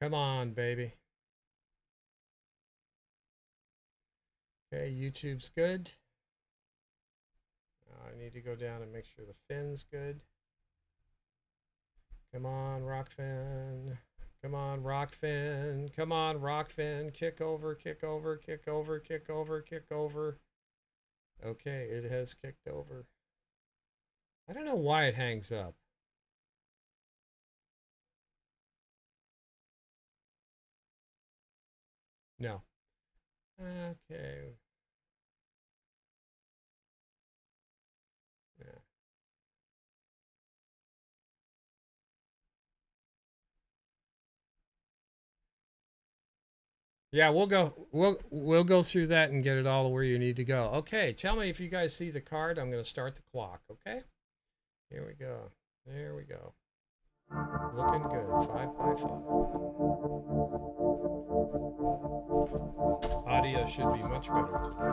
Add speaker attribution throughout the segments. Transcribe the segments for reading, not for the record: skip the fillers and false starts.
Speaker 1: Come on, baby. Okay, YouTube's good. I need to go down and make sure the fin's good. Come on, Rockfin. Come on, Rockfin. Come on, Rockfin. Kick over, kick over, kick over, kick over, kick over. Okay, it has kicked over. I don't know why it hangs up. No. Okay. Yeah. Yeah, we'll go through that and get it all where you need to go. Okay, tell me if you guys see the card. I'm going to start the clock, okay? Here we go. There we go. Looking good. 5x5. Audio should be much better today.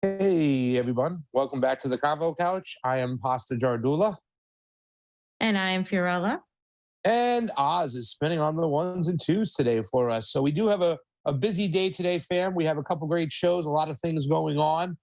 Speaker 2: Hey everyone, welcome back to the Convo Couch. I am Pasta Jardula,
Speaker 3: And I am Fiorella.
Speaker 2: and Oz is spinning on the ones and twos today for us. So we do have a busy day today, fam. We have a couple great shows, a lot of things going on.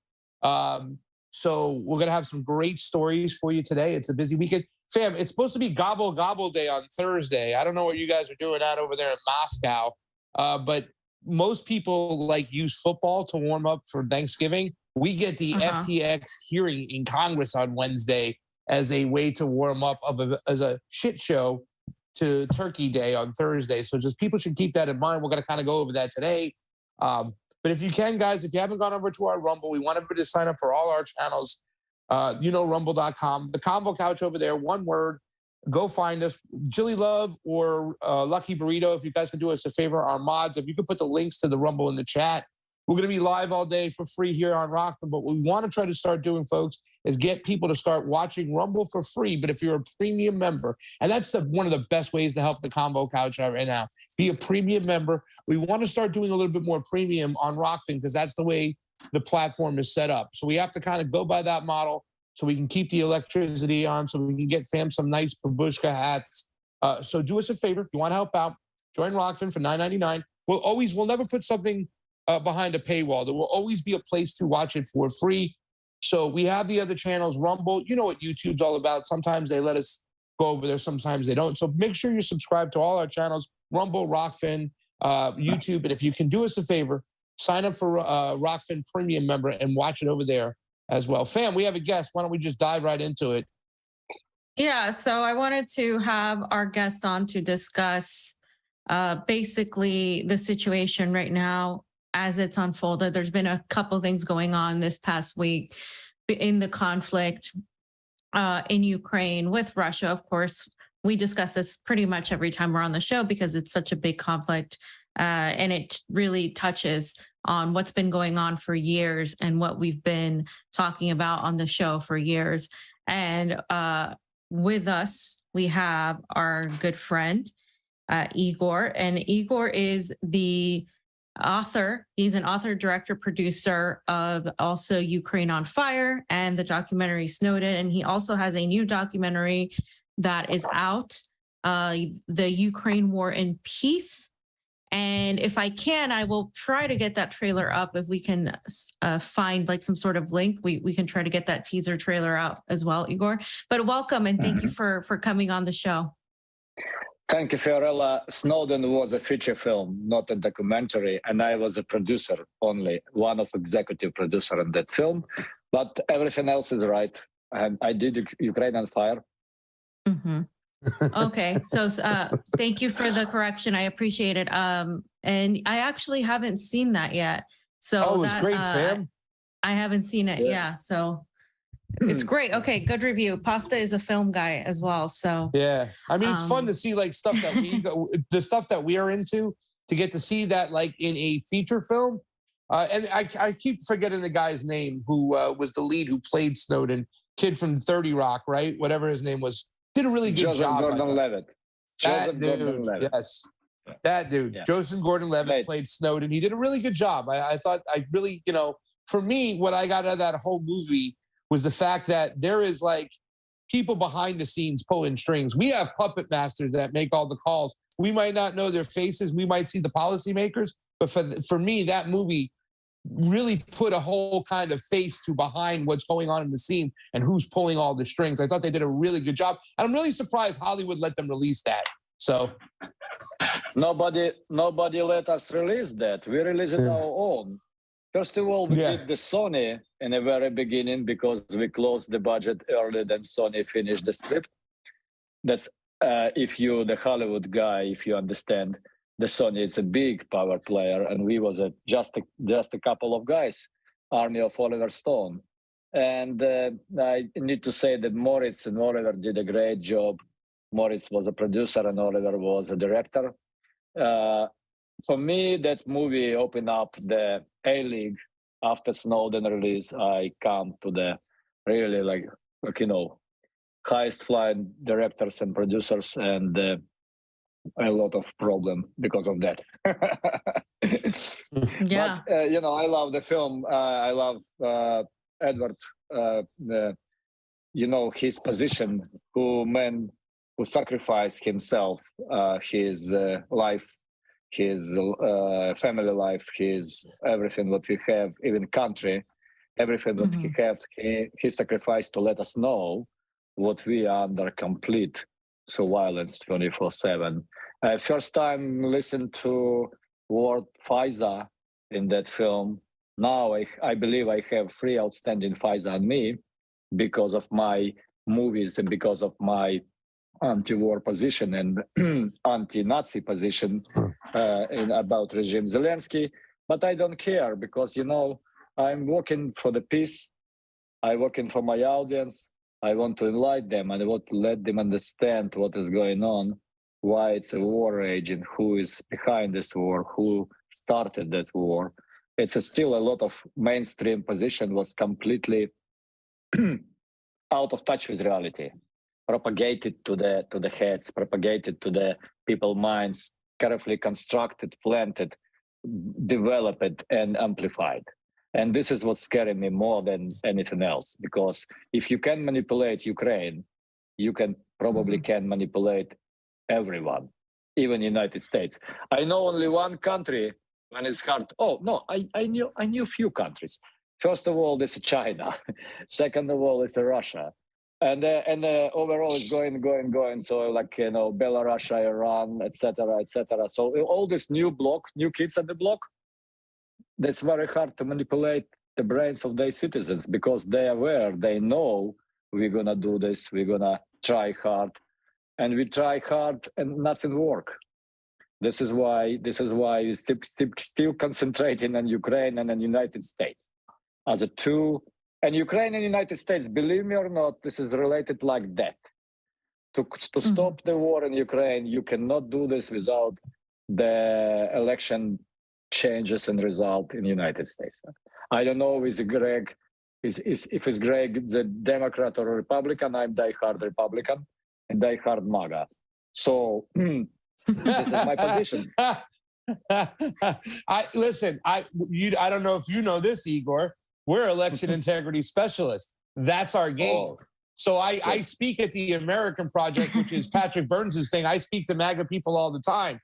Speaker 2: So we're gonna have some great stories for you today. It's a busy weekend. Fam, it's supposed to be Gobble Gobble Day on Thursday. I don't know what you guys are doing out over there in Moscow, but most people like use football to warm up for Thanksgiving. We get the FTX hearing in Congress on Wednesday as a way to warm up as a shit show to Turkey Day on Thursday. So just people should keep that in mind. We're going to kind of go over that today. But if you can, guys, if you haven't gone over to our Rumble, we want everybody to sign up for all our channels. Rumble.com. The Convo Couch over there, one word. Go find us. Jilly Love or Lucky Burrito, if you guys can do us a favor, our mods, if you could put the links to the Rumble in the chat. We're going to be live all day for free here on Rockfin. But what we want to try to start doing, folks, is get people to start watching Rumble for free. But if you're a premium member, and that's one of the best ways to help the Convo Couch out right now, be a premium member. We want to start doing a little bit more premium on Rockfin because that's the way the platform is set up. So we have to kind of go by that model so we can keep the electricity on, so we can get fam some nice babushka hats. So do us a favor. If you want to help out, join Rockfin for $9.99. We'll never put something behind a paywall. There will always be a place to watch it for free. So we have the other channels, Rumble. You know what YouTube's all about. Sometimes they let us go over there. Sometimes they don't. So make sure you're subscribed to all our channels, Rumble, Rockfin, YouTube. And if you can do us a favor, sign up for Rockfin Premium member and watch it over there as well. Fam, we have a guest. Why don't we just dive right into it?
Speaker 3: Yeah, so I wanted to have our guest on to discuss basically the situation right now as it's unfolded. There's been a couple things going on this past week in the conflict in Ukraine with Russia. Of course, we discuss this pretty much every time we're on the show because it's such a big conflict and it really touches on what's been going on for years and what we've been talking about on the show for years. And with us, we have our good friend, Igor. And Igor is the author. He's an author, director, producer of also Ukraine on Fire and the documentary Snowden. And he also has a new documentary that is out, the Ukraine War and Peace. And if I can, I will try to get that trailer up. If we can find like some sort of link, we can try to get that teaser trailer out as well, Igor. But welcome and thank you for coming on the show.
Speaker 4: Thank you, Fiorella. Snowden was a feature film, not a documentary, and I was a producer only, one of executive producer in that film. But everything else is right. And I did Ukraine on Fire.
Speaker 3: Mm-hmm. Okay, so thank you for the correction. I appreciate it. And I actually haven't seen that yet. So
Speaker 2: it was great, fam.
Speaker 3: I haven't seen it. Yeah, so it's great. Okay, good review. Pasta is a film guy as well. So
Speaker 2: yeah, I mean, it's fun to see like stuff that the stuff that we are into, to get to see that like in a feature film. And I keep forgetting the guy's name who was the lead who played Snowden, kid from 30 Rock, right? Whatever his name was. Did a really good
Speaker 4: Joseph
Speaker 2: job.
Speaker 4: Gordon-Levitt.
Speaker 2: That dude, yes. That dude, yeah. Joseph Gordon-Levitt played Snowden. He did a really good job. I thought I really, for me, what I got out of that whole movie was the fact that there is like people behind the scenes pulling strings. We have puppet masters that make all the calls. We might not know their faces. We might see the policymakers. But for me, that movie really put a whole kind of face to behind what's going on in the scene and who's pulling all the strings. I thought they did a really good job. I'm really surprised Hollywood let them release that. So
Speaker 4: nobody let us release that. We released it our own. First of all, we did the Sony in the very beginning because we closed the budget earlier than Sony finished the script. That's if you, the Hollywood guy, if you understand. The Sony is a big power player, and we was just a couple of guys, army of Oliver Stone. And I need to say that Moritz and Oliver did a great job. Moritz was a producer, and Oliver was a director. For me, that movie opened up the A-League. After Snowden release, I come to the really highest flying directors and producers, and a lot of problem because of that.
Speaker 3: Yeah.
Speaker 4: But I love the film. I love Edward. His position, who sacrificed himself, his life, his family life, his everything what we have, even country, everything that he have, he sacrificed to let us know what we are under complete surveillance 24/7. First time listened to word FISA in that film. Now I believe I have 3 outstanding FISA on me because of my movies and because of my anti-war position and anti-Nazi position about regime Zelensky. But I don't care because, I'm working for the peace. I'm working for my audience. I want to enlighten them and I want to let them understand what is going on, why it's a war raging, who is behind this war, who started that war. It's still a lot of mainstream position was completely out of touch with reality, propagated to the heads, propagated to the people's minds, carefully constructed, planted, developed, and amplified. And this is what's scaring me more than anything else, because if you can manipulate Ukraine, you can probably can manipulate everyone, even United States. I know only one country when it's hard. Oh no, I knew few countries. First of all, this is China. Second of all, it's Russia, and overall it's going. So like Belarus, Iran, etc., etc. So all this new kids at the block. That's very hard to manipulate the brains of their citizens because they are aware, they know we're gonna do this, we're gonna try hard, and we try hard and nothing work. This is why we still concentrating on Ukraine and the United States as a two. And Ukraine and United States, believe me or not, this is related like that. To stop the war in Ukraine, you cannot do this without the election changes and result in the United States. I don't know if it's Greg the Democrat or Republican. I'm diehard Republican and diehard MAGA. So this is my position.
Speaker 2: I don't know if you know this, Igor. We're election integrity specialists. That's our game.
Speaker 4: Oh.
Speaker 2: So I speak at the American Project, which is Patrick Burns' thing. I speak to MAGA people all the time.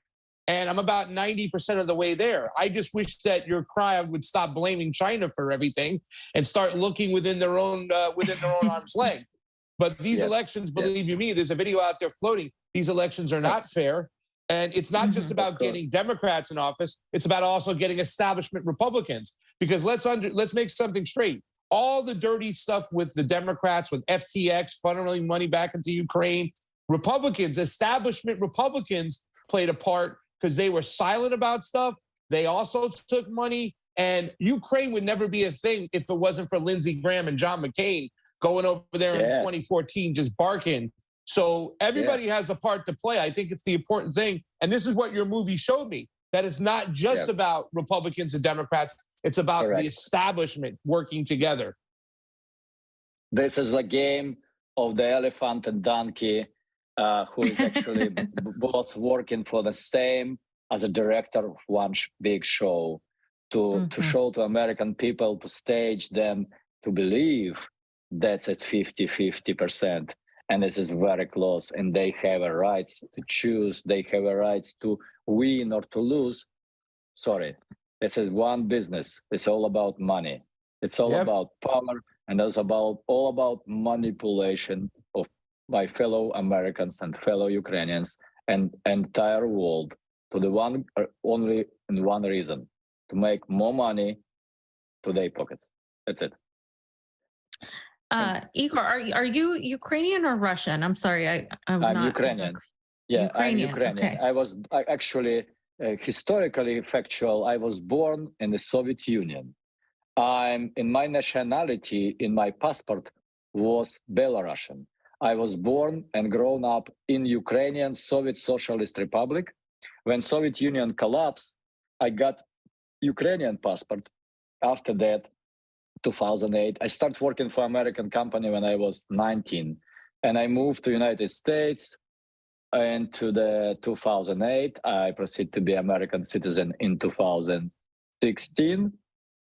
Speaker 2: And I'm about 90% of the way there. I just wish that your crowd would stop blaming China for everything and start looking within their own arm's length. But these elections, believe you me, there's a video out there floating. These elections are not fair. And it's not just about getting Democrats in office. It's about also getting establishment Republicans. Because let's make something straight. All the dirty stuff with the Democrats, with FTX, funneling money back into Ukraine, establishment Republicans played a part because they were silent about stuff. They also took money. And Ukraine would never be a thing if it wasn't for Lindsey Graham and John McCain going over there in 2014 just barking. So everybody has a part to play. I think it's the important thing. And this is what your movie showed me, that it's not just about Republicans and Democrats. It's about the establishment working together.
Speaker 4: This is the game of the elephant and donkey, who is actually both working for the same as a director of one big show to show to American people, to stage them, to believe that's at 50%. And this is very close. And they have a right to choose. They have a right to win or to lose. Sorry, this is one business. It's all about money. It's all about power. And it's all about manipulation of my fellow Americans and fellow Ukrainians and entire world to the only one reason, to make more money to their pockets. That's it.
Speaker 3: Igor, are you Ukrainian or Russian? I'm sorry, I'm not
Speaker 4: Ukrainian.
Speaker 3: Exactly.
Speaker 4: Yeah,
Speaker 3: Ukrainian.
Speaker 4: I'm Ukrainian.
Speaker 3: Okay.
Speaker 4: I was actually historically factual. I was born in the Soviet Union. I'm in my nationality, in my passport, was Belarusian. I was born and grown up in Ukrainian Soviet Socialist Republic. When Soviet Union collapsed, I got Ukrainian passport. After that, 2008, I started working for American company when I was 19, and I moved to United States into the 2008. I proceeded to be American citizen in 2016.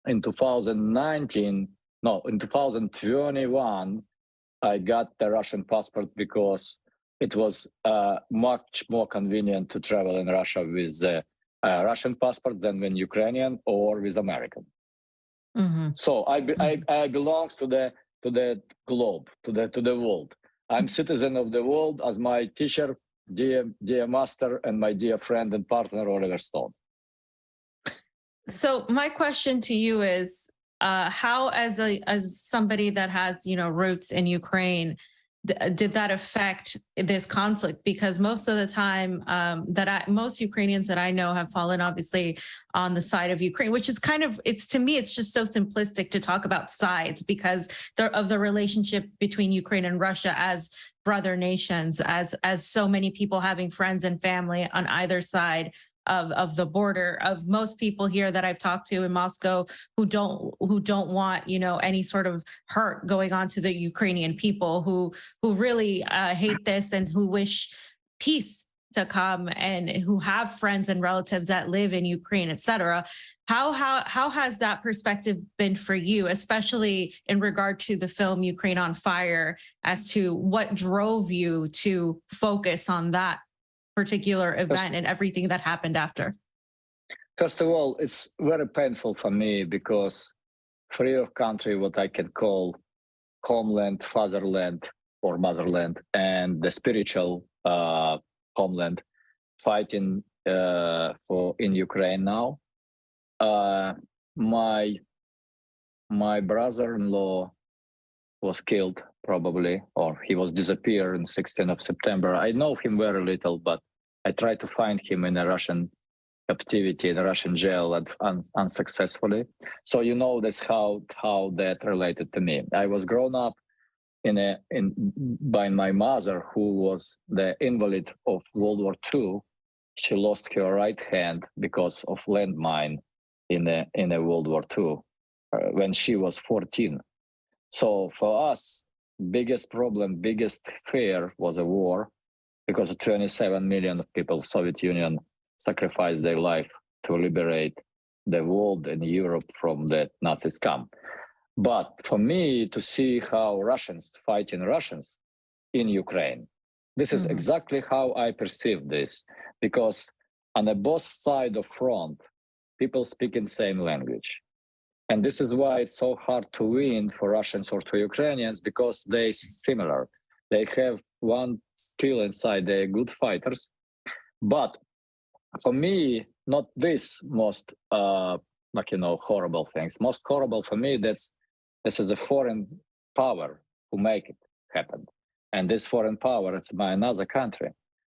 Speaker 4: In 2019, no, in 2021, I got the Russian passport because it was much more convenient to travel in Russia with Russian passport than with Ukrainian or with American. So I belong to the globe, to the world. I'm citizen of the world, as my teacher, dear master, and my dear friend and partner Oliver Stone.
Speaker 3: So my question to you is, how, as somebody that has roots in Ukraine, did that affect this conflict? Because most of the time, most Ukrainians that I know have fallen obviously on the side of Ukraine, which is to me, it's just so simplistic to talk about sides because of the relationship between Ukraine and Russia as brother nations, as so many people having friends and family on either side of the border. Of most people here that I've talked to in Moscow who don't want any sort of hurt going on to the Ukrainian people, who really hate this and who wish peace to come, and who have friends and relatives that live in Ukraine, etc. How has that perspective been for you, especially in regard to the film Ukraine on Fire, as to what drove you to focus on that particular event and everything that happened after?
Speaker 4: First of all, it's very painful for me because free of country, what I can call homeland, fatherland, or motherland, and the spiritual homeland, fighting in Ukraine now. My brother-in-law was killed, probably, or he was disappeared on 16th of September. I know him very little, but I tried to find him in a Russian captivity, in a Russian jail, and unsuccessfully. So this how that related to me. I was grown up by my mother, who was the invalid of World War II. She lost her right hand because of landmine in a World War II when she was 14. So for us, biggest problem, biggest fear was a war, because 27 million of people, Soviet Union, sacrificed their life to liberate the world and Europe from the Nazi scum. But for me to see how Russians fighting Russians in Ukraine, this is exactly how I perceive this, because on the both sides of front, people speak in same language. And this is why it's so hard to win for Russians or to Ukrainians, because they're similar. They have one skill inside, they're good fighters. But for me, not this most, horrible things. Most horrible for me, this is a foreign power who make it happen. And this foreign power, it's by another country.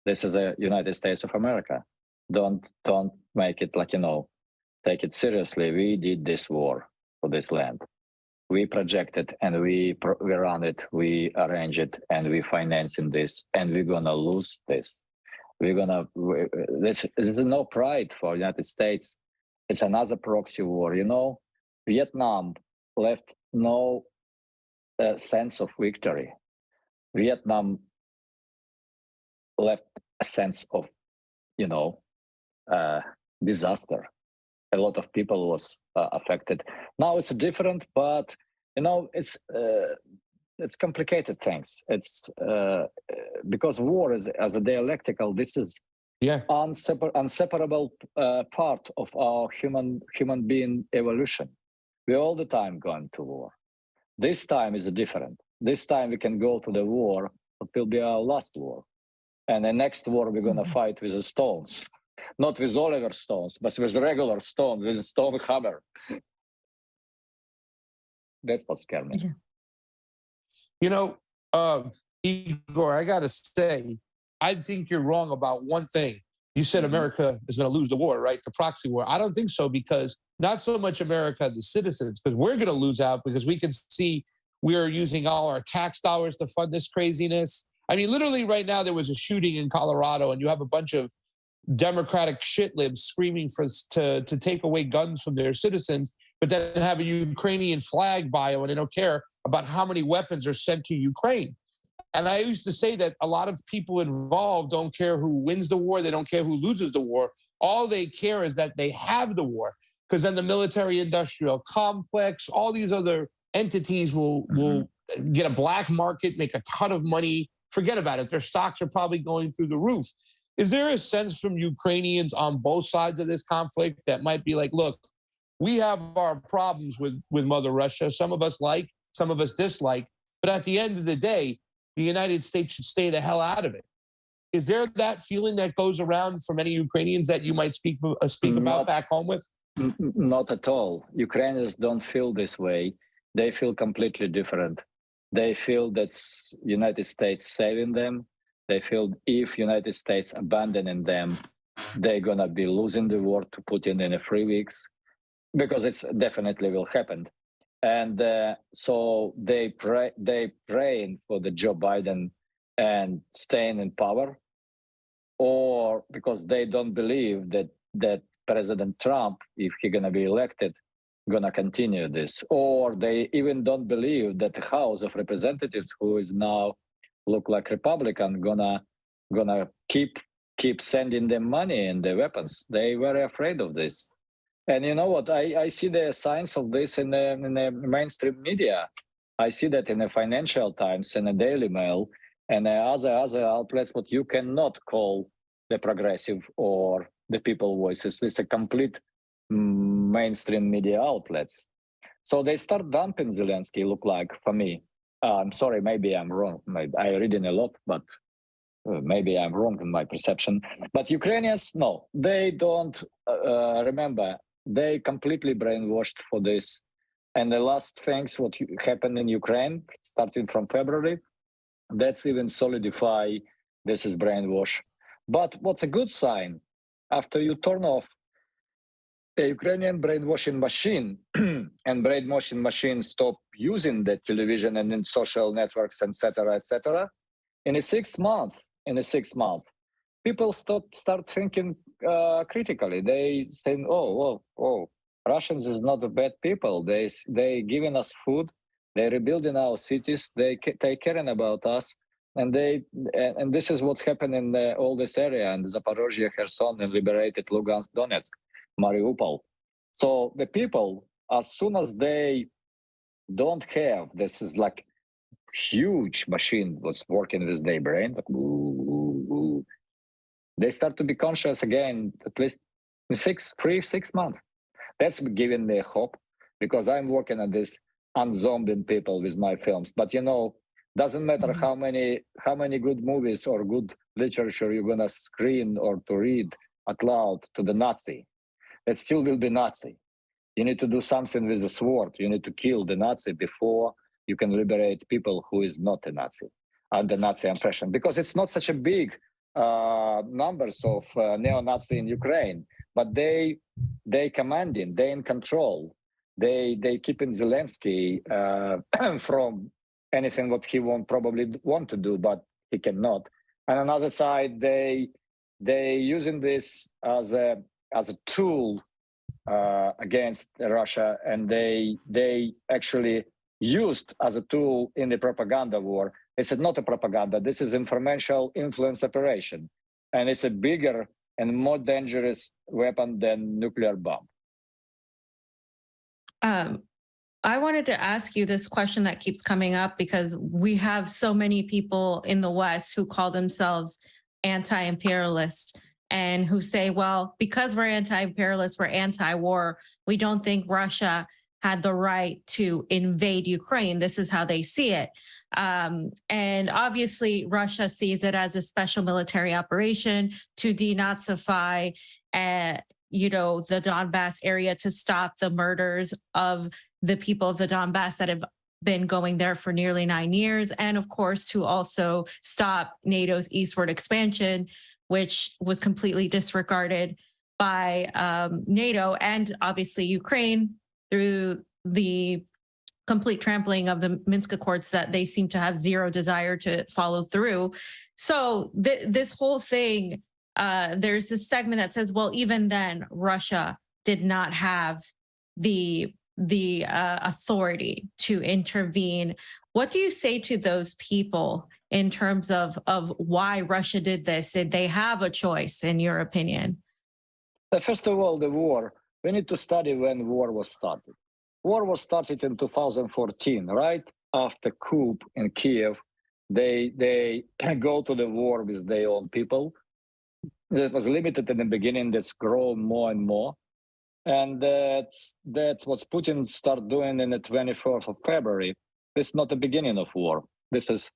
Speaker 4: This is the United States of America. Don't make it take it seriously. We did this war for this land. We project it and we run it, we arrange it, and we financing this, and we're gonna lose this. This is no pride for the United States. It's another proxy war. Vietnam left no sense of victory. Vietnam left a sense of, disaster. A lot of people was affected. Now it's different, but it's complicated things. It's because war is as a dialectical. This is inseparable part of our human being evolution. We're all the time going to war. This time is different. This time we can go to the war. It will be our last war, and the next war we're gonna fight with the stones. Not with Oliver stones, but with regular stone, with a stone hammer. That's what scared me.
Speaker 2: Igor, I got to say, I think you're wrong about one thing. You said America is going to lose the war, right? The proxy war. I don't think so, because not so much America, the citizens, because we're going to lose out, because we can see we're using all our tax dollars to fund this craziness. I mean, literally right now, there was a shooting in Colorado, and you have a bunch of Democratic shitlibs screaming to take away guns from their citizens, but then have a Ukrainian flag by them, and they don't care about how many weapons are sent to Ukraine. And I used to say that a lot of people involved don't care who wins the war. They don't care who loses the war. All they care is that they have the war, because then the military-industrial complex, all these other entities will get a black market, make a ton of money. Forget about it. Their stocks are probably going through the roof. Is there a sense from Ukrainians on both sides of this conflict that might be like, look, we have our problems with Mother Russia. Some of us like, some of us dislike. But at the end of the day, the United States should stay the hell out of it. Is there that feeling that goes around for many Ukrainians that you might speak about back home with?
Speaker 4: Not at all. Ukrainians don't feel this way. They feel completely different. They feel that's United States saving them. They feel if United States abandoning them, they're gonna be losing the war to Putin in 3 weeks, because it's definitely will happen. And so they praying for the Joe Biden and staying in power, or because they don't believe that President Trump, if he's gonna be elected, gonna continue this, or they even don't believe that the House of Representatives, who is now look like Republican, gonna keep sending them money and the weapons. They very afraid of this. And you know what? I see the signs of this in the mainstream media. I see that in the Financial Times and the Daily Mail and other outlets, what you cannot call the progressive or the people voices. It's a complete mainstream media outlets. So they start dumping Zelensky, look like, for me. I'm sorry, maybe I'm wrong. I read in a lot, but maybe I'm wrong in my perception. But Ukrainians, no, they don't remember. They completely brainwashed for this. And the last things what happened in Ukraine, starting from February, that's even solidify this is brainwash. But what's a good sign? After you turn off the Ukrainian brainwashing machine and brainwashing machine stop using the television and in social networks, etc., in a 6 months, people start thinking critically. They say, oh, Russians is not a bad people. They giving us food. They rebuilding our cities. They caring about us. And this is what's happened in all this area, and Zaporozhye, Kherson, and liberated Lugansk, Donetsk, Mariupol. So the people, as soon as they don't have, this is like huge machine was working with their brain, like, they start to be conscious again, at least in 6 months. That's giving me hope, because I'm working on this unzombing people with my films. But you know, doesn't matter how many good movies or good literature you're gonna screen or to read out loud to the Nazi, it still will be Nazi. You need to do something with the sword. You need to kill the Nazi before you can liberate people who is not a Nazi, under Nazi oppression. Because it's not such a big numbers of neo-Nazi in Ukraine, but they commanding, they in control. They keeping Zelensky from anything what he probably want to do, but he cannot. And on the other side, they using this as a tool against Russia, and they actually used as a tool in the propaganda war. It's not a propaganda. This is informational influence operation, and it's a bigger and more dangerous weapon than nuclear bomb.
Speaker 3: I wanted to ask you this question that keeps coming up, because we have so many people in the West who call themselves anti-imperialist and who say, well, because we're anti-imperialist, we're anti-war, we don't think Russia had the right to invade Ukraine. This is how they see it. And obviously, Russia sees it as a special military operation to denazify the Donbass area, to stop the murders of the people of the Donbass that have been going there for nearly 9 years. And of course, to also stop NATO's eastward expansion, which was completely disregarded by NATO and obviously Ukraine through the complete trampling of the Minsk Accords that they seem to have zero desire to follow through. So this whole thing, there's this segment that says, well, even then, Russia did not have the authority to intervene What do you say to those people in terms of why Russia did this? Did they have a choice, in your opinion?
Speaker 4: First of all, the war, we need to study when war was started. War was started in 2014, right after coup in Kiev. They go to the war with their own people. It was limited in the beginning, that's grown more and more. And that's what Putin started doing in the 24th of February. This is not the beginning of war. This is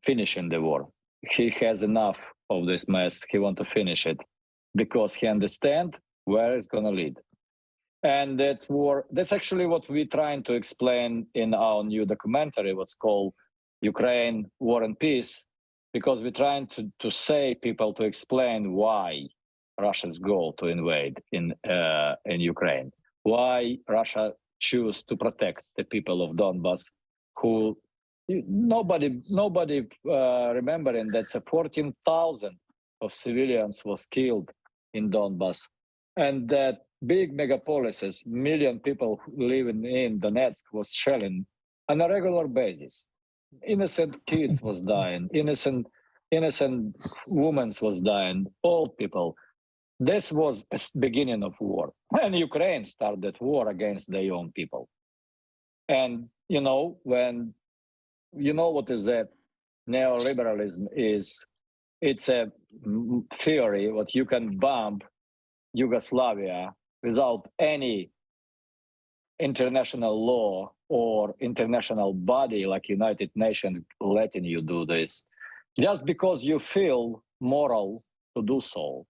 Speaker 4: finishing the war. He has enough of this mess. He wants to finish it because he understands where it's going to lead. And that war, that's actually what we're trying to explain in our new documentary, what's called Ukraine, War and Peace, because we're trying to say people to explain why Russia's goal to invade in Ukraine, why Russia choose to protect the people of Donbas, who nobody remembering that 14,000 of civilians was killed in Donbas, and that big megapolises, million people living in Donetsk was shelling on a regular basis. Innocent kids was dying, innocent women was dying, old people. This was the beginning of war. And Ukraine started war against their own people. And, when what is that? Neoliberalism is, it's a theory what you can bomb Yugoslavia without any international law or international body like United Nations letting you do this, just because you feel moral to do so.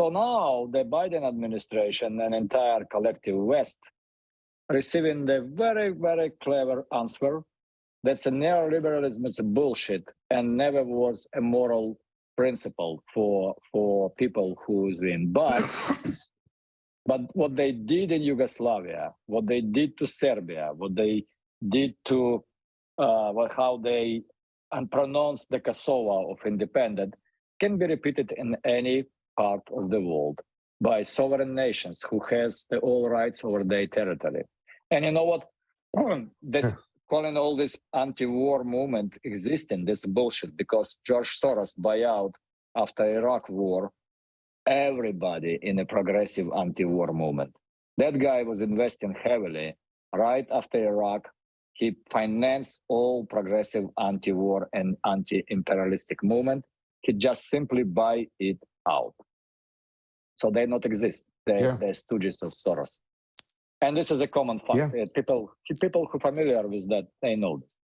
Speaker 4: So now the Biden administration and entire collective West receiving the very, very clever answer. That's a neoliberalism, it's a bullshit, and never was a moral principle for people who is in. But what they did in Yugoslavia, what they did to Serbia, what they did to how they unpronounced the Kosovo of independent can be repeated in any part of the world by sovereign nations who has the all rights over their territory. And you know what? This calling all this anti-war movement existing, this bullshit, because George Soros buy out after Iraq war everybody in a progressive anti-war movement. That guy was investing heavily right after Iraq. He financed all progressive anti-war and anti-imperialistic movement. He just simply buy it out. So they not exist. They're stooges of Soros. And this is a common fact.
Speaker 2: Yeah.
Speaker 4: People who are familiar with that, they know this.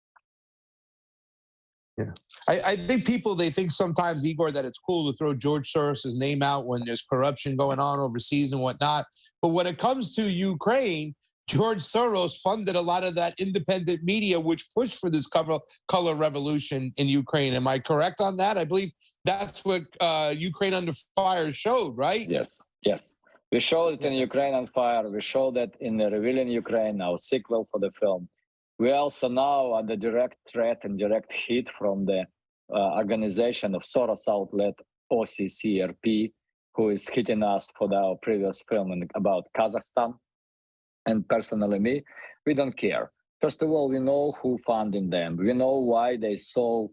Speaker 2: Yeah. I think they think sometimes, Igor, that it's cool to throw George Soros's name out when there's corruption going on overseas and whatnot. But when it comes to Ukraine, George Soros funded a lot of that independent media, which pushed for this color revolution in Ukraine. Am I correct on that? I believe that's what Ukraine Under Fire showed, right?
Speaker 4: Yes. We showed it in Ukraine on Fire. We showed that in the Revealing Ukraine, our sequel for the film. We also now are the direct threat and direct hit from the organization of Soros outlet, OCCRP, who is hitting us for our previous film about Kazakhstan. And personally, me, we don't care. First of all, we know who funding them. We know why they so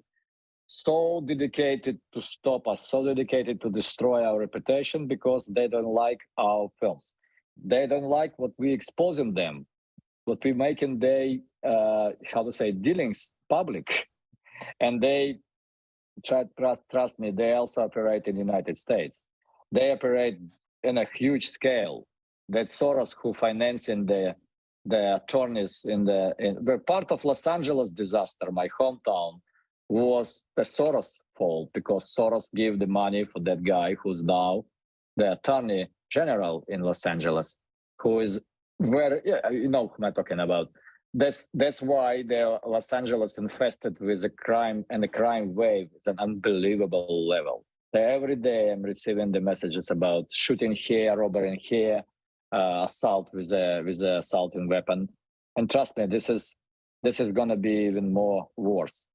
Speaker 4: dedicated to stop us, so dedicated to destroy our reputation, because they don't like our films. They don't like what we exposing them, what we making they, dealings public. And they trust me, they also operate in the United States. They operate in a huge scale. That Soros who financing the attorneys we're part of Los Angeles disaster, my hometown, was the Soros fault, because Soros gave the money for that guy who's now the attorney general in Los Angeles, who is who I'm talking about. That's why the Los Angeles infested with a crime, and the crime wave is an unbelievable level. Every day I'm receiving the messages about shooting here, robbery here, assault with a assaulting weapon. And trust me, this is gonna be even more worse.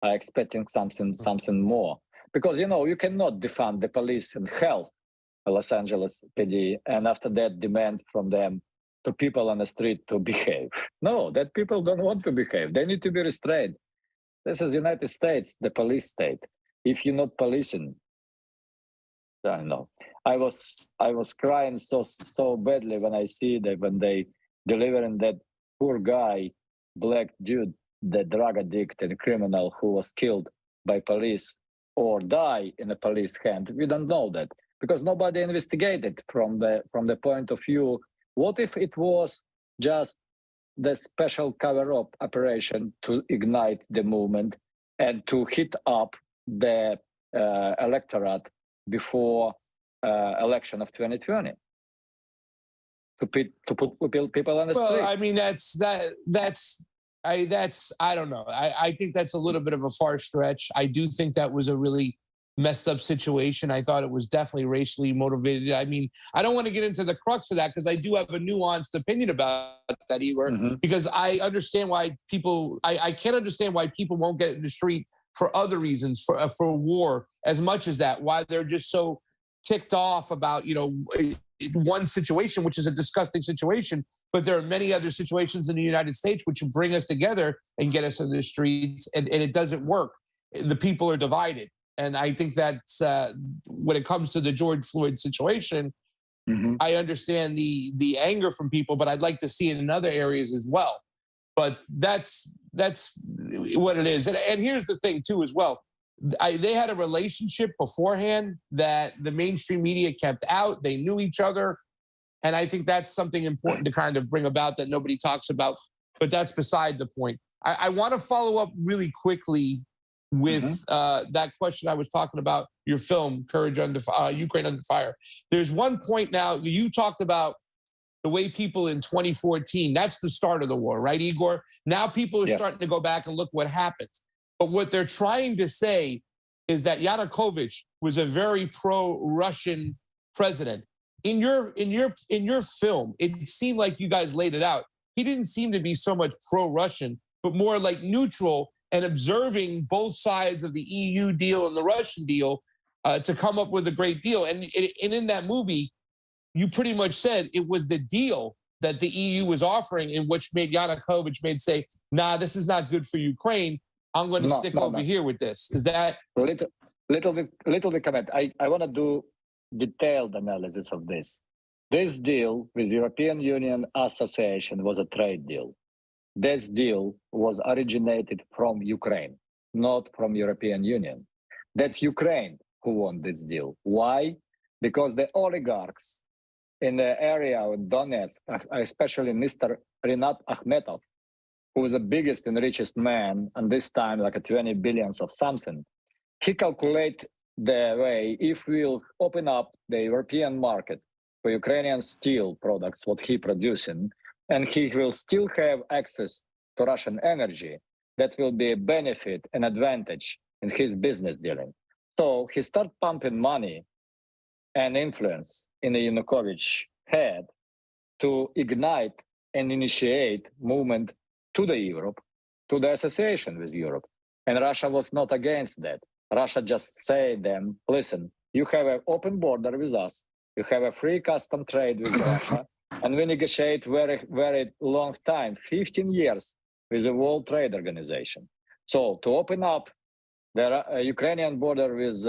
Speaker 4: I'm expecting something more, because you cannot defund the police and help Los Angeles PD, and after that demand from them to people on the street to behave. No, that people don't want to behave. They need to be restrained. This is United States, the police state. If you're not policing, I don't know. I was crying so badly when I see that when they delivering that poor guy, black dude, the drug addict and criminal who was killed by police or die in a police hand. We don't know that because nobody investigated from the point of view. What if it was just the special cover-up operation to ignite the movement and to hit up the electorate before election of 2020 to put people on the street?
Speaker 2: Well, I mean, I don't know. I think that's a little bit of a far stretch. I do think that was a really messed up situation. I thought it was definitely racially motivated. I mean, I don't want to get into the crux of that because I do have a nuanced opinion about that, Igor, because I understand why people, I can't understand why people won't get in the street for other reasons, for war, as much as that, why they're just so ticked off about, one situation, which is a disgusting situation, but there are many other situations in the United States which bring us together and get us in the streets, and it doesn't work. The people are divided. And I think that's when it comes to the George Floyd situation, I understand the anger from people, but I'd like to see it in other areas as well. But that's what it is. And here's the thing too, as well. They had a relationship beforehand that the mainstream media kept out. They knew each other. And I think that's something important to kind of bring about that nobody talks about. But that's beside the point. I want to follow up really quickly with that question I was talking about, your film, Courage Under Ukraine Under Fire. There's one point now, you talked about the way people in 2014, that's the start of the war, right, Igor? Now people are starting to go back and look what happens. But what they're trying to say is that Yanukovych was a very pro-Russian president. In your film, it seemed like you guys laid it out. He didn't seem to be so much pro-Russian, but more like neutral and observing both sides of the EU deal and the Russian deal to come up with a great deal. And in that movie, you pretty much said it was the deal that the EU was offering in which made Yanukovych say, nah, this is not good for Ukraine. I'm going to stick over here with this. Is that
Speaker 4: little bit comment? I want to do detailed analysis of this. This deal with European Union Association was a trade deal. This deal was originated from Ukraine, not from European Union. That's Ukraine who won this deal. Why? Because the oligarchs in the area of Donetsk, especially Mr. Rinat Akhmetov, who was the biggest and richest man, and this time like a 20 billions of something, he calculated the way if we'll open up the European market for Ukrainian steel products, what he producing, and he will still have access to Russian energy, that will be a benefit and advantage in his business dealing. So he started pumping money and influence in the Yanukovych head to ignite and initiate movement to the Europe, to the association with Europe. And Russia was not against that. Russia just said them, listen, you have an open border with us, you have a free custom trade with Russia, and we negotiate very, very long time, 15 years, with the World Trade Organization. So to open up the Ukrainian border with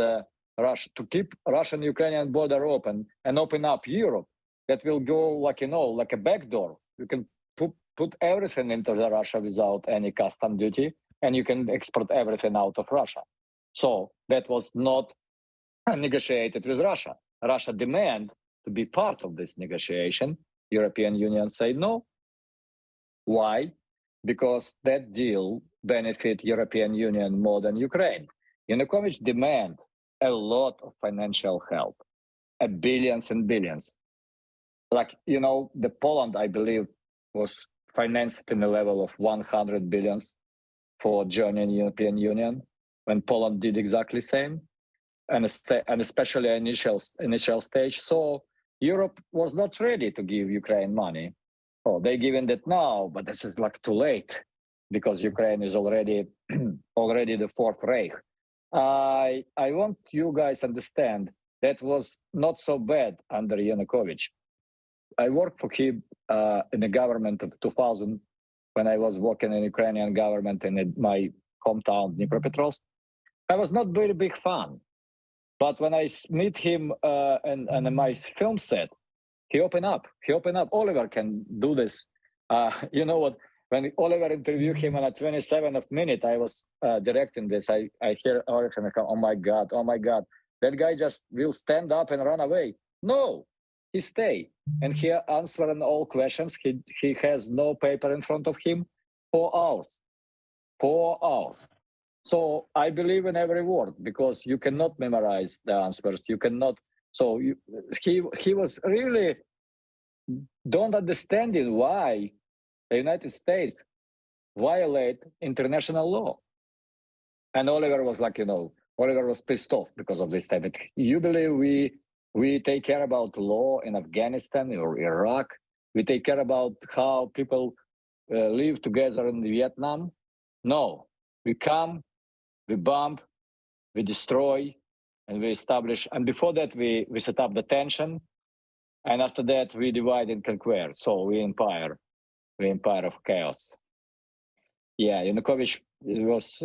Speaker 4: Russia, to keep Russian-Ukrainian border open and open up Europe, that will go like, like a back door. You can put everything into the Russia without any custom duty, and you can export everything out of Russia. So that was not negotiated with Russia. Russia demand to be part of this negotiation. European Union said no. Why? Because that deal benefit European Union more than Ukraine. Yanukovych demand a lot of financial help, billions and billions. Like, the Poland, I believe, was financed in the level of 100 billions for joining European Union, when Poland did exactly the same, and especially initial stage. So Europe was not ready to give Ukraine money. Oh, they're giving it now, but this is like too late because Ukraine is already the Fourth Reich. I want you guys understand that was not so bad under Yanukovych. I worked for him in the government of 2000, when I was working in Ukrainian government in my hometown, Dnipropetrovsk, I was not very big fan. But when I meet him on my film set, he opened up. He opened up. Oliver can do this. You know what? When Oliver interviewed him on a 27th minute, I was directing this. I hear Oliver and I go, oh my God, that guy just will stand up and run away. No, he stay. And he answered all questions. He has no paper in front of him. 4 hours. 4 hours. So I believe in every word because you cannot memorize the answers. You cannot. So he was really don't understanding why the United States violate international law. And Oliver was like, Oliver was pissed off because of this statement. You believe we take care about law in Afghanistan or Iraq? We take care about how people live together in Vietnam? No, we come, we bomb, we destroy, and we establish. And before that, we set up the tension. And after that, we divide and conquer. So we empire of chaos. Yeah, Yanukovych was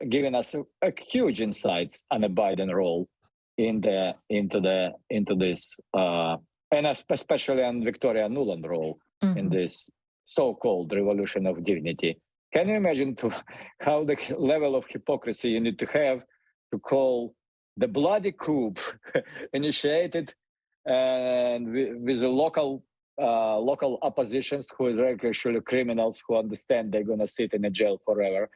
Speaker 4: giving us a huge insights on the Biden role into this, and especially on Victoria Nuland role in this so-called revolution of dignity. Can you imagine how the level of hypocrisy you need to have to call the bloody coup initiated and with the local oppositions who is actually criminals who understand they're going to sit in a jail forever,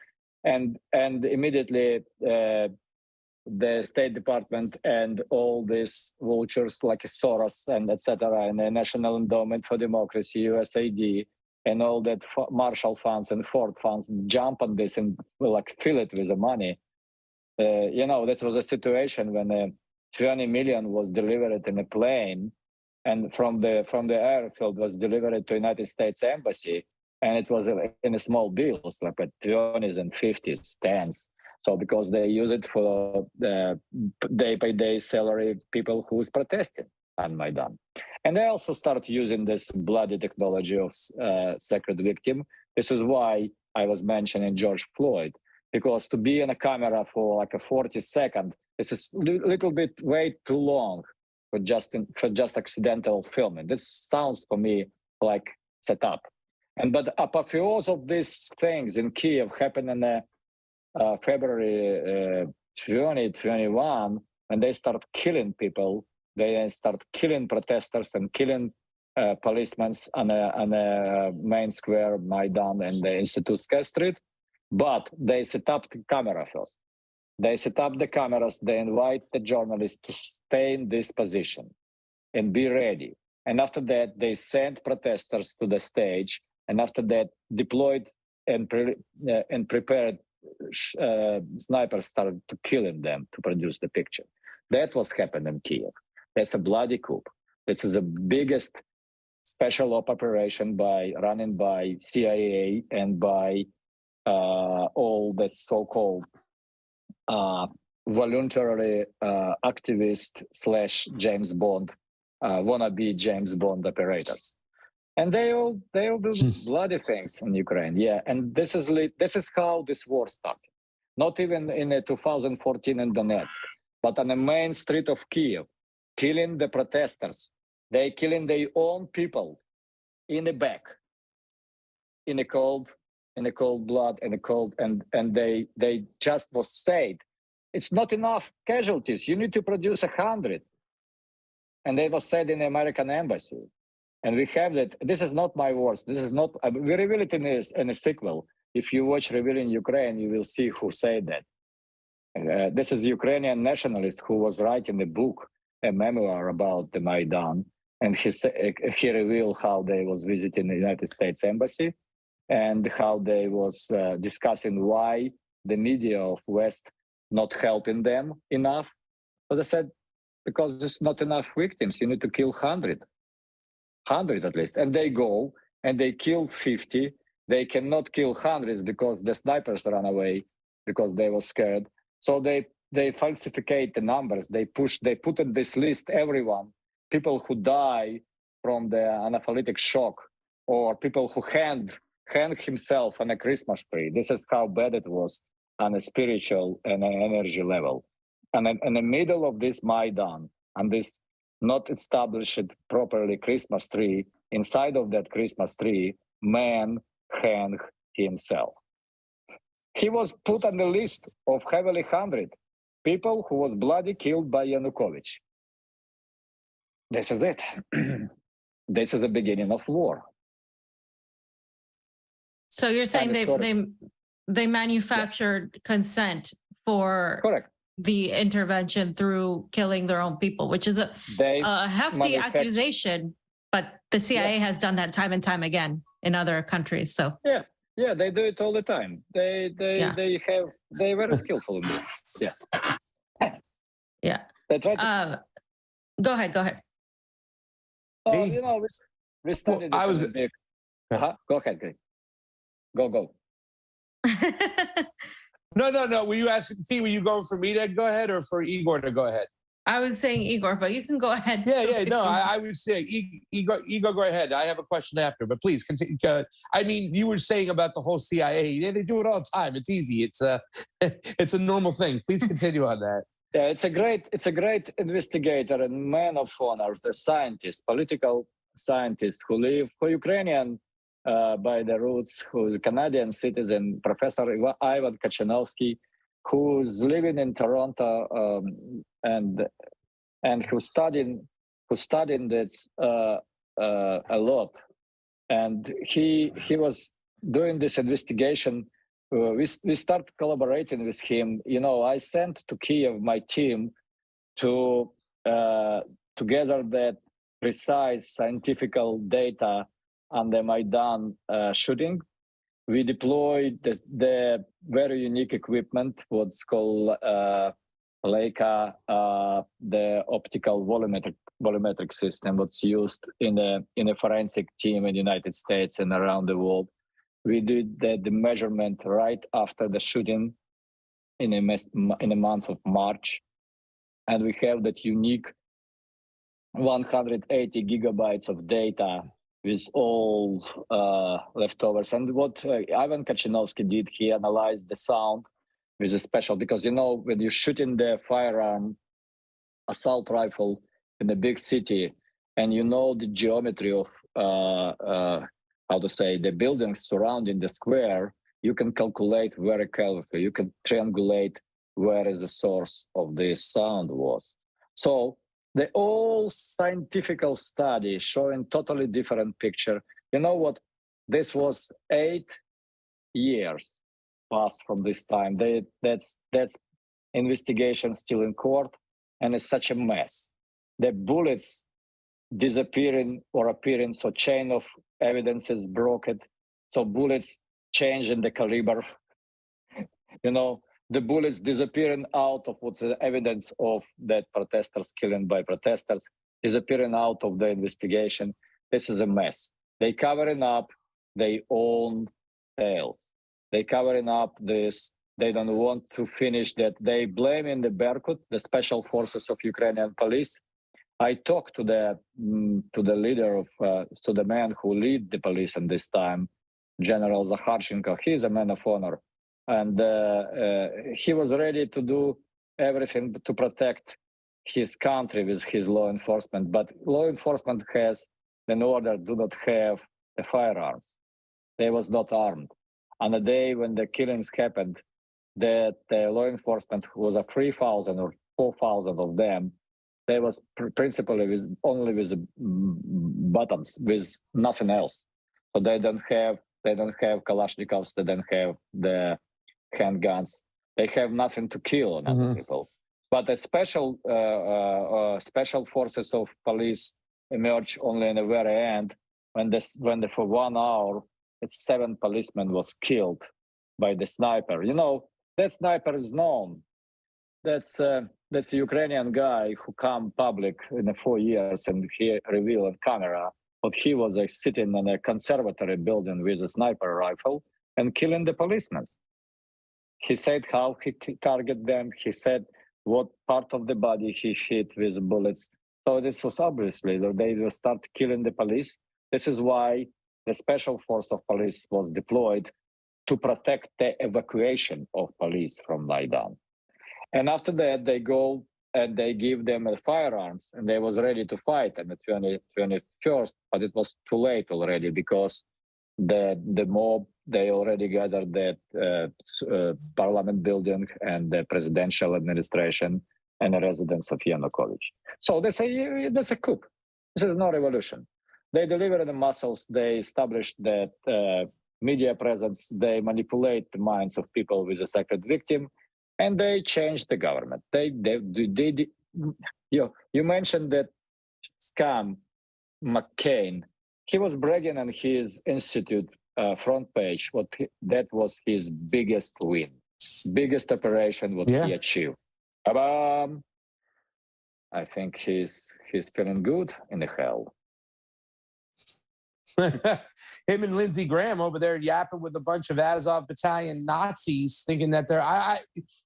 Speaker 4: and immediately the State Department and all these vultures like Soros and etc. and the National Endowment for Democracy, USAID, and all that Marshall funds and Ford funds jump on this and like fill it with the money. That was a situation when 20 million was delivered in a plane, and from the airfield was delivered to United States Embassy, and it was in a small bills, like at 20s and 50s, 10s. So because they use it for the day-by-day salary people who is protesting on Maidan. And they also start using this bloody technology of sacred victim. This is why I was mentioning George Floyd, because to be in a camera for like a 40 seconds, it's a little bit way too long for just accidental filming. This sounds for me like set up. But apotheose of these things in Kiev happened in February 2021, when they start killing people. They start killing protesters and killing policemen on a main square, Maidan, and the Institutskaya Street. But they set up the camera first. They set up the cameras. They invite the journalists to stay in this position and be ready. And after that, they sent protesters to the stage. And after that, deployed and prepared snipers started to killing them to produce the picture. That was happening in Kiev. That's a bloody coup. This is the biggest special operation running by CIA and by all the so-called voluntary activist / James Bond, wannabe James Bond operators. And they all do bloody things in Ukraine. Yeah, and this is how this war started. Not even in 2014 in Donetsk, but on the main street of Kiev, killing the protesters. They killing their own people in the back, in the cold blood, and they just was said, it's not enough casualties. You need to produce 100. And they was said in the American embassy. And we have that. This is not my words. This is not. We reveal it in a sequel. If you watch Revealing Ukraine, you will see who said that. This is Ukrainian nationalist who was writing a book, a memoir about the Maidan, and he revealed how they was visiting the United States Embassy, and how they was discussing why the media of West not helping them enough. But I said, because there's not enough victims. You need to kill 100 at least. And they go and they kill 50. They cannot kill hundreds because the snipers ran away because they were scared. So they falsificate the numbers. They put in this list everyone, people who die from the anaphylactic shock or people who hang himself on a Christmas tree. This is how bad it was on a spiritual and an energy level. And in the middle of this Maidan, and this not established properly Christmas tree, inside of that Christmas tree, man hang himself. He was put on the list of heavily 100 people who was bloody killed by Yanukovych. This is it. This is the beginning of war.
Speaker 3: So you're saying they manufactured consent for
Speaker 4: Correct.
Speaker 3: the intervention through killing their own people, which is a hefty accusation, but the CIA has done that time and time again in other countries. So
Speaker 4: yeah, they do it all the time. They're very skillful in this.
Speaker 3: Yeah.
Speaker 4: They try to.
Speaker 3: Go ahead.
Speaker 4: Oh, you know, we studied
Speaker 2: Well,
Speaker 4: it in a big. Go ahead, Greg. Go.
Speaker 2: No. Were you asking, Fee, were you going for me to go ahead or for Igor to go ahead?
Speaker 3: I was saying Igor, but you can go ahead.
Speaker 2: Yeah. No, I would say Igor, go ahead. I have a question after, but please continue. I mean, you were saying about the whole CIA. Yeah, they do it all the time. It's easy. It's a normal thing. Please continue on that.
Speaker 4: Yeah, it's a great investigator and man of honor, the scientist, political scientist who Ukrainian by the roots, who's a Canadian citizen, Professor Ivan Kachanovsky, who's living in Toronto and who studied this a lot, and he was doing this investigation. We start collaborating with him. You know, I sent to Kiev my team to gather that precise scientific data on the Maidan shooting. We deployed the very unique equipment, what's called Leica, the optical volumetric system, what's used in a forensic team in the United States and around the world. We did the measurement right after the shooting in the month of March, and we have that unique 180 gigabytes of data with all leftovers. And what Ivan Kachanovsky did, he analyzed the sound with a special, because you know, when you shoot in the firearm, assault rifle in a big city, and you know the geometry of the buildings surrounding the square, you can calculate very carefully. You can triangulate where is the source of this sound was. So the all scientific study showing totally different picture. You know what? This was 8 years passed from this time. That's investigation still in court, and it's such a mess. The bullets disappearing or appearing, so chain of evidence is broken. So bullets change in the caliber. You know, the bullets disappearing out of what's the evidence of that protesters killing by protesters, disappearing out of the investigation. This is a mess. They covering up their own tails. They covering up this. They don't want to finish that. They blame in the Berkut, the special forces of Ukrainian police. I talked to the leader of, to the man who lead the police in this time, General Zakharchenko. He's a man of honor. And he was ready to do everything to protect his country with his law enforcement. But law enforcement has an order, do not have the firearms. They was not armed. On the day when the killings happened, that the law enforcement was a 3,000 or 4,000 of them. They was principally only with the buttons, with nothing else. So they don't have Kalashnikovs. They don't have the handguns. They have nothing to kill on other people. But the special forces of police emerge only in the very end, when for 1 hour, 7 policemen was killed by the sniper. You know, that sniper is known. That's a Ukrainian guy who come public in the 4 years, and he revealed on camera that he was sitting in a conservatory building with a sniper rifle and killing the policemen. He said how he targeted them. He said what part of the body he hit with bullets. So this was obviously that they will start killing the police. This is why the special force of police was deployed to protect the evacuation of police from Maidan. And after that, they go and they give them firearms, and they was ready to fight on the 21st, but it was too late already because the mob, they already gathered that parliament building and the presidential administration and the residence of Yanukovych. So they say that's a coup. This is no revolution. They deliver the muscles. They established that media presence. They manipulate the minds of people with a secret victim, and they change the government. You mentioned that scam McCain. He was bragging on his institute front page. That was his biggest win, biggest operation. What he achieved. I think he's feeling good in the hell.
Speaker 2: Him and Lindsey Graham over there yapping with a bunch of Azov Battalion Nazis, thinking that they're.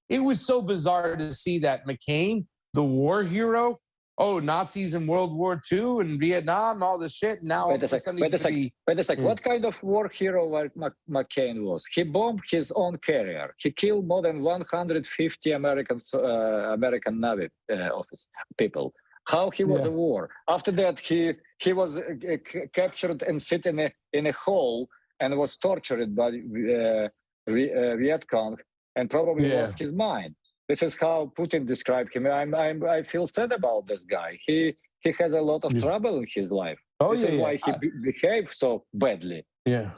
Speaker 2: It was so bizarre to see that McCain, the war hero, Nazis in World War II and Vietnam, all this shit. Now,
Speaker 4: wait a sec. What kind of war hero McCain was? He bombed his own carrier. He killed more than 150 American Navy office people. How he was a war? After that, he was captured and sit in a hole and was tortured by Viet Cong and probably lost his mind. This is how Putin described him. I feel sad about this guy. He has a lot of trouble in his life. This is why he behaved so badly.
Speaker 2: Yeah,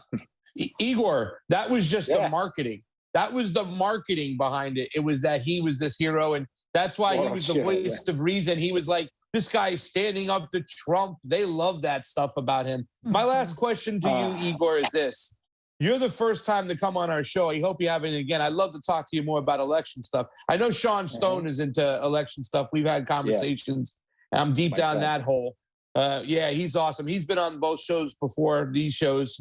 Speaker 2: Igor, that was just the marketing. That was the marketing behind it. It was that he was this hero, and that's why he was the voice of reason. He was like, this guy standing up to Trump. They love that stuff about him. My last question to you, Igor, is this. You're the first time to come on our show. I hope you have it again. I'd love to talk to you more about election stuff. I know Sean Stone is into election stuff. We've had conversations. I'm deep down that hole. He's awesome. He's been on both shows before, these shows.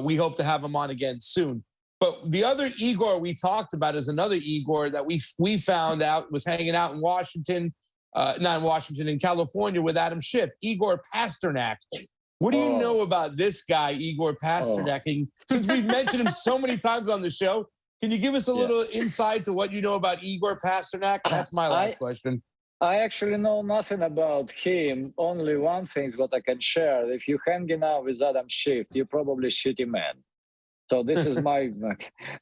Speaker 2: We hope to have him on again soon. But the other Igor we talked about is another Igor that we found out was hanging out in Washington, not in Washington, in California with Adam Schiff, Igor Pasternak. What do you know about this guy, Igor Pasternak? And since we've mentioned him so many times on the show, can you give us a little insight to what you know about Igor Pasternak? That's my last question.
Speaker 4: I actually know nothing about him. Only one thing what I can share. If you're hanging out with Adam Schiff, you're probably a shitty man. So this is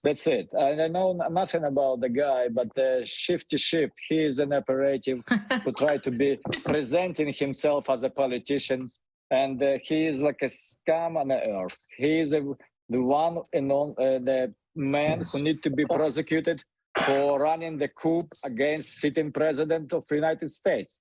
Speaker 4: that's it. I know nothing about the guy, but Shifty Shift, he is an operative who tried to be presenting himself as a politician. And he is like a scam on the earth. He is the one and the man who needs to be prosecuted for running the coup against sitting president of the United States.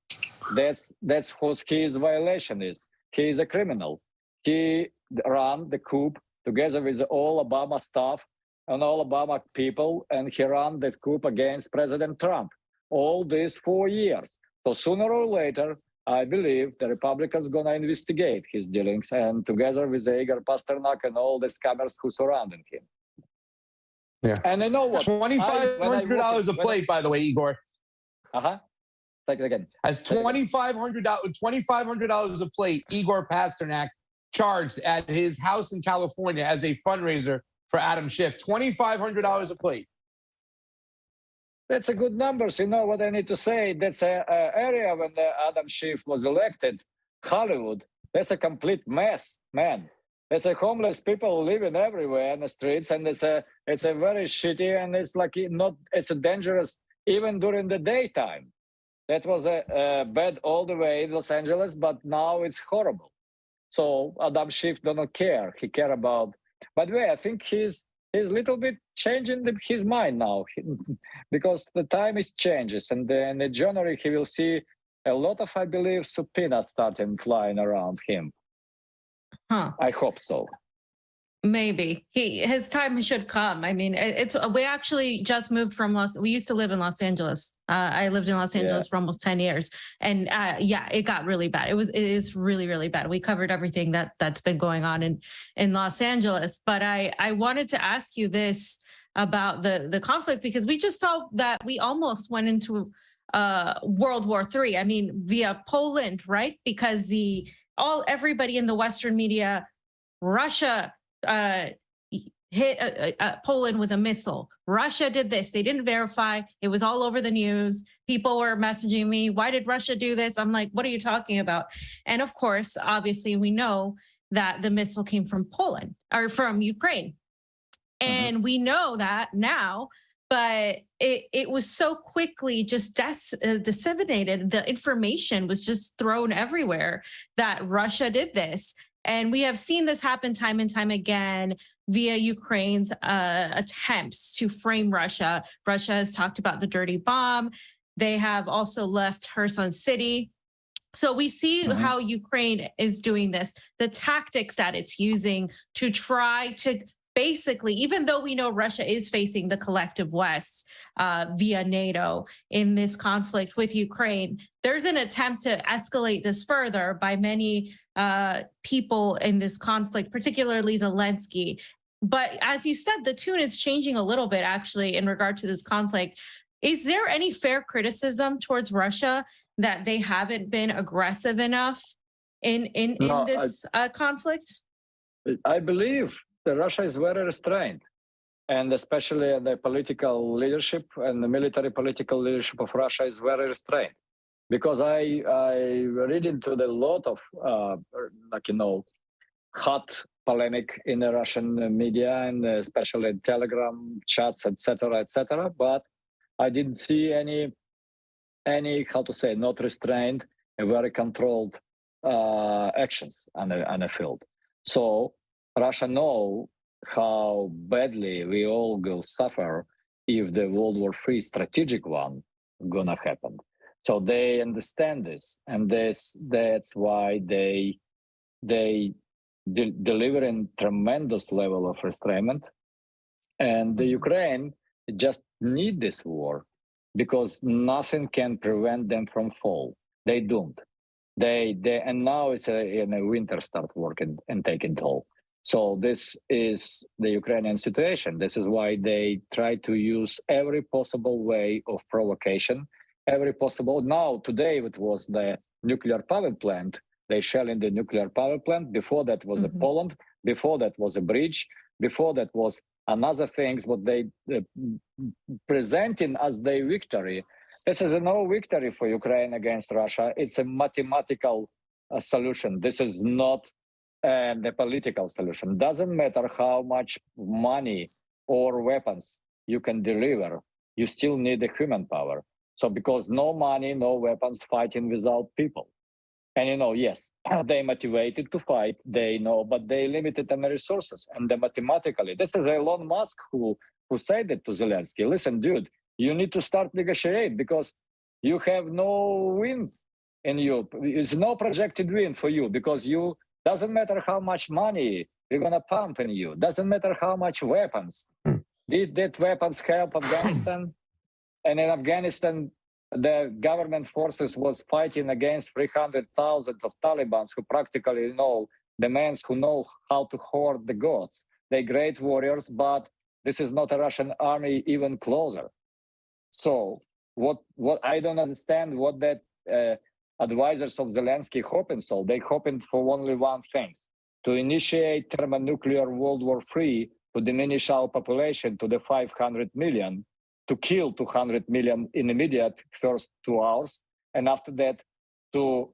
Speaker 4: That's what his violation is. He is a criminal. He ran the coup together with all Obama staff and all Obama people, and he ran the coup against President Trump. All this 4 years. So sooner or later, I believe the Republicans going to investigate his dealings, and together with Igor Pasternak and all the scammers who surrounded him.
Speaker 2: Yeah.
Speaker 4: And I know what?
Speaker 2: $2,500 a plate, by the way, Igor.
Speaker 4: Take it again.
Speaker 2: As $2,500 a plate, Igor Pasternak charged at his house in California as a fundraiser for Adam Schiff. $2,500 a plate.
Speaker 4: That's a good numbers. You know what I need to say? That's an area when Adam Schiff was elected, Hollywood. That's a complete mess, man. There's a homeless people living everywhere in the streets, and it's a very shitty, and it's like it's a dangerous even during the daytime. That was a bad all the way in Los Angeles, but now it's horrible. So Adam Schiff don't care. He care about. By the way, I think he's a little bit changing his mind now because the time is changes, and then in January he will see a lot of, I believe, subpoenas starting flying around him. I hope so.
Speaker 3: Maybe his time should come. I mean, we actually just moved from we used to live in Los Angeles. I lived in Los Angeles for almost 10 years. And it got really bad. It is really, really bad. We covered everything that's been going on in Los Angeles. But I wanted to ask you this about the conflict, because we just saw that we almost went into World War III. I mean, via Poland, right? Because everybody in the Western media Russia hit Poland with a missile. Russia did this. They didn't verify. It was all over the news. People were messaging me, why did Russia do this? I'm like, what are you talking about? And of course, obviously, we know that the missile came from Poland or from Ukraine. And we know that now, but it was so quickly just disseminated. The information was just thrown everywhere that Russia did this. And we have seen this happen time and time again via Ukraine's attempts to frame Russia. Russia has talked about the dirty bomb. They have also left Kherson City. So we see how Ukraine is doing this, the tactics that it's using to try to basically, even though we know Russia is facing the collective West via NATO in this conflict with Ukraine, there's an attempt to escalate this further by many people in this conflict, particularly Zelensky. But as you said, the tune is changing a little bit, actually, in regard to this conflict. Is there any fair criticism towards Russia that they haven't been aggressive enough in this conflict?
Speaker 4: I believe that Russia is very restrained, and especially the political leadership and the military political leadership of Russia is very restrained. Because I read into the lot of hot polemic in the Russian media and especially Telegram chats, etc., etc. But I didn't see any how to say, not restrained, very controlled actions on the field. So Russia know how badly we all will suffer if the World War III strategic one gonna happen. So they understand this, and that's why they deliver a tremendous level of restraint. And the Ukraine just need this war because nothing can prevent them from fall. They don't. And now it's in a winter start working and taking toll. So this is the Ukrainian situation. This is why they try to use every possible way of provocation, every possible. Now, today it was the nuclear power plant. They shelling the nuclear power plant. Before that was Poland. Before that was a bridge. Before that was another things what they presenting as their victory. This is no victory for Ukraine against Russia. It's a mathematical solution. This is not the political solution. Doesn't matter how much money or weapons you can deliver, you still need the human power. So because no money, no weapons, fighting without people. And yes, they motivated to fight, they know, but they limited on the resources. And mathematically, this is Elon Musk who said it to Zelensky. Listen, dude, you need to start negotiate because you have no win in you. It's no projected win for you because you doesn't matter how much money we're gonna pump in you. Doesn't matter how much weapons. Did that weapons help Afghanistan? And in Afghanistan, the government forces was fighting against 300,000 of Taliban who practically know the men who know how to hoard the gods. They're great warriors, but this is not a Russian army even closer. So what I don't understand what that advisors of Zelensky hoping so. They hoping for only one thing, to initiate thermonuclear World War III, to diminish our population to the 500 million, to kill 200 million in immediate first 2 hours, and after that to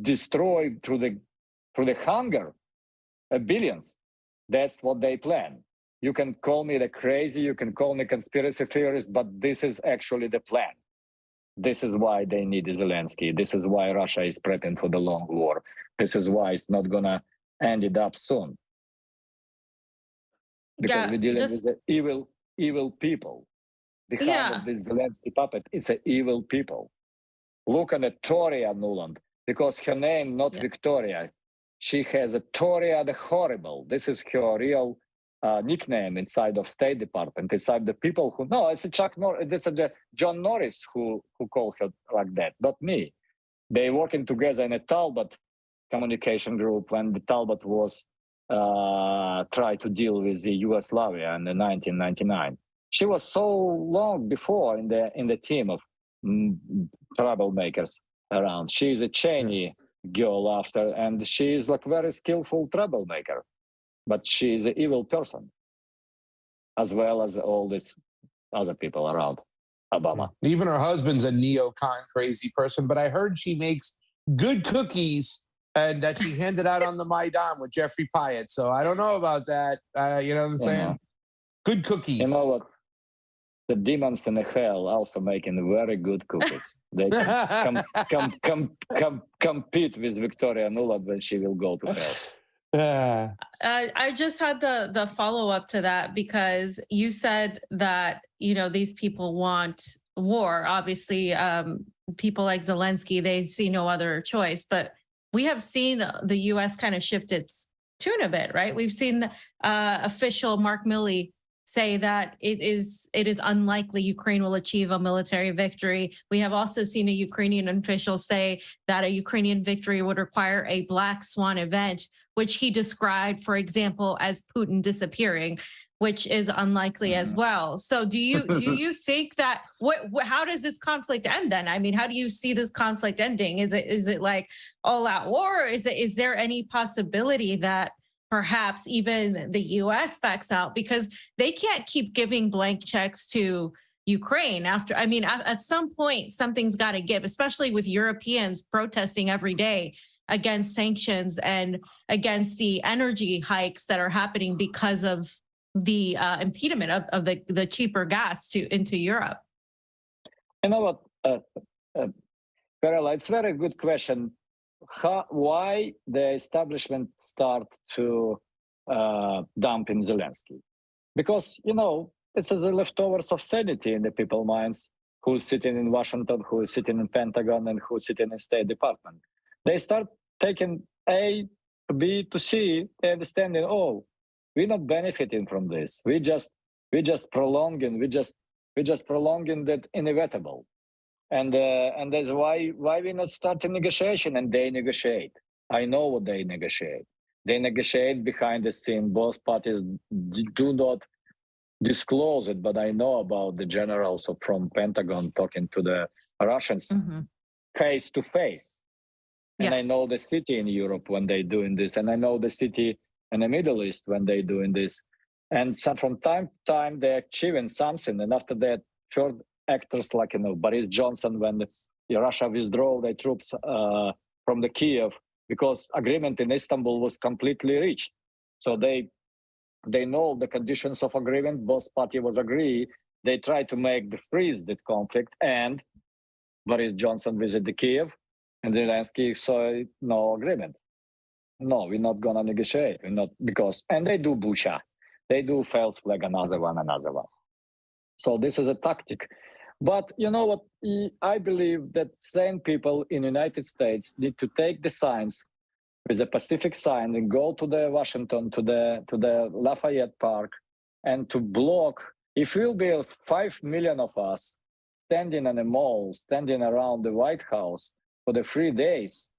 Speaker 4: destroy through the hunger billions. That's what they plan. You can call me the crazy, you can call me conspiracy theorist, but this is actually the plan. This is why they need Zelensky. This is why Russia is prepping for the long war. This is why it's not gonna end it up soon. Because we're dealing with the evil people. Behind of this Zelensky puppet, it's an evil people. Look at Toria Nuland, because her name not Victoria. She has a Toria the Horrible. This is her real nickname inside of State Department. Inside the people who no, it's a Chuck Norris. This is the John Norris who called her like that, not me. They working together in a Talbot communication group when the Talbot was tried to deal with the Yugoslavia in the 1999. She was so long before in the team of troublemakers around. She is a Cheney girl after, and she is like very skillful troublemaker, but she is an evil person, as well as all these other people around Obama.
Speaker 2: Even her husband's a neocon crazy person, but I heard she makes good cookies and that she handed out on the Maidan with Jeffrey Pyatt. So I don't know about that. You know what I'm saying? Good cookies.
Speaker 4: You know what? The demons in hell also making very good cookies. They can compete with Victoria Nuland when she will go to hell.
Speaker 3: I just had the follow up to that because you said that these people want war. Obviously, people like Zelensky, they see no other choice. But we have seen the U.S. kind of shift its tune a bit, right? We've seen the official Mark Milley say that it is unlikely Ukraine will achieve a military victory. We have also seen a Ukrainian official say that a Ukrainian victory would require a black swan event, which he described, for example, as Putin disappearing, which is unlikely as well. So do you think that how does this conflict end then? I mean, how do you see this conflict ending? Is it like all out war? Is there any possibility that perhaps even the U.S. backs out because they can't keep giving blank checks to Ukraine at some point, something's got to give, especially with Europeans protesting every day against sanctions and against the energy hikes that are happening because of the impediment of the cheaper gas into Europe.
Speaker 4: You know what, Fiorella, it's a very good question. Why the establishment start to dump in Zelensky? Because, this is the leftovers of sanity in the people's minds who's sitting in Washington, who is sitting in Pentagon, and who's sitting in State Department. They start taking A to B to C, understanding, we're not benefiting from this. We just prolonging that inevitable. And that's why we not start a negotiation, and they negotiate. I know what they negotiate. They negotiate behind the scene. Both parties do not disclose it, but I know about the generals from Pentagon talking to the Russians face to face. And I know the city in Europe when they doing this, and I know the city in the Middle East when they doing this. And so from time to time they're achieving something, and after that, short actors like Boris Johnson when Russia withdrew their troops from the Kiev because agreement in Istanbul was completely reached. So they know the conditions of agreement. Both parties was agree. They try to make the freeze that conflict, and Boris Johnson visited the Kiev, and Zelensky saw no agreement. No, we're not gonna negotiate. We're not and they do Bucha, they do false flag, another one. So this is a tactic. But you know what? I believe that same people in the United States need to take the signs with the Pacific sign and go to the Washington, to the Lafayette Park, and to block. If will be 5 million of us standing in a mall, standing around the White House for the 3 days,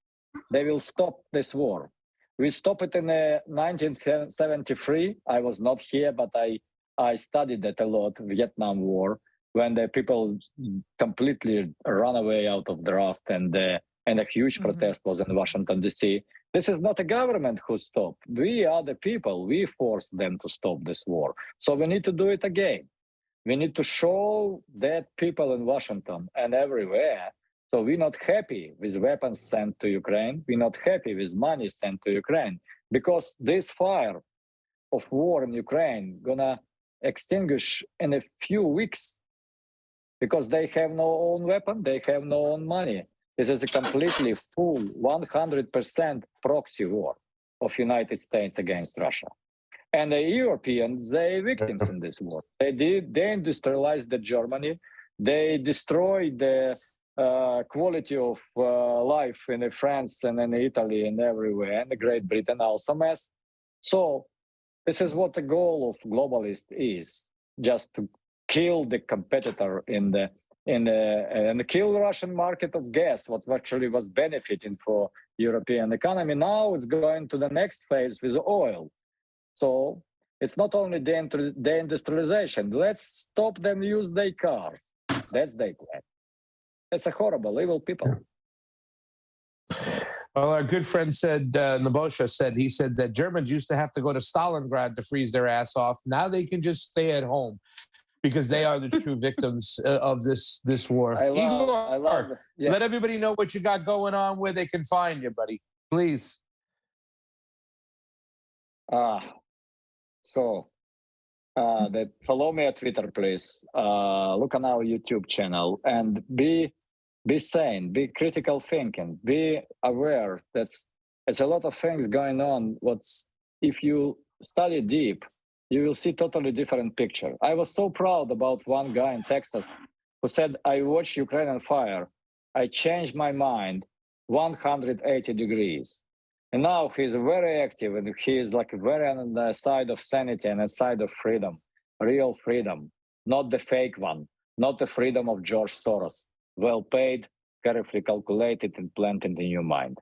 Speaker 4: they will stop this war. We stopped it in 1973. I was not here, but I studied that a lot, Vietnam War, when the people completely ran away out of the raft, and a huge protest was in Washington, D.C. This is not a government who stopped. We are the people. We forced them to stop this war. So we need to do it again. We need to show that people in Washington and everywhere. So we're not happy with weapons sent to Ukraine. We're not happy with money sent to Ukraine, because this fire of war in Ukraine gonna extinguish in a few weeks, because they have no own weapon, they have no own money. This is a completely full 100% proxy war of United States against Russia. And the Europeans, they victims in this war. They industrialized the Germany. They destroyed the quality of life in France and in Italy and everywhere, and Great Britain also mess. So this is what the goal of globalist is, just to kill the competitor and kill the Russian market of gas, what actually was benefiting for European economy. Now it's going to the next phase with oil. So it's not only the industrialization. Let's stop them use their cars. That's their plan. It's a horrible, evil people.
Speaker 2: Well, our good friend said, Nebosha said, he said that Germans used to have to go to Stalingrad to freeze their ass off. Now they can just stay at home because they are the true victims of this war.
Speaker 4: I
Speaker 2: Igor,
Speaker 4: love, yeah.
Speaker 2: let everybody know what you got going on, where they can find you, buddy. Please.
Speaker 4: So follow me on Twitter, please. Look on our YouTube channel and be sane, be critical thinking, be aware. It's a lot of things going on. If you study deep, you will see totally different picture. I was so proud about one guy in Texas who said, I watched Ukraine on fire. I changed my mind 180 degrees. And now he's very active and he is like very on the side of sanity and the side of freedom, real freedom, not the fake one, not the freedom of George Soros, well paid, carefully calculated and planted in your mind.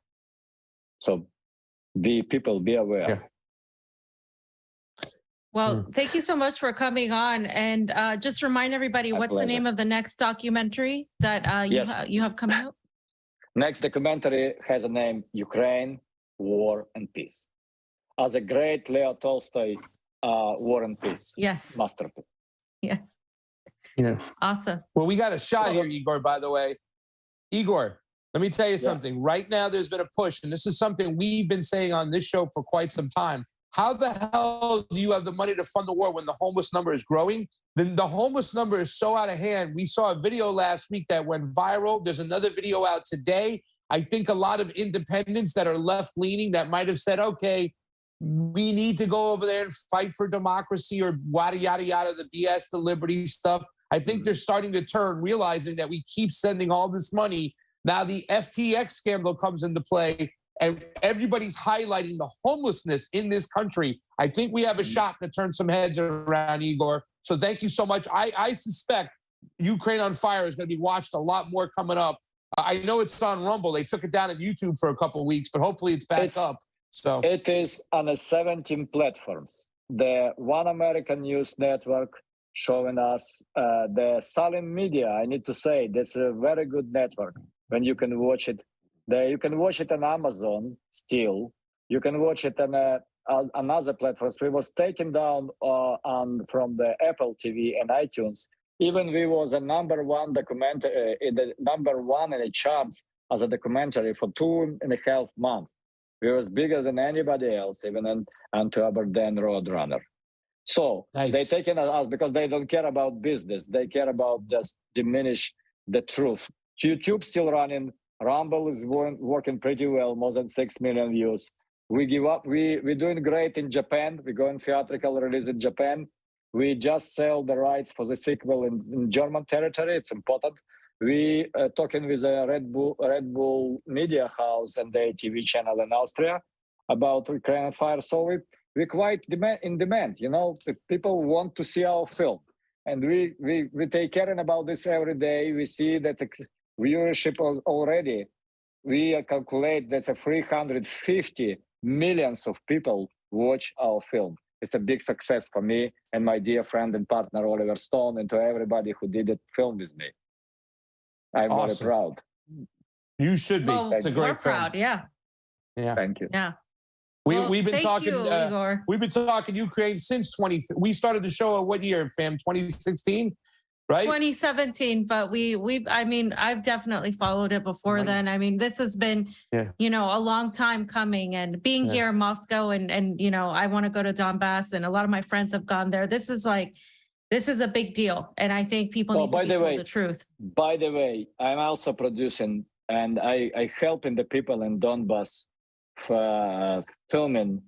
Speaker 4: So be aware.
Speaker 2: Yeah.
Speaker 3: Well, thank you so much for coming on. And just remind everybody, what's the name of the next documentary that you have coming out?
Speaker 4: Next documentary has a name, Ukraine, War and Peace. As a great Leo Tolstoy War and Peace masterpiece.
Speaker 3: Yes.
Speaker 2: Yeah.
Speaker 3: Awesome.
Speaker 2: Well, we got a shot here, Igor, by the way. Igor, let me tell you something. Right now, there's been a push, and this is something we've been saying on this show for quite some time. How the hell do you have the money to fund the war when the homeless number is growing? Then the homeless number is so out of hand. We saw a video last week that went viral. There's another video out today. I think a lot of independents that are left-leaning that might have said, okay, we need to go over there and fight for democracy or yada, yada, yada, the BS, the liberty stuff. I think they're starting to turn, realizing that we keep sending all this money. Now the FTX scandal comes into play, and everybody's highlighting the homelessness in this country. I think we have a shot to turn some heads around, Igor. So thank you so much. I suspect Ukraine on Fire is going to be watched a lot more coming up. I know it's on Rumble. They took it down on YouTube for a couple of weeks, but hopefully it's back up. So
Speaker 4: it is on 17 platforms. The One American News Network showing us the Salim Media. I need to say that's a very good network when you can watch it. You can watch it on Amazon still. You can watch it on other platforms. We was taken down from the Apple TV and iTunes. Even we was a number one documentary, number one in the charts as a documentary for 2.5 months. We was bigger than anybody else, even unto Aberdeen Roadrunner. So they taken us out because they don't care about business. They care about just diminish the truth. YouTube still running. Rumble is working pretty well, more than 6 million views. We give up. We're doing great in Japan. We're going theatrical release in Japan. We just sell the rights for the sequel in German territory. It's important. We are talking with a Red Bull Media House and the TV channel in Austria about Ukraine on Fire. So we're quite in demand. You know, people want to see our film, and we take care about this every day. We see that viewership already. We calculate that 350 millions of people watch our film. It's a big success for me and my dear friend and partner Oliver Stone, and to everybody who did the film with me. I'm very proud.
Speaker 2: You should be.
Speaker 3: Well,
Speaker 2: it's a great
Speaker 3: we're
Speaker 2: film.
Speaker 3: proud. Yeah.
Speaker 4: Thank you.
Speaker 3: Yeah.
Speaker 2: We've been talking.
Speaker 3: Igor.
Speaker 2: We've been talking Ukraine since We started the show at what year, fam? 2016, right?
Speaker 3: 2017. But I mean, I've definitely followed it before then. I mean, this has been, a long time coming. And being here in Moscow, and I want to go to Donbass, and a lot of my friends have gone there. This is a big deal, and I think people need to be told the truth.
Speaker 4: By the way, I'm also producing, and I helping the people in Donbass for filming.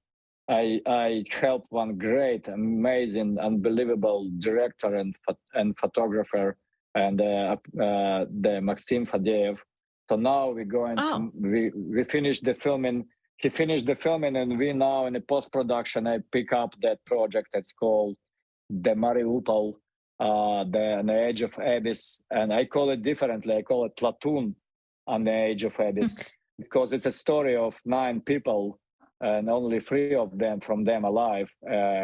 Speaker 4: I helped one great, amazing, unbelievable director and photographer, and the Maxim Fadeev. So now we're going. We finished the filming. He finished the filming, and we now in the post-production. I pick up that project. It's called the Mariupol, the Edge of Abyss, and I call it differently. I call it Platoon on the Edge of Abyss because it's a story of 9 people and only 3 of them from them alive,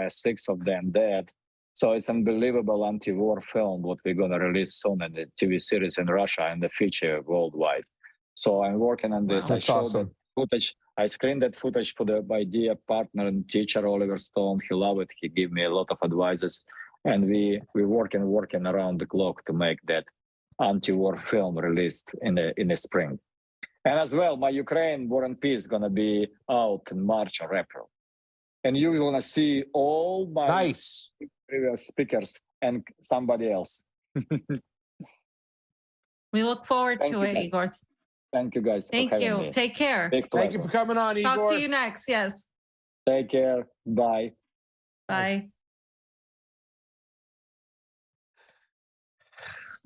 Speaker 4: 6 of them dead. So it's unbelievable anti-war film what we're gonna release soon in the TV series in Russia and the future worldwide. So I'm working on this.
Speaker 2: Wow, that's awesome.
Speaker 4: footage. I screened that footage for my dear partner and teacher, Oliver Stone. He loved it. He gave me a lot of advices. And we working around the clock to make that anti-war film released in the spring. And as well, my Ukraine War and Peace is going to be out in March or April. And you're going to see all my previous speakers and somebody else.
Speaker 3: We look forward to it, Igor.
Speaker 4: Thank you, guys.
Speaker 3: Thank you.
Speaker 4: Me.
Speaker 3: Take care.
Speaker 2: Thank you for coming on, Igor.
Speaker 3: Talk to you next. Yes.
Speaker 4: Take care. Bye.
Speaker 3: Bye.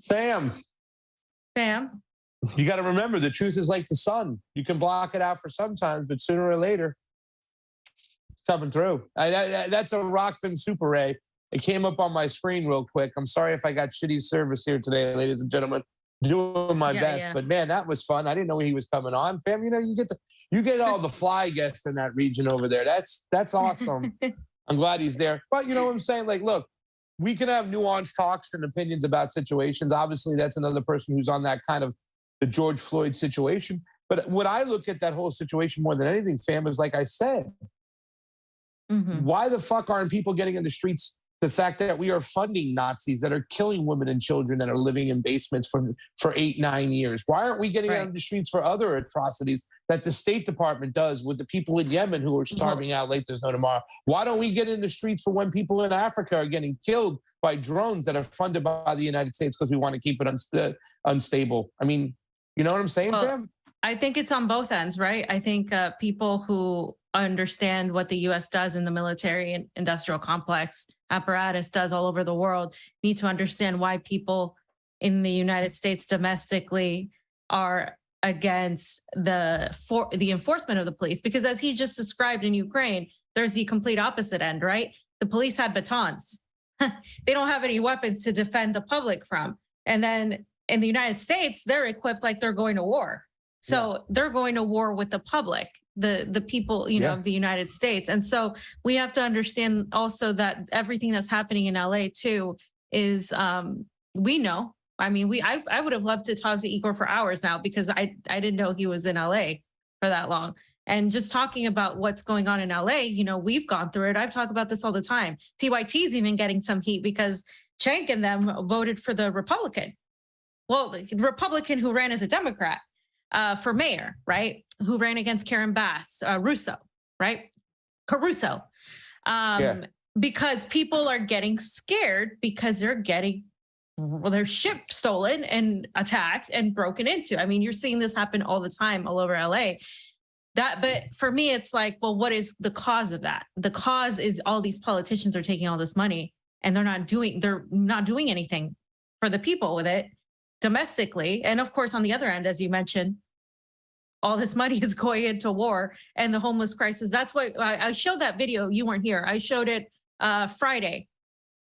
Speaker 2: Sam. You got to remember, the truth is like the sun. You can block it out for sometimes, but sooner or later, it's coming through. That's a Rockfin Super Ray. It came up on my screen real quick. I'm sorry if I got shitty service here today, ladies and gentlemen. Doing my best, but man, that was fun. I didn't know he was coming on. Fam, you know, you get all the fly guests in that region over there. That's awesome. I'm glad he's there. But you know what I'm saying? Like, look, we can have nuanced talks and opinions about situations. Obviously, that's another person who's on that kind of the George Floyd situation. But what I look at that whole situation more than anything, fam, is like I said, why the fuck aren't people getting in the streets? The fact that we are funding Nazis that are killing women and children that are living in basements for 8-9 years. Why aren't we getting out on the streets for other atrocities that the State Department does with the people in Yemen who are starving out like there's no tomorrow? Why don't we get in the streets for when people in Africa are getting killed by drones that are funded by the United States because we want to keep it unstable? I mean, you know what I'm saying, Pam?
Speaker 3: I think it's on both ends, right? I think people who understand what the U.S. does in the military and industrial complex apparatus does all over the world need to understand why people in the United States domestically are against the enforcement of the police. Because as he just described in Ukraine, there's the complete opposite end, right? The police had batons. They don't have any weapons to defend the public from. And then in the United States, they're equipped like they're going to war. So they're going to war with the public, the people, of the United States. And so we have to understand also that everything that's happening in LA too is, we know, I mean, I would have loved to talk to Igor for hours now because I didn't know he was in LA for that long. And just talking about what's going on in LA, we've gone through it. I've talked about this all the time. TYT's even getting some heat because Cenk and them voted for the Republican. Well, the Republican who ran as a Democrat. For mayor, right? Who ran against Karen Bass, Caruso. Because people are getting scared because they're getting their ship stolen and attacked and broken into. I mean, you're seeing this happen all the time, all over LA. But for me, it's like, well, what is the cause of that? The cause is all these politicians are taking all this money and they're not doing anything for the people with it domestically. And of course, on the other end, as you mentioned, all this money is going into war and the homeless crisis. That's what I showed that video. You weren't here. I showed it Friday,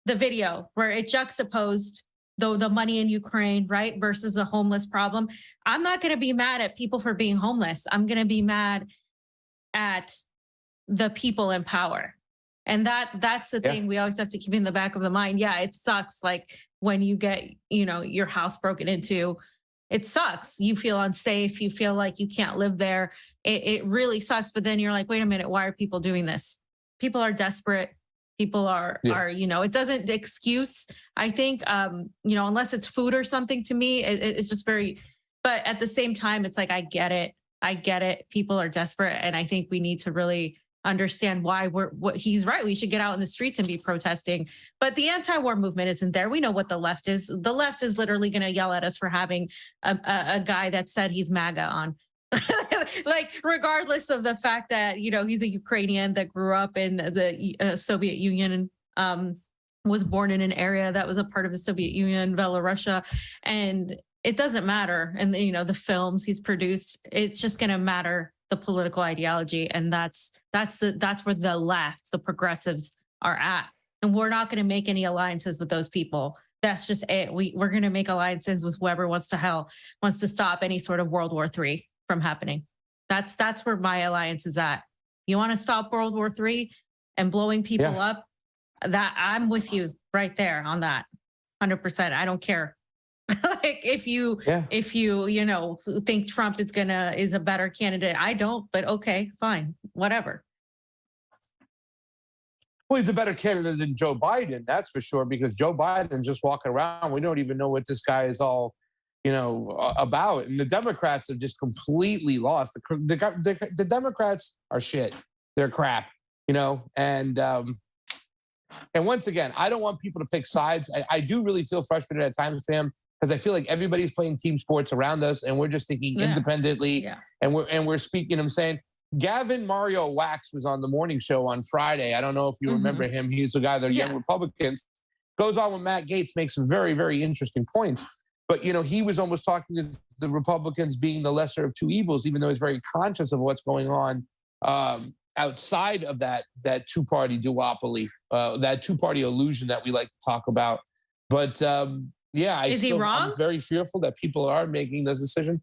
Speaker 3: the video where it juxtaposed the money in Ukraine, right, versus the homeless problem. I'm not going to be mad at people for being homeless. I'm going to be mad at the people in power. And that's the thing we always have to keep in the back of the mind. Yeah, it sucks. Like when you get, your house broken into, it sucks. You feel unsafe. You feel like you can't live there. It really sucks. But then you're like, wait a minute, why are people doing this? People are desperate. People are, it doesn't excuse, I think, unless it's food or something to me, it's just very, but at the same time, it's like, I get it. People are desperate. And I think we need to really understand why he's right. We should get out in the streets and be protesting. But the anti-war movement isn't there. We know what the left is. The left is literally going to yell at us for having a guy that said he's MAGA on. Like, regardless of the fact that, he's a Ukrainian that grew up in the Soviet Union, was born in an area that was a part of the Soviet Union, Belarusia, and it doesn't matter. And, the films he's produced, it's just going to matter the political ideology. And that's where the left, the progressives are at. And we're not going to make any alliances with those people. That's just it. We're going to make alliances with whoever wants to stop any sort of World War III from happening. That's where my alliance is at. You want to stop World War III and blowing people up? That I'm with you right there on that. 100%. I don't care. Like if you think Trump is a better candidate, I don't, but okay, fine, whatever.
Speaker 2: Well, he's a better candidate than Joe Biden, that's for sure, because Joe Biden just walking around, we don't even know what this guy is all, about. And the Democrats have just completely lost. The Democrats are shit. They're crap, and once again, I don't want people to pick sides. I do really feel frustrated at times, fam, because I feel like everybody's playing team sports around us, and we're just thinking independently, and we're speaking. I'm saying Gavin Mario Wax was on the morning show on Friday. I don't know if you remember him. He's the guy that Young Republicans goes on with Matt Gaetz, makes some very, very interesting points. But he was almost talking as the Republicans being the lesser of two evils, even though he's very conscious of what's going on outside of that two-party duopoly, that two-party illusion that we like to talk about. But
Speaker 3: is he wrong?
Speaker 2: I'm very fearful that people are making those decisions.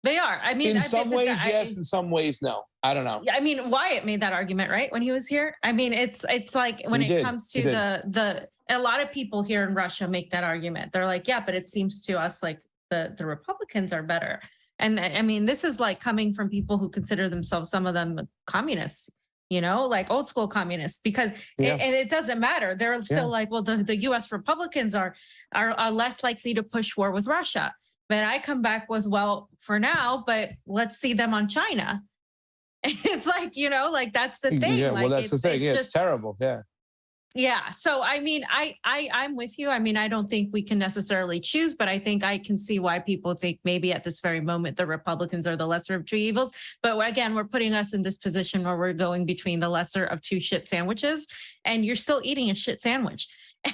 Speaker 3: They are. I mean,
Speaker 2: in some ways, yes. In some ways, no. I don't know.
Speaker 3: I mean, Wyatt made that argument, right, when he was here. I mean, it's like when it comes to a lot of people here in Russia make that argument. They're like, yeah, but it seems to us like the Republicans are better. And I mean, this is like coming from people who consider themselves, some of them, communists, like old school communists, because and it doesn't matter. They're still like, well, the U.S. Republicans are less likely to push war with Russia. But I come back with, well, for now, but let's see them on China. It's like, like that's the thing.
Speaker 2: Yeah,
Speaker 3: like,
Speaker 2: well, that's the thing. It's terrible. Yeah.
Speaker 3: Yeah. So, I mean, I'm with you. I mean, I don't think we can necessarily choose, but I think I can see why people think maybe at this very moment, the Republicans are the lesser of two evils. But again, we're putting us in this position where we're going between the lesser of two shit sandwiches, and you're still eating a shit sandwich.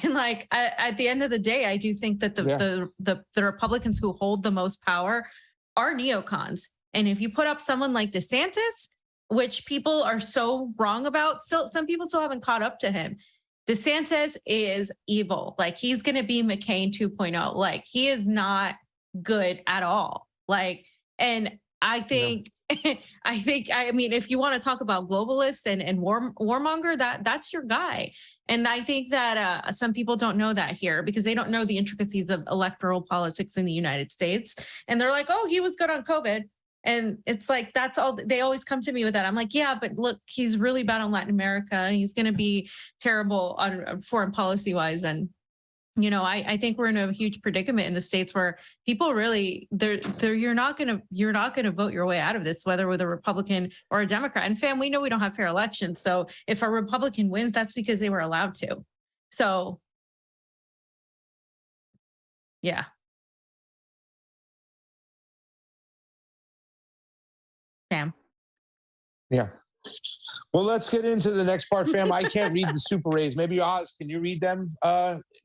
Speaker 3: And like at the end of the day, I do think that the Republicans who hold the most power are neocons. And if you put up someone like DeSantis, which people are so wrong about, so some people still haven't caught up to him. DeSantis is evil. Like he's going to be McCain 2.0. Like he is not good at all. Like, and I think, I mean, if you want to talk about globalists and warmonger, that's your guy. And I think that some people don't know that here because they don't know the intricacies of electoral politics in the United States. And they're like, oh, he was good on COVID. And it's like, that's all. They always come to me with that. I'm like, yeah, but look, he's really bad on Latin America. He's going to be terrible on foreign policy wise. And, I think we're in a huge predicament in the States where people really, you're not going to vote your way out of this, whether with a Republican or a Democrat. And fam, we know we don't have fair elections. So if a Republican wins, that's because they were allowed to. So, yeah. Sam.
Speaker 2: Yeah. Well, let's get into the next part, fam. I can't read the Super Rays. Maybe Oz, can you read them?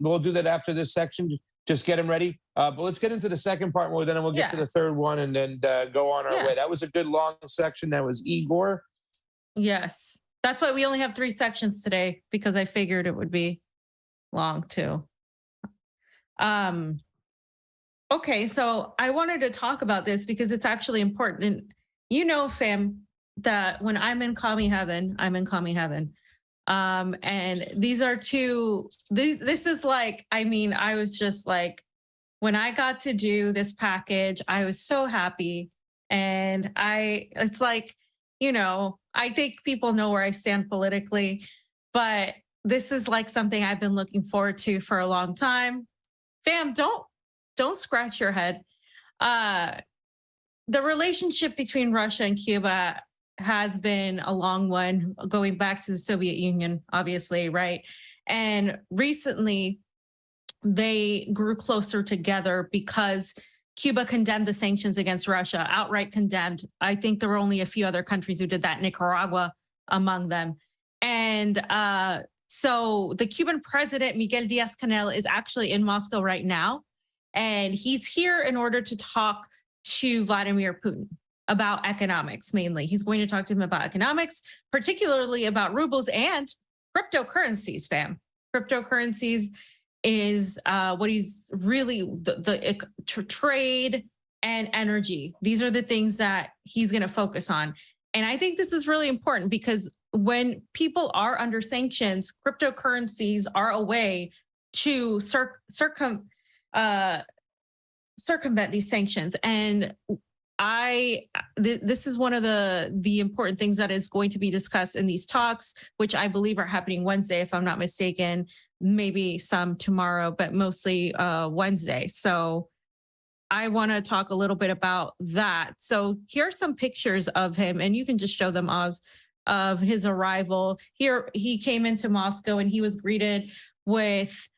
Speaker 2: We'll do that after this section. Just get them ready. But let's get into the second part, then we'll get to the third one and then go on our way. That was a good long section. That was Igor.
Speaker 3: Yes. That's why we only have 3 sections today, because I figured it would be long too. Okay, so I wanted to talk about this because it's actually important. And fam, that when I'm in commie heaven, I'm in commie heaven. And these are this is like, I mean, I was just like, when I got to do this package, I was so happy. And it's like, I think people know where I stand politically, but this is like something I've been looking forward to for a long time. Fam, don't scratch your head. The relationship between Russia and Cuba has been a long one, going back to the Soviet Union, obviously, right? And recently, they grew closer together because Cuba condemned the sanctions against Russia, outright condemned. I think there were only a few other countries who did that, Nicaragua among them. And so the Cuban president, Miguel Díaz-Canel, is actually in Moscow right now. And he's here in order to talk to Vladimir Putin about economics, mainly. He's going to talk to him about economics, particularly about rubles and cryptocurrencies, fam. Cryptocurrencies is what he's really, the trade and energy. These are the things that he's going to focus on. And I think this is really important because when people are under sanctions, cryptocurrencies are a way to circumvent these sanctions. And this is one of the important things that is going to be discussed in these talks, which I believe are happening Wednesday, if I'm not mistaken, maybe some tomorrow, but mostly Wednesday. So I want to talk a little bit about that. So here are some pictures of him, and you can just show them, Oz, of his arrival. Here, he came into Moscow and he was greeted with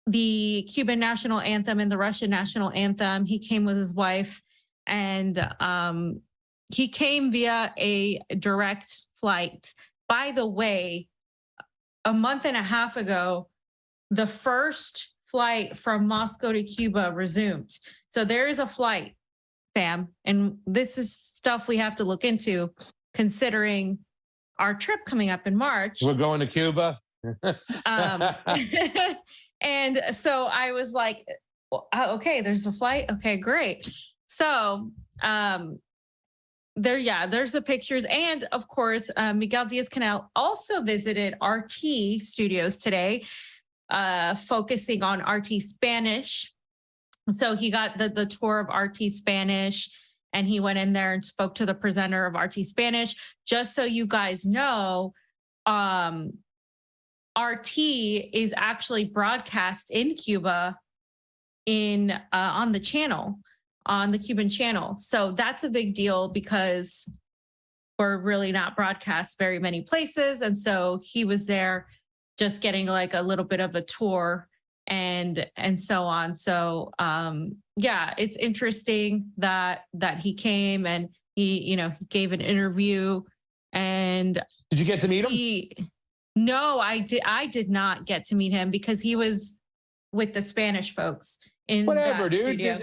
Speaker 3: the Cuban national anthem and the Russian national anthem. He came with his wife, and he came via a direct flight. By the way, a month and a half ago, the first flight from Moscow to Cuba resumed. So there is a flight, fam, and this is stuff we have to look into, considering our trip coming up in March.
Speaker 2: We're going to Cuba.
Speaker 3: And so I was like, okay, there's a flight. Okay, great. So there's the pictures. And of course, Miguel Diaz-Canel also visited RT Studios today, focusing on RT Spanish. So he got the tour of RT Spanish, and he went in there and spoke to the presenter of RT Spanish. Just so you guys know, RT is actually broadcast in Cuba on the channel, on the Cuban channel. So that's a big deal because we're really not broadcast very many places. And so he was there just getting like a little bit of a tour and so on. So yeah, it's interesting that he came and he gave an interview. And
Speaker 2: did you get to meet him?
Speaker 3: No, I did not get to meet him because he was with the Spanish folks in
Speaker 2: whatever, dude.
Speaker 3: Studio.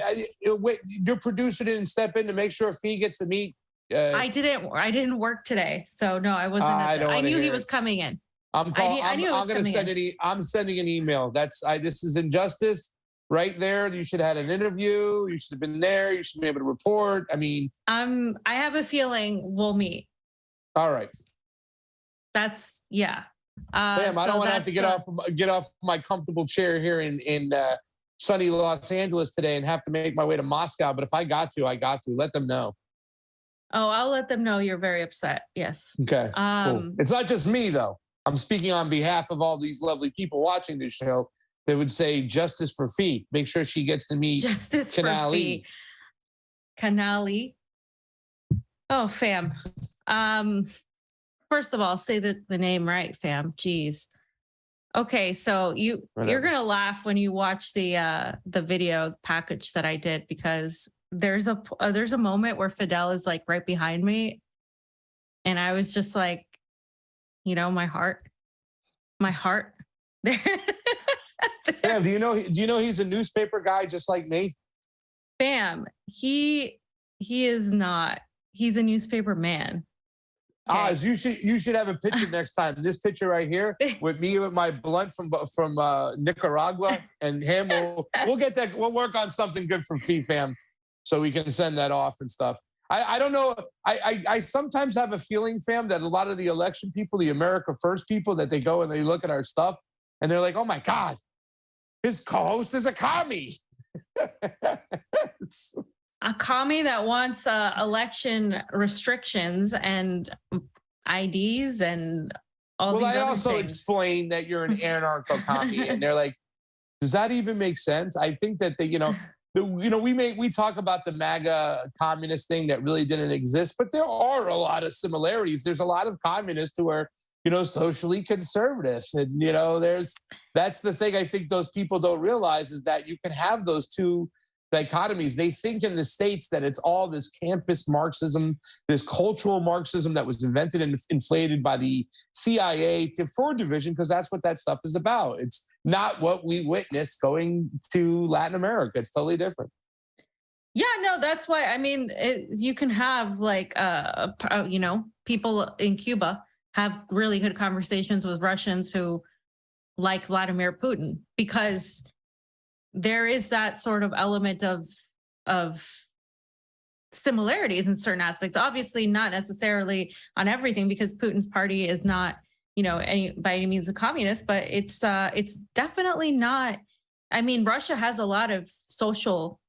Speaker 2: Your producer didn't step in to make sure Fee gets to meet.
Speaker 3: I didn't work today, so no, I wasn't. I knew he was coming in.
Speaker 2: I'm sending an email. This is injustice right there. You should have had an interview. You should have been there. You should be able to report. I mean,
Speaker 3: I have a feeling we'll meet.
Speaker 2: All right.
Speaker 3: That's yeah.
Speaker 2: Damn, I don't want to have to get off my comfortable chair here in sunny Los Angeles today and have to make my way to Moscow. But if I got to, let them know.
Speaker 3: Oh, I'll let them know you're very upset. Yes.
Speaker 2: Okay. Cool. It's not just me though. I'm speaking on behalf of all these lovely people watching this show. They would say justice for Fee. Make sure she gets to meet
Speaker 3: justice for Fee. Canali. Oh, fam. First of all, say the name right, fam. Jeez. Okay, so you're gonna laugh when you watch the video package that I did, because there's a moment where Fidel is like right behind me, and I was just like, my heart. There.
Speaker 2: Bam, do you know he's a newspaper guy just like me?
Speaker 3: Bam, he is not. He's a newspaper man.
Speaker 2: Okay. Oz, you should have a picture next time. This picture right here with me with my blunt from Nicaragua and him. We'll get that. We'll work on something good for Fee Fam, so we can send that off and stuff. I don't know. I sometimes have a feeling, fam, that a lot of the election people, the America First people, that they go and they look at our stuff and they're like, oh my God, his co-host is a commie.
Speaker 3: A commie that wants election restrictions and IDs and all these other things.
Speaker 2: Well, I also explained that you're an anarcho-commie, and they're like, does that even make sense? I think that we talk about the MAGA communist thing that really didn't exist, but there are a lot of similarities. There's a lot of communists who are, socially conservative, and that's the thing I think those people don't realize, is that you can have those two dichotomies. They think in the States that it's all this campus Marxism, this cultural Marxism that was invented and inflated by the CIA for division, because that's what that stuff is about. It's not what we witnessed going to Latin America. It's totally different.
Speaker 3: Yeah, no, that's why. I mean, you can have people in Cuba have really good conversations with Russians who like Vladimir Putin, because there is that sort of element of similarities in certain aspects. Obviously, not necessarily on everything, because Putin's party is not, by any means a communist, but it's definitely not. I mean, Russia has a lot of social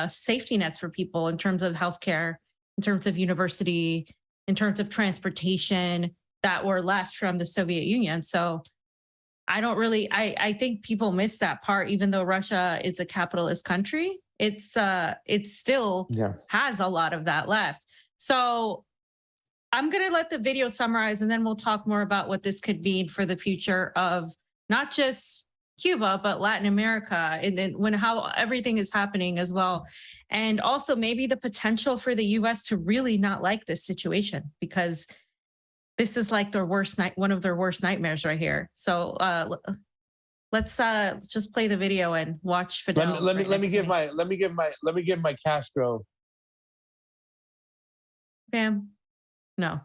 Speaker 3: safety nets for people in terms of healthcare, in terms of university, in terms of transportation that were left from the Soviet Union. So I don't really, I think people miss that part, even though Russia is a capitalist country, it still has a lot of that left. So I'm going to let the video summarize, and then we'll talk more about what this could mean for the future of not just Cuba, but Latin America, and then how everything is happening as well. And also maybe the potential for the US to really not like this situation, because this is like their one of their worst nightmares right here. So let's just play the video and watch Fidel.
Speaker 2: Let me give my Castro.
Speaker 3: Bam. No.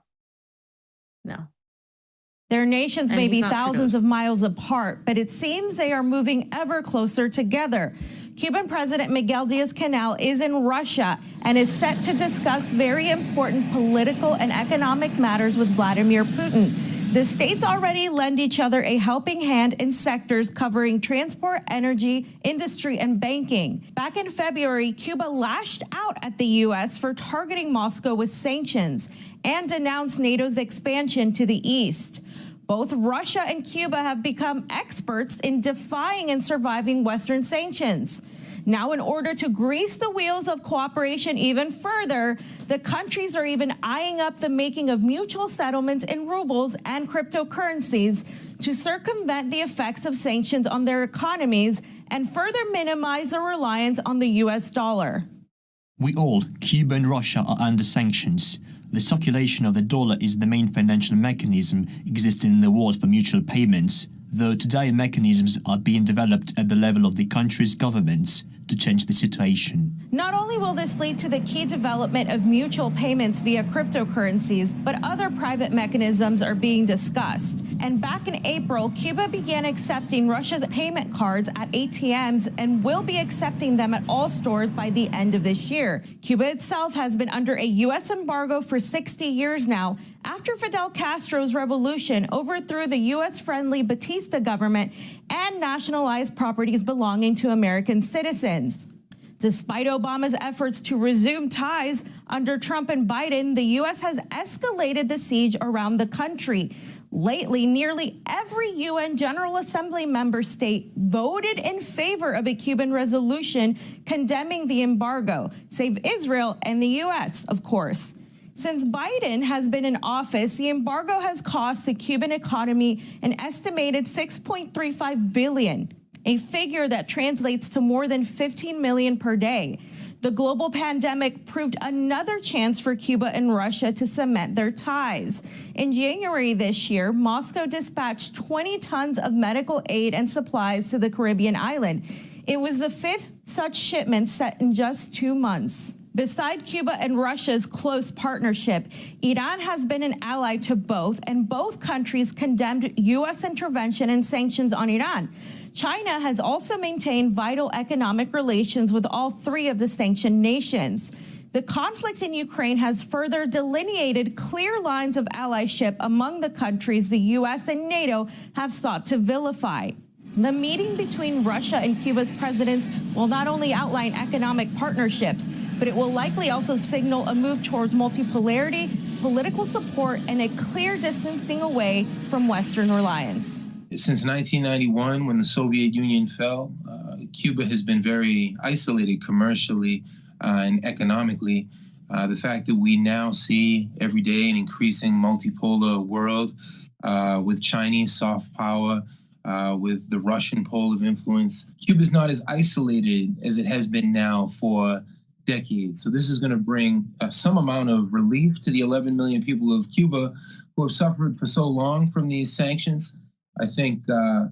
Speaker 5: Their nations may be thousands of miles apart, but it seems they are moving ever closer together. Cuban President Miguel Diaz-Canel is in Russia and is set to discuss very important political and economic matters with Vladimir Putin. The states already lend each other a helping hand in sectors covering transport, energy, industry, and banking. Back in February, Cuba lashed out at the U.S. for targeting Moscow with sanctions and denounced NATO's expansion to the east. Both Russia and Cuba have become experts in defying and surviving Western sanctions. Now, in order to grease the wheels of cooperation even further, the countries are even eyeing up the making of mutual settlements in rubles and cryptocurrencies to circumvent the effects of sanctions on their economies and further minimize the reliance on the U.S. dollar.
Speaker 6: We all, Cuba and Russia, are under sanctions. The circulation of the dollar is the main financial mechanism existing in the world for mutual payments, though today mechanisms are being developed at the level of the country's governments to change the situation.
Speaker 5: Not only will this lead to the key development of mutual payments via cryptocurrencies, but other private mechanisms are being discussed. And back in April, Cuba began accepting Russia's payment cards at ATMs and will be accepting them at all stores by the end of this year. Cuba itself has been under a U.S. embargo for 60 years now, after Fidel Castro's revolution overthrew the U.S.-friendly Batista government and nationalized properties belonging to American citizens. Despite Obama's efforts to resume ties under Trump and Biden, the U.S. has escalated the siege around the country. Lately, nearly every UN General Assembly member state voted in favor of a Cuban resolution condemning the embargo, save Israel and the U.S., of course. Since Biden has been in office, the embargo has cost the Cuban economy an estimated $6.35 billion, a figure that translates to more than 15 million per day. The global pandemic proved another chance for Cuba and Russia to cement their ties. In January this year, Moscow dispatched 20 tons of medical aid and supplies to the Caribbean island. It was the fifth such shipment set in just 2 months. Beside Cuba and Russia's close partnership, Iran has been an ally to both, and both countries condemned U.S. intervention and sanctions on Iran. China has also maintained vital economic relations with all three of the sanctioned nations. The conflict in Ukraine has further delineated clear lines of allyship among the countries the U.S. and NATO have sought to vilify. The meeting between Russia and Cuba's presidents will not only outline economic partnerships, but it will likely also signal a move towards multipolarity, political support, and a clear distancing away from Western reliance.
Speaker 7: Since 1991, when the Soviet Union fell, Cuba has been very isolated commercially and economically. The fact that we now see every day an increasing multipolar world with Chinese soft power, with the Russian pole of influence, Cuba's not as isolated as it has been now for decades. So this is going to bring some amount of relief to the 11 million people of Cuba who have suffered for so long from these sanctions. I think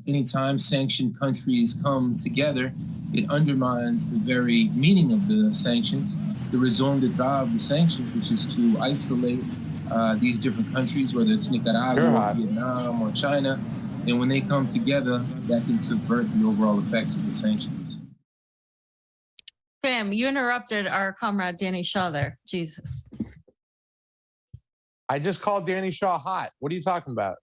Speaker 7: anytime sanctioned countries come together, it undermines the very meaning of the sanctions, the raison d'etre of the sanctions, which is to isolate these different countries, whether it's Nicaragua, Vietnam, or China. And when they come together, that can subvert the overall effects of the sanctions.
Speaker 3: Bam, you interrupted our comrade Danny Shaw there. Jesus.
Speaker 2: I just called Danny Shaw hot. What are you talking about?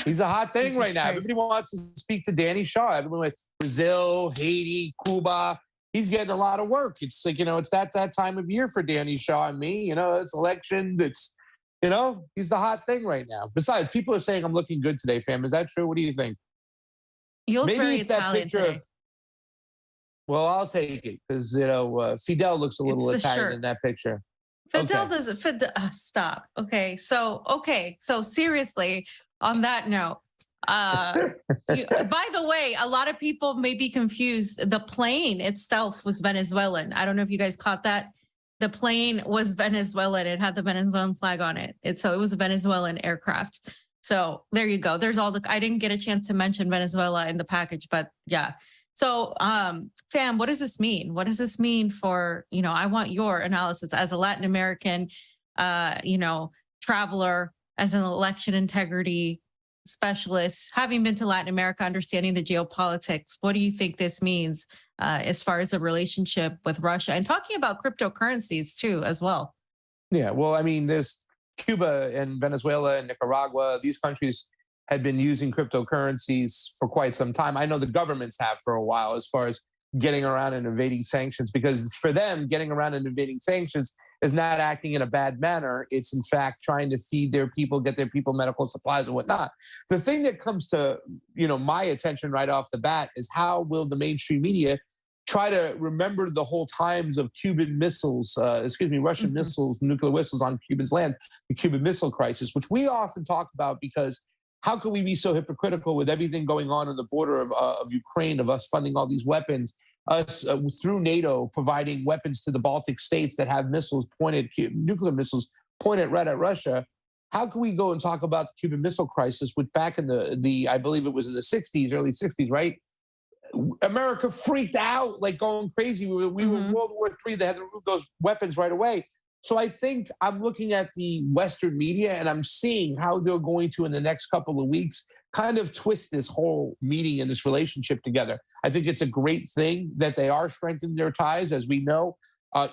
Speaker 2: He's a hot thing right now. Everybody wants to speak to Danny Shaw. Everyone like Brazil, Haiti, Cuba, he's getting a lot of work. It's like, it's that time of year for Danny Shaw and me. It's elections. It's, he's the hot thing right now. Besides, people are saying I'm looking good today, fam. Is that true? What do you think?
Speaker 3: You look
Speaker 2: Maybe
Speaker 3: very
Speaker 2: it's that
Speaker 3: Italian
Speaker 2: picture
Speaker 3: today.
Speaker 2: of. Well, I'll take it because Fidel looks a little
Speaker 3: It's the
Speaker 2: Italian
Speaker 3: shirt.
Speaker 2: in that picture.
Speaker 3: Fidel
Speaker 2: Okay.
Speaker 3: doesn't. Stop. Okay. So seriously, on that note, by the way, a lot of people may be confused. The plane itself was Venezuelan. I don't know if you guys caught that. The plane was Venezuelan. It had the Venezuelan flag on it. So it was a Venezuelan aircraft. So there you go. There's I didn't get a chance to mention Venezuela in the package, but yeah. So, fam, what does this mean? What does this mean for, I want your analysis as a Latin American, traveler, as an election integrity specialist, having been to Latin America, understanding the geopolitics. What do you think this means as far as the relationship with Russia and talking about cryptocurrencies too, as well?
Speaker 2: Yeah. Well, I mean, there's Cuba and Venezuela and Nicaragua. These countries had been using cryptocurrencies for quite some time. I know the governments have for a while as far as getting around and evading sanctions, because for them, getting around and evading sanctions is not acting in a bad manner. It's in fact trying to feed their people, get their people medical supplies and whatnot. The thing that comes to, my attention right off the bat is how will the mainstream media try to remember the whole times of Russian missiles, nuclear missiles on Cuban's land, the Cuban Missile Crisis, which we often talk about because how can we be so hypocritical with everything going on the border of Ukraine, of us funding all these weapons, us through NATO providing weapons to the Baltic states that have nuclear missiles pointed right at Russia? How can we go and talk about the Cuban Missile Crisis, which back in the I believe it was in the 60s, early 60s, right? America freaked out, like going crazy. We were in World War III. They had to remove those weapons right away. So I think I'm looking at the Western media and I'm seeing how they're going to, in the next couple of weeks, kind of twist this whole meeting and this relationship together. I think it's a great thing that they are strengthening their ties. As we know,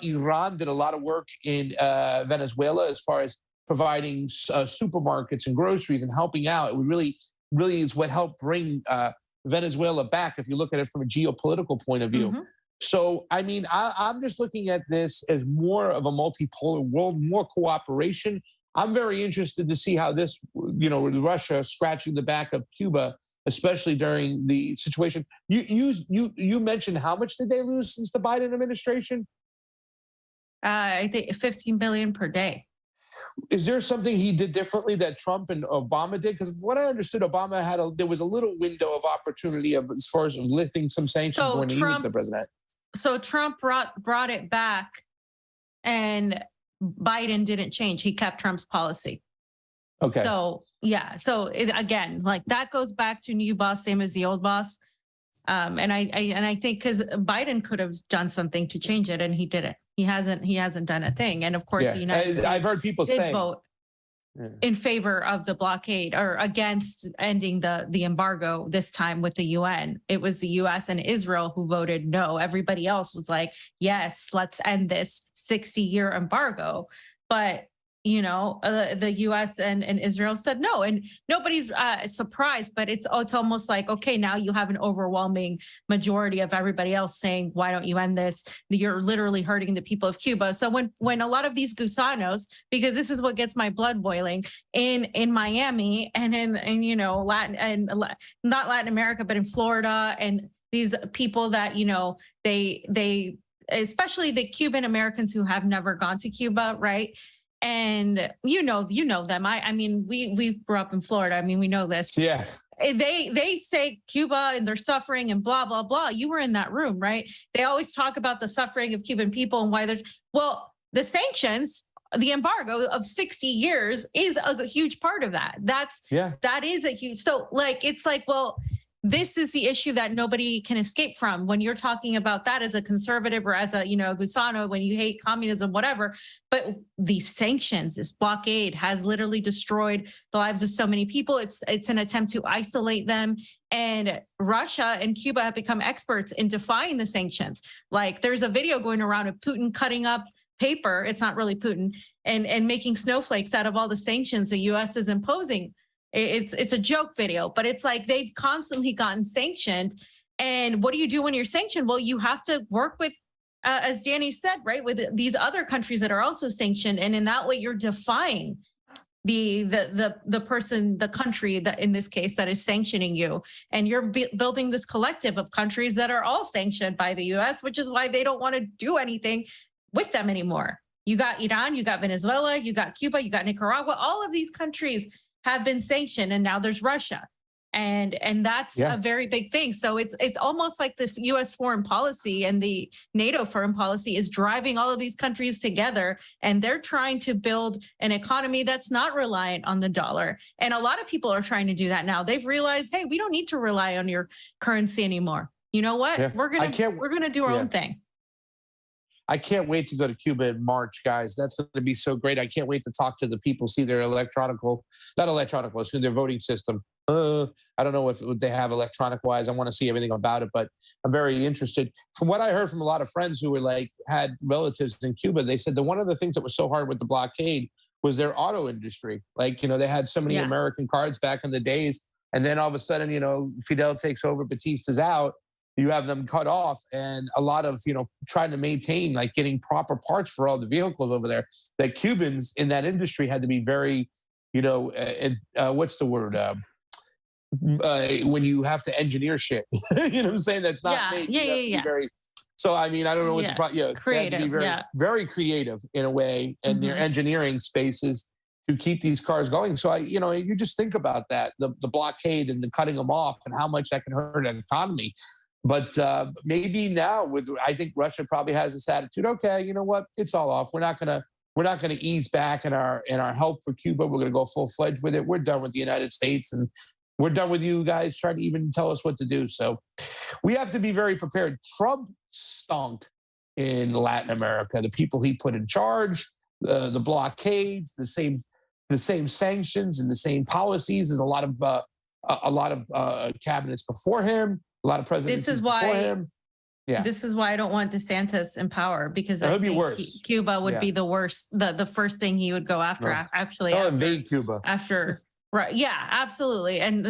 Speaker 2: Iran did a lot of work in Venezuela as far as providing supermarkets and groceries and helping out. It really is what helped bring Venezuela back, if you look at it from a geopolitical point of view.
Speaker 3: Mm-hmm.
Speaker 2: So, I mean, I'm just looking at this as more of a multipolar world, more cooperation. I'm very interested to see how this, with Russia scratching the back of Cuba, especially during the situation. You mentioned how much did they lose since the Biden administration?
Speaker 3: I think 15 billion per day.
Speaker 2: Is there something he did differently that Trump and Obama did? Because what I understood, Obama there was a little window of opportunity as far as lifting some sanctions when he was the president.
Speaker 3: So Trump brought it back, and Biden didn't change. He kept Trump's policy.
Speaker 2: Okay.
Speaker 3: So yeah. So again, like that goes back to new boss, same as the old boss. And I think because Biden could have done something to change it, and he didn't. He hasn't done a thing. And of course, the United States
Speaker 2: I've heard people say
Speaker 3: vote in favor of the blockade or against ending the embargo. This time with the UN, it was the US and Israel who voted no. Everybody else was like, yes, let's end this 60-year embargo. But the US and Israel said no, and nobody's surprised, but it's almost like, okay, now you have an overwhelming majority of everybody else saying, why don't you end this? You're literally hurting the people of Cuba. So when a lot of these gusanos, because this is what gets my blood boiling in Miami and in Latin and not Latin America, but in Florida, and these people that, they especially the Cuban Americans who have never gone to Cuba, right? And you know them. I mean, we grew up in Florida. I mean, we know this.
Speaker 2: Yeah.
Speaker 3: They say Cuba and they're suffering and blah, blah, blah. You were in that room, right? They always talk about the suffering of Cuban people and why the sanctions, the embargo of 60 years is a huge part of that. That is a huge, so like, it's like, well, this is the issue that nobody can escape from when you're talking about that as a conservative or as a, Gusano, when you hate communism, whatever. But these sanctions, this blockade has literally destroyed the lives of so many people. It's an attempt to isolate them. And Russia and Cuba have become experts in defying the sanctions. Like there's a video going around of Putin cutting up paper. It's not really Putin, and making snowflakes out of all the sanctions the US is imposing. It's a joke video, but it's like they've constantly gotten sanctioned And what do you do when you're sanctioned? Well, you have to work with, as Danny said, right, with these other countries that are also sanctioned. And in that way, you're defying the person, the country that in this case that is sanctioning you, and you're building this collective of countries that are all sanctioned by the US, which is why they don't want to do anything with them anymore. You got Iran, you got Venezuela, you got Cuba, you got Nicaragua. All of these countries have been sanctioned, and now there's Russia. And that's a very big thing. So it's almost like the U.S. foreign policy and the NATO foreign policy is driving all of these countries together, and they're trying to build an economy that's not reliant on the dollar. And a lot of people are trying to do that now. They've realized, hey, we don't need to rely on your currency anymore. You know what?
Speaker 2: Yeah.
Speaker 3: We're gonna do our own thing.
Speaker 2: I can't wait to go to Cuba in March, guys. That's going to be so great. I can't wait to talk to the people, see their their voting system. I don't know if they have electronic wise. I want to see everything about it, but I'm very interested. From what I heard from a lot of friends who were had relatives in Cuba, they said that one of the things that was so hard with the blockade was their auto industry. They had so many American cars back in the days, and then all of a sudden, Fidel takes over, Batista's out. You have them cut off, and a lot of, trying to maintain, getting proper parts for all the vehicles over there. That Cubans in that industry had to be very, what's the word? When you have to engineer shit, you know what I'm saying? That's not made. Very, so, I mean, I don't know what
Speaker 3: creative,
Speaker 2: to be very creative in a way, and their engineering spaces to keep these cars going. So you just think about that, the blockade and the cutting them off and how much that can hurt an economy. But maybe now I think Russia probably has this attitude. Okay, you know what? It's all off. We're not gonna ease back in our help for Cuba. We're gonna go full fledged with it. We're done with the United States, and we're done with you guys trying to even tell us what to do. So we have to be very prepared. Trump stunk in Latin America. The people he put in charge, the blockades, the same sanctions and the same policies as a lot of cabinets before him. A lot of presidents before him. Yeah.
Speaker 3: This is why I don't want DeSantis in power, because
Speaker 2: I think
Speaker 3: worse. Cuba would be the worst, the first thing he would go after.
Speaker 2: Invade Cuba.
Speaker 3: Right. Yeah, absolutely. And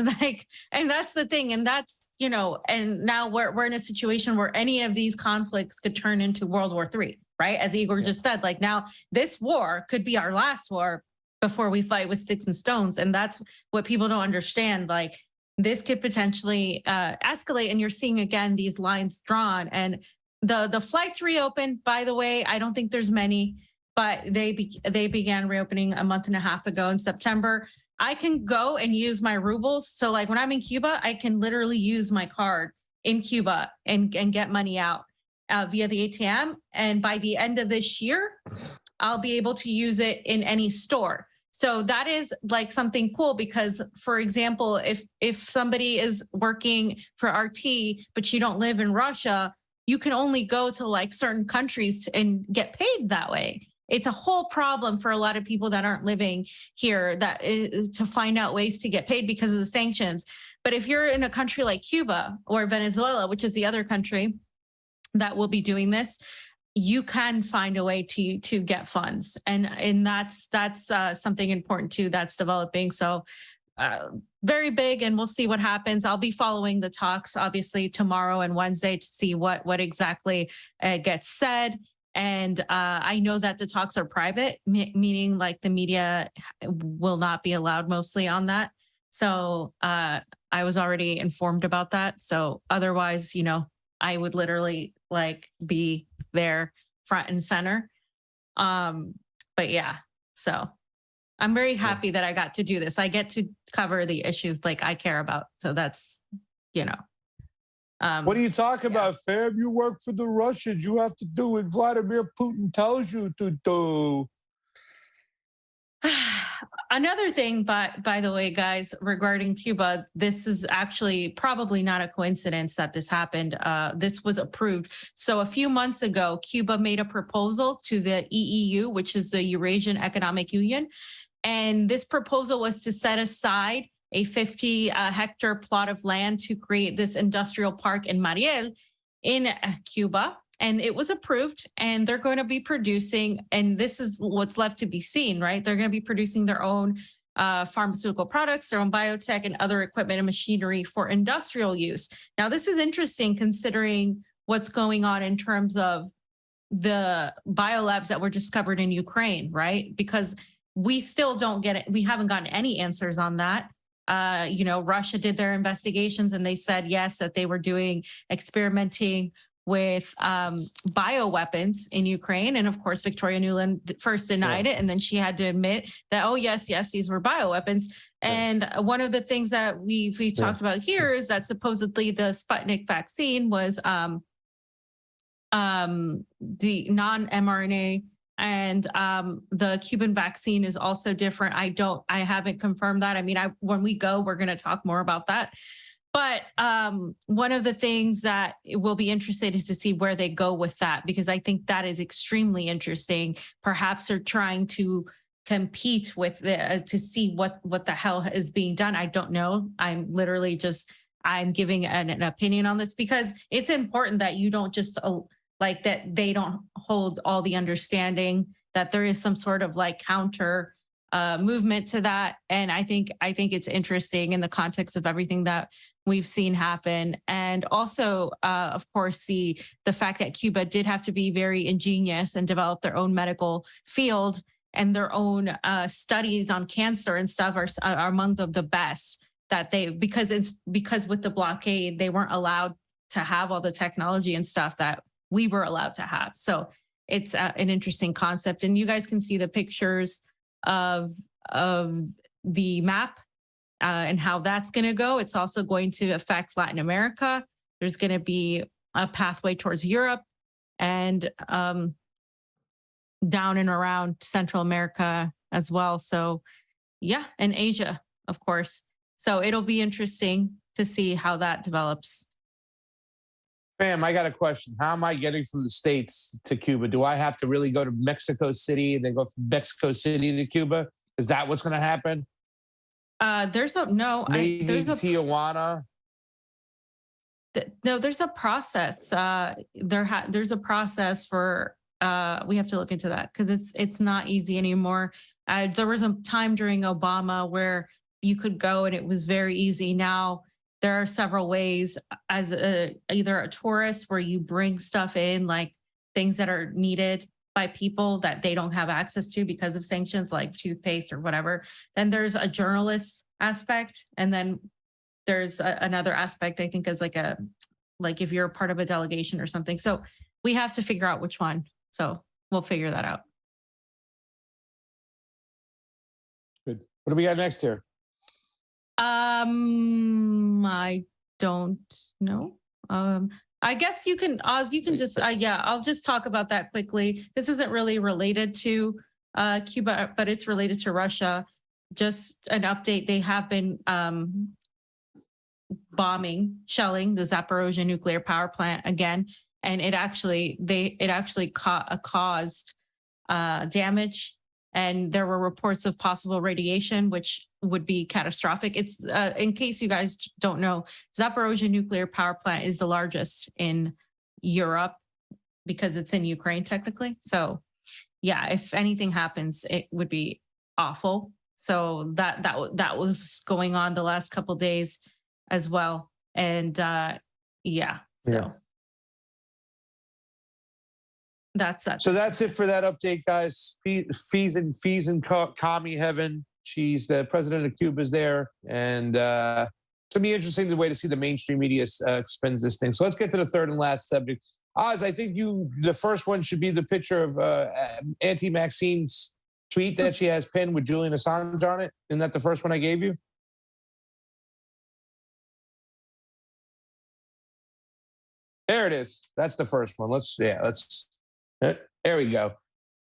Speaker 3: that's the thing. And that's, and now we're in a situation where any of these conflicts could turn into World War III, right? As Igor just said, now this war could be our last war before we fight with sticks and stones. And that's what people don't understand. This could potentially escalate, and you're seeing again these lines drawn. And the flights reopened. By the way, I don't think there's many, but they began reopening a month and a half ago in September. I can go and use my rubles. So when I'm in Cuba, I can literally use my card in Cuba and get money out via the ATM. And by the end of this year, I'll be able to use it in any store. So that is something cool, because, for example, if somebody is working for RT, but you don't live in Russia, you can only go to certain countries and get paid that way. It's a whole problem for a lot of people that aren't living here, that is to find out ways to get paid because of the sanctions. But if you're in a country like Cuba or Venezuela, which is the other country that will be doing this, you can find a way to get funds. And that's something important too that's developing. So very big, and we'll see what happens. I'll be following the talks obviously tomorrow and Wednesday to see what exactly gets said. And I know that the talks are private, meaning the media will not be allowed mostly on that. So I was already informed about that. So otherwise, I would literally be there front and center. But yeah, so I'm very happy that I got to do this. I get to cover the issues I care about. So that's,
Speaker 2: what are you talking about, fam? You work for the Russians. You have to do what Vladimir Putin tells you to do.
Speaker 3: Another thing, by the way, guys, regarding Cuba, this is actually probably not a coincidence that this happened. This was approved. So a few months ago, Cuba made a proposal to the EEU, which is the Eurasian Economic Union. And this proposal was to set aside a 50-hectare plot of land to create this industrial park in Mariel in Cuba. And it was approved, and they're going to be producing, and this is what's left to be seen, right? They're going to be producing their own pharmaceutical products, their own biotech, and other equipment and machinery for industrial use. Now, this is interesting considering what's going on in terms of the biolabs that were discovered in Ukraine, right? Because we still don't get it. We haven't gotten any answers on that. Russia did their investigations and they said, yes, that they were experimenting with bioweapons in Ukraine. And of course, Victoria Nuland first denied it. And then she had to admit that, oh, yes, these were bioweapons. And one of the things that we've talked about here is that supposedly the Sputnik vaccine was the non-mRNA, and the Cuban vaccine is also different. I haven't confirmed that. I mean, when we go, we're going to talk more about that. But one of the things that will be interested is to see where they go with that, because I think that is extremely interesting. Perhaps they're trying to compete with to see what the hell is being done. I don't know. I'm giving an opinion on this because it's important that you don't just that they don't hold all the understanding, that there is some sort of counter movement to that. And I think it's interesting in the context of everything that we've seen happen. And also, of course, the fact that Cuba did have to be very ingenious and develop their own medical field, and their own studies on cancer and stuff are among the best that because with the blockade, they weren't allowed to have all the technology and stuff that we were allowed to have. So it's an interesting concept. And you guys can see the pictures of the map and how that's going to go. It's also going to affect Latin America. There's going to be a pathway towards Europe and down and around Central America as well. So yeah, and Asia, of course. So it'll be interesting to see how that develops.
Speaker 2: Fam, I got a question. How am I getting from the States to Cuba? Do I have to really go to Mexico City and then go from Mexico City to Cuba? Is that what's going to happen?
Speaker 3: There's a
Speaker 2: Tijuana.
Speaker 3: No, there's a process. There's a process for. We have to look into that because it's not easy anymore. There was a time during Obama where you could go and it was very easy. Now there are several ways as either a tourist where you bring stuff in, like things that are needed by people that they don't have access to because of sanctions, like toothpaste or whatever. Then there's a journalist aspect. And then there's another aspect, I think, as like if you're a part of a delegation or something. So we have to figure out which one. So we'll figure that out.
Speaker 2: Good. What do we got next here?
Speaker 3: I don't know. I guess you can, Oz, you can just, I'll just talk about that quickly. This isn't really related to Cuba, but it's related to Russia. Just an update. They have been shelling the Zaporozhye nuclear power plant again. And it actually caused damage. And there were reports of possible radiation, which would be catastrophic. It's in case you guys don't know, Zaporozhye nuclear power plant is the largest in Europe because it's in Ukraine technically. So yeah, if anything happens, it would be awful. So that was going on the last couple of days as well. And That's
Speaker 2: So that's it for that update, guys. Fees in commie heaven. She's the president of Cuba is there, and it's gonna be interesting the way to see the mainstream media spins this thing. So let's get to the third and last subject. Oz, I think the first one should be the picture of Auntie Maxine's tweet that she has pinned with Julian Assange on it. Isn't that the first one I gave you? There it is. That's the first one. There we go.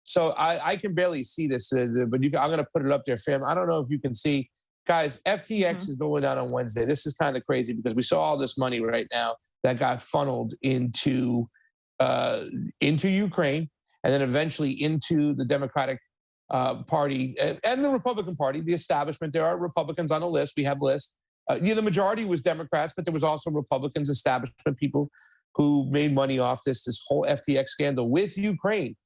Speaker 2: So I can barely see this, but I'm going to put it up there, fam. I don't know if you can see. Guys, FTX is going down on Wednesday. This is kind of crazy because we saw all this money right now that got funneled into Ukraine and then eventually into the Democratic Party and the Republican Party, the establishment. There are Republicans on the list. We have lists. The majority was Democrats, but there was also Republicans, establishment people who made money off this whole FTX scandal with Ukraine.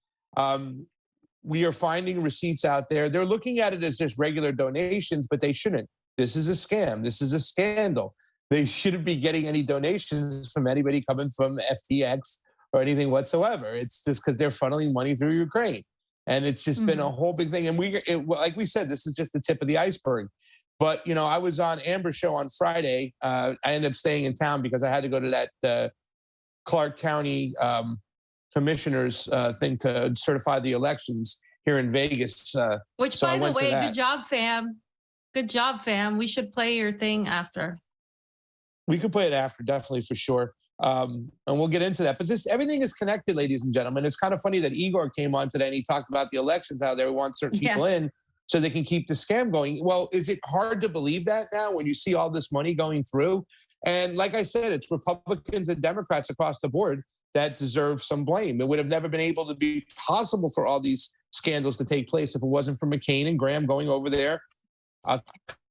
Speaker 2: we are finding receipts out there. They're looking at it as just regular donations, but they shouldn't. This is a scam. This is a scandal. They shouldn't be getting any donations from anybody coming from FTX or anything whatsoever. It's just because they're funneling money through Ukraine. And it's just been a whole big thing. And like we said, this is just the tip of the iceberg. But, you know, I was on Amber's show on Friday. I ended up staying in town because I had to go to that Clark County commissioner's thing to certify the elections here in Vegas.
Speaker 3: Which,
Speaker 2: so
Speaker 3: by the way,
Speaker 2: that.
Speaker 3: good job, fam. Good job, fam. We should play your thing after.
Speaker 2: We could play it after, definitely, for sure. And we'll get into that. But everything is connected, ladies and gentlemen. It's kind of funny that Igor came on today and he talked about the elections, how they want certain people in so they can keep the scam going. Well, is it hard to believe that now when you see all this money going through? And like I said, it's Republicans and Democrats across the board that deserve some blame. It would have never been able to be possible for all these scandals to take place if it wasn't for McCain and Graham going over there.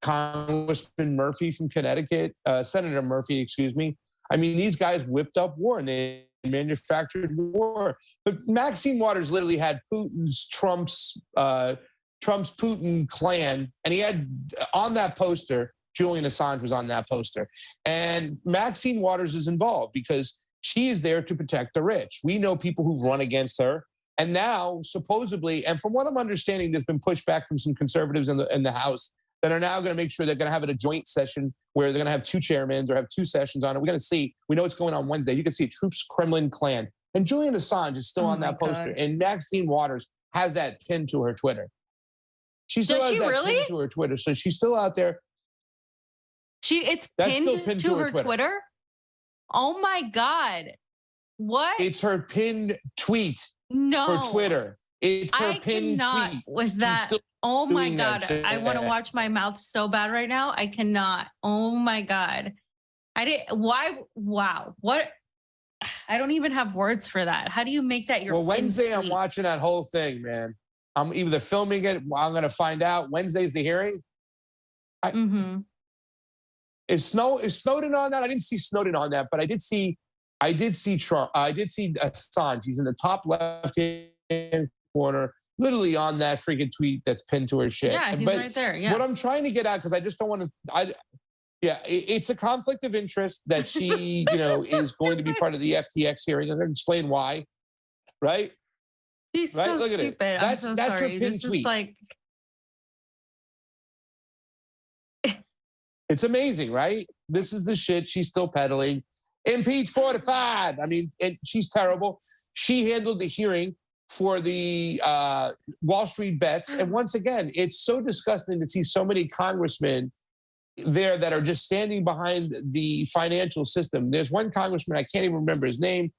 Speaker 2: Congressman Murphy from Connecticut, Senator Murphy, excuse me. I mean, these guys whipped up war and they manufactured war. But Maxine Waters literally had Trump's Putin clan, and he had on that poster, Julian Assange was on that poster. And Maxine Waters is involved because she is there to protect the rich. We know people who've run against her. And now, supposedly, and from what I'm understanding, there's been pushback from some conservatives in the House that are now going to make sure they're going to have it a joint session where they're going to have two chairmen or have two sessions on it. We're going to see. We know what's going on Wednesday. You can see Troops Kremlin clan. And Julian Assange is still on that poster. And Maxine Waters has that pinned to her Twitter. She still has that pinned to her Twitter. So she's still out there.
Speaker 3: It's pinned to her Twitter? Oh my God. What?
Speaker 2: It's her pinned tweet.
Speaker 3: No.
Speaker 2: For Twitter. It's her pinned tweet.
Speaker 3: With that. Oh my God. I want to watch my mouth so bad right now. I cannot. Oh my God. Why? Wow. What? I don't even have words for that. How do you make that your
Speaker 2: Wednesday,
Speaker 3: tweet?
Speaker 2: I'm watching that whole thing, man. I'm either filming it. I'm going to find out. Wednesday's the hearing. Is Snowden on that? I didn't see Snowden on that, but I did see Trump. I did see Assange. He's in the top left-hand corner, literally on that freaking tweet that's pinned to her shit.
Speaker 3: Yeah, he's right there. Yeah.
Speaker 2: What I'm trying to get at, because I just don't want to. It's a conflict of interest that she, is going to be part of the FTX hearing. I'm going to explain why. Right?
Speaker 3: She's so
Speaker 2: Look
Speaker 3: stupid.
Speaker 2: That's
Speaker 3: so
Speaker 2: her
Speaker 3: sorry.
Speaker 2: pinned
Speaker 3: This
Speaker 2: tweet.
Speaker 3: is like.
Speaker 2: It's amazing, right? This is the shit she's still peddling. Impeach fortified. I mean, she's terrible. She handled the hearing for the Wall Street bets. And once again, it's so disgusting to see so many congressmen there that are just standing behind the financial system. There's one congressman, I can't even remember his name.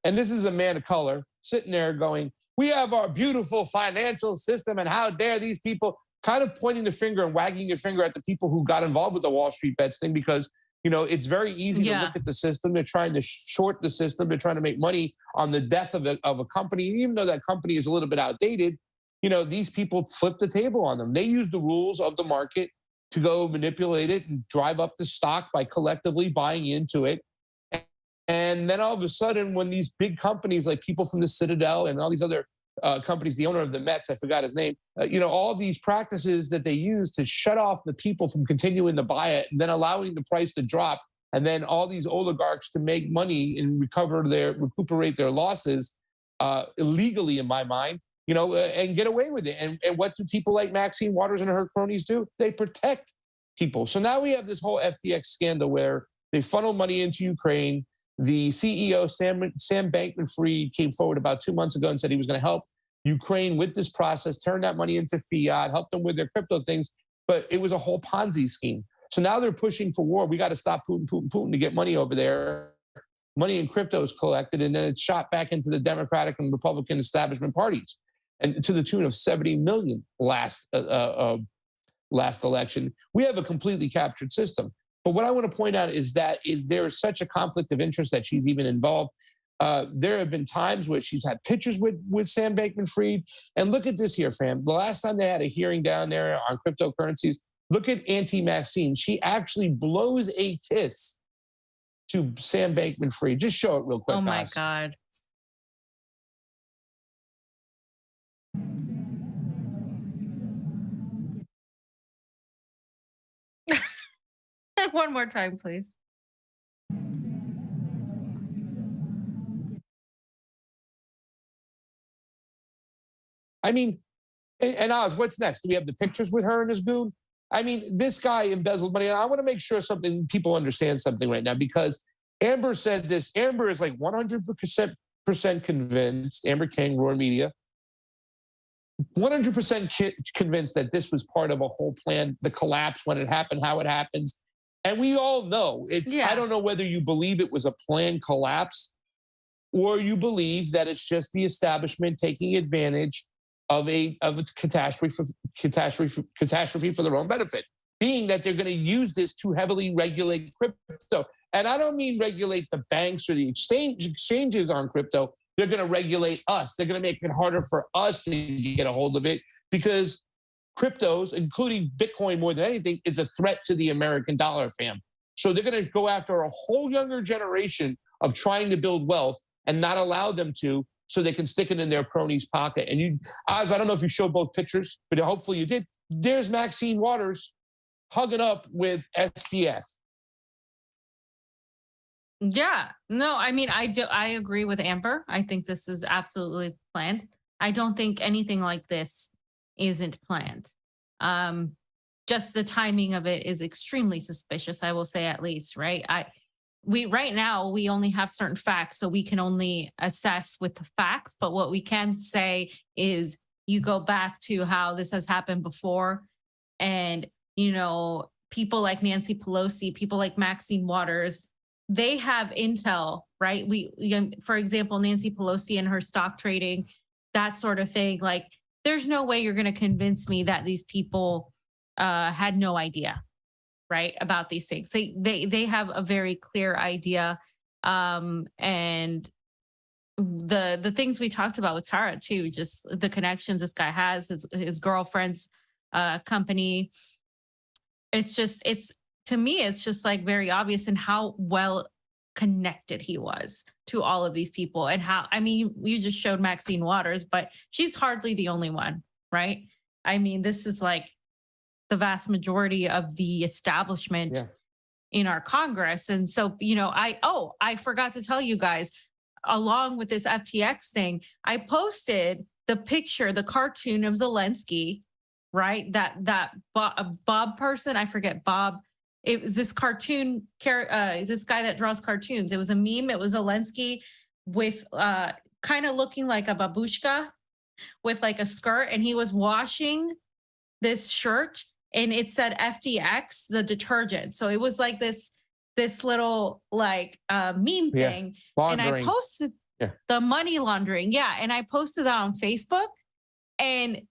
Speaker 2: And this is a man of color sitting there going, we have our beautiful financial system. And how dare these people, kind of pointing the finger and wagging your finger at the people who got involved with the Wall Street bets thing, because it's very easy to look at the system. They're trying to short the system. They're trying to make money on the death of a company. And even though that company is a little bit outdated, these people flip the table on them. They use the rules of the market to go manipulate it and drive up the stock by collectively buying into it. And then all of a sudden, when these big companies like people from the Citadel and all these other companies, the owner of the Mets, I forgot his name, all these practices that they use to shut off the people from continuing to buy it and then allowing the price to drop, and then all these oligarchs to make money and recuperate their losses illegally, in my mind, and get away with it. And what do people like Maxine Waters and her cronies do? They protect people. So now we have this whole FTX scandal where they funnel money into Ukraine. The CEO, Sam Bankman-Fried, came forward about 2 months ago and said he was going to help Ukraine with this process, turn that money into fiat, help them with their crypto things. But it was a whole Ponzi scheme. So now they're pushing for war. We got to stop Putin to get money over there. Money in crypto is collected, and then it's shot back into the Democratic and Republican establishment parties, and to the tune of 70 million last election. We have a completely captured system. But what I want to point out is that there is such a conflict of interest that she's even involved. There have been times where she's had pictures with Sam Bankman-Fried. And look at this here, fam. The last time they had a hearing down there on cryptocurrencies, look at Auntie Maxine. She actually blows a kiss to Sam Bankman-Fried. Just show it real quick,
Speaker 3: Oh, my
Speaker 2: guys.
Speaker 3: God. one more time, please.
Speaker 2: I mean, and Oz, what's next? Do we have the pictures with her and his goon? I mean, this guy embezzled money. And I want to make sure people understand something right now, because Amber said this. Amber is like 100% convinced, Amber King, Roar Media, 100% convinced that this was part of a whole plan, the collapse, when it happened, how it happens. And we all know I don't know whether you believe it was a planned collapse or you believe that it's just the establishment taking advantage of a catastrophe for their own benefit, being that they're going to use this to heavily regulate crypto. And I don't mean regulate the banks or the exchanges on crypto. They're going to regulate us. They're going to make it harder for us to get a hold of it, because cryptos, including Bitcoin more than anything, is a threat to the American dollar, fam. So they're going to go after a whole younger generation of trying to build wealth and not allow them to, so they can stick it in their crony's pocket. And Oz, I don't know if you showed both pictures, but hopefully you did. There's Maxine Waters hugging up with SPF.
Speaker 3: Yeah, no, I mean, I agree with Amber. I think this is absolutely planned. I don't think anything like this isn't planned. Just the timing of it is extremely suspicious, I will say, at least, right? Right now, we only have certain facts, so we can only assess with the facts. But what we can say is you go back to how this has happened before. And, people like Nancy Pelosi, people like Maxine Waters, they have intel, right? For example, Nancy Pelosi and her stock trading, that sort of thing. Like, there's no way you're going to convince me that these people had no idea, right, about these things. They have a very clear idea. And the things we talked about with Tara too, just the connections this guy has, his girlfriend's company. To me, it's just like very obvious in how well connected he was to all of these people. And how, I mean, you just showed Maxine Waters, but she's hardly the only one, right? I mean, this is like the vast majority of the establishment in our Congress. And so, I forgot to tell you guys, along with this FTX thing, I posted the picture, the cartoon of Zelensky, right? That Bob person, I forget Bob. It was this cartoon, this guy that draws cartoons. It was a meme. It was Zelensky with kind of looking like a babushka with like a skirt, and he was washing this shirt, and it said FDX, the detergent. So it was like this little like meme thing. Laundering. And I posted the money laundering. Yeah. And I posted that on Facebook, and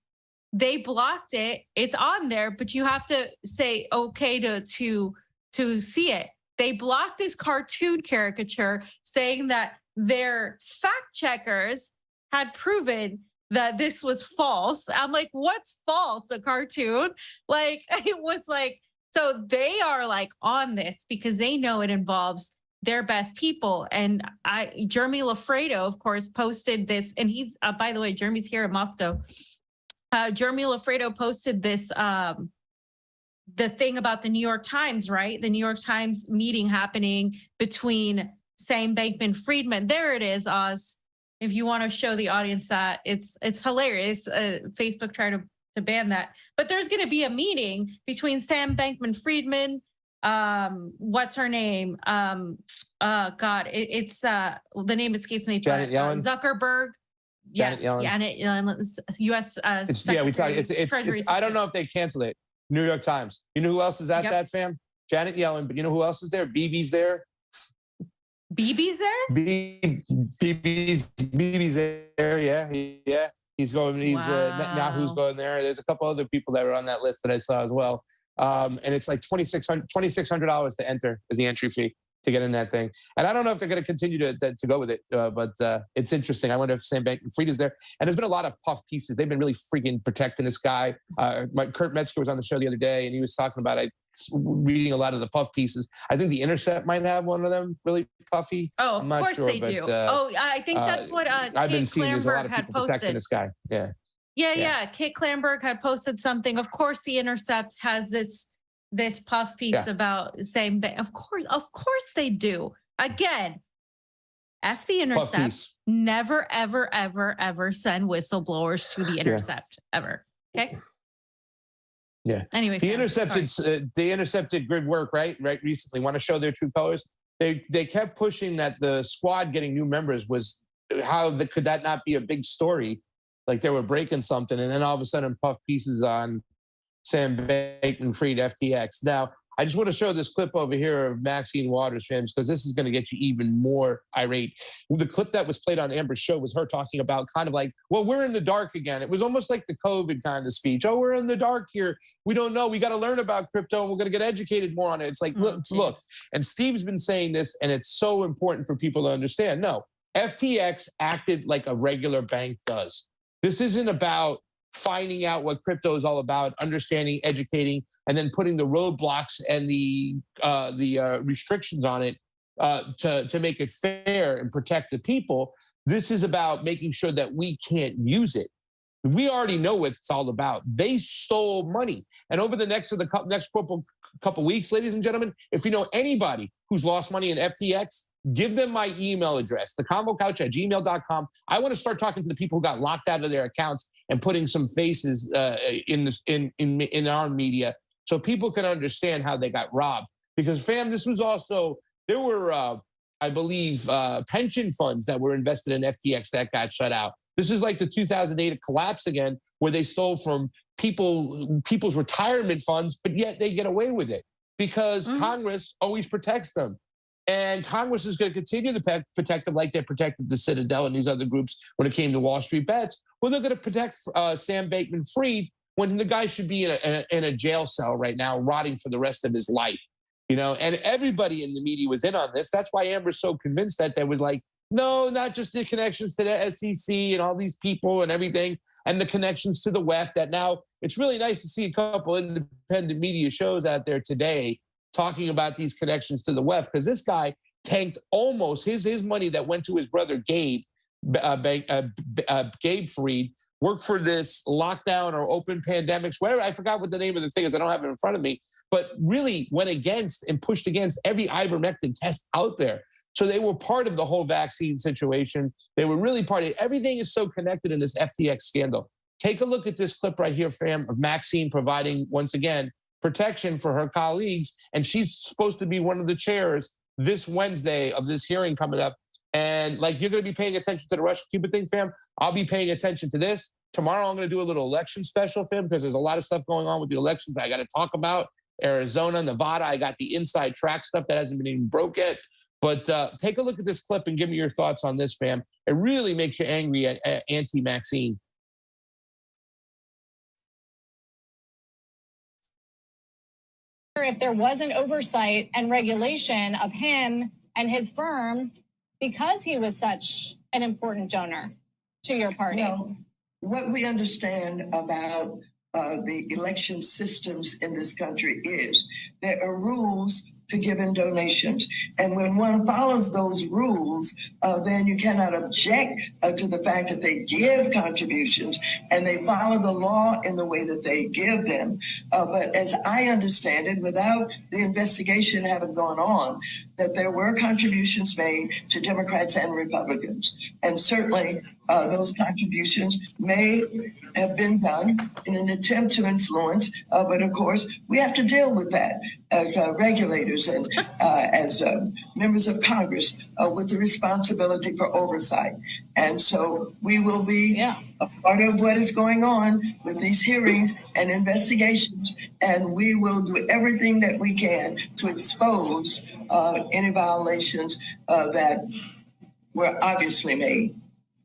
Speaker 3: they blocked it. It's on there, but you have to say okay to see it. They blocked this cartoon caricature saying that their fact checkers had proven that this was false. I'm like, what's false? A cartoon? Like, it was like, so they are like on this because they know it involves their best people. And Jeremy Lafredo, of course, posted this, and he's, by the way, Jeremy's here in Moscow. Jeremy Lafredo posted this, the thing about the New York Times, right? The New York Times meeting happening between Sam Bankman-Friedman. There it is, Oz. If you want to show the audience that, it's hilarious. Facebook tried to ban that. But there's going to be a meeting between Sam Bankman-Friedman, what's her name? God, it's the name escapes me.
Speaker 2: Janet Yellen.
Speaker 3: Zuckerberg.
Speaker 2: Janet
Speaker 3: Yes,
Speaker 2: Yellen.
Speaker 3: Janet Yellen, U.S.
Speaker 2: We talk. It's I don't know if they canceled it. New York Times. You know who else is at that, fam? Janet Yellen. But you know who else is there? BB's there.
Speaker 3: BB's there?
Speaker 2: BB's there. Yeah. He's going. Netanyahu's going there. There's a couple other people that were on that list that I saw as well. And it's like $2,600 to enter is the entry fee to get in that thing. And I don't know if they're going to continue to go with it, but it's interesting. I wonder if Sam Bankman-Fried is there. And there's been a lot of puff pieces. They've been really freaking protecting this guy. Kurt Metzger was on the show the other day, and he was talking about reading a lot of the puff pieces. I think The Intercept might have one of them really puffy.
Speaker 3: Oh, of course they do. I think that's what
Speaker 2: I've been seeing. There's a lot of people protecting this guy. Yeah.
Speaker 3: Kit Klamberg had posted something. Of course, The Intercept has this this puff piece about saying, of course they do. Again, F the Intercept. Never, ever, ever, ever send whistleblowers to the Intercept ever. Okay.
Speaker 2: Yeah.
Speaker 3: Anyway,
Speaker 2: the Intercept did good work, right? Recently, want to show their true colors. They kept pushing that the squad getting new members was could that not be a big story? Like they were breaking something, and then all of a sudden, puff pieces on Sam Bankman-Fried, FTX. Now, I just want to show this clip over here of Maxine Waters, fans, because this is going to get you even more irate. The clip that was played on Amber's show was her talking about kind of like, well, we're in the dark again. It was almost like the COVID kind of speech. Oh, we're in the dark here. We don't know. We got to learn about crypto, and we're going to get educated more on it. It's like, look. And Steve's been saying this, and it's so important for people to understand. No, FTX acted like a regular bank does. This isn't about finding out what crypto is all about, understanding, educating, and then putting the roadblocks and the restrictions on it to make it fair and protect the people. This is about making sure that we can't use it. We already know what it's all about. They stole money. And over the next couple weeks, ladies and gentlemen, if you know anybody who's lost money in FTX, give them my email address, theconvocouch@gmail.com. I want to start talking to the people who got locked out of their accounts and putting some faces in our media so people can understand how they got robbed. Because, fam, this was also, there were, I believe, pension funds that were invested in FTX that got shut out. This is like the 2008 collapse again, where they stole from people's retirement funds, but yet they get away with it because Congress always protects them. And Congress is going to continue to protect them like they protected the Citadel and these other groups when it came to Wall Street bets. Well, they're going to protect Sam Bankman-Fried when the guy should be in a jail cell right now, rotting for the rest of his life. You know, and everybody in the media was in on this. That's why Amber's so convinced that there was like, no, not just the connections to the SEC and all these people and everything, and the connections to the WEF. That now it's really nice to see a couple independent media shows out there today talking about these connections to the WEF, because this guy tanked almost his money that went to his brother Gabe Fried, worked for this lockdown or open pandemics, whatever. I forgot what the name of the thing is. I don't have it in front of me, but really went against and pushed against every ivermectin test out there. So they were part of the whole vaccine situation. They were really part of it. Everything is so connected in this FTX scandal. Take a look at this clip right here, fam, of Maxine providing, once again, protection for her colleagues. And she's supposed to be one of the chairs this Wednesday of this hearing coming up. And like, you're going to be paying attention to the Russia-Cuba thing, fam. I'll be paying attention to this. Tomorrow, I'm going to do a little election special, fam, because there's a lot of stuff going on with the elections I got to talk about. Arizona, Nevada, I got the inside track stuff that hasn't been even broke yet. But take a look at this clip and give me your thoughts on this, fam. It really makes you angry at anti-Maxine.
Speaker 8: If there wasn't oversight and regulation of him and his firm because he was such an important donor to your party.
Speaker 9: You know, what we understand about the election systems in this country is there are rules to giving donations. And when one follows those rules, then you cannot object to the fact that they give contributions and they follow the law in the way that they give them. But as I understand it, without the investigation having gone on, that there were contributions made to Democrats and Republicans. And certainly those contributions may have been done in an attempt to influence, but of course, we have to deal with that as regulators and as members of Congress with the responsibility for oversight. And so we will be a part of what is going on with these hearings and investigations, and we will do everything that we can to expose any violations that were obviously made.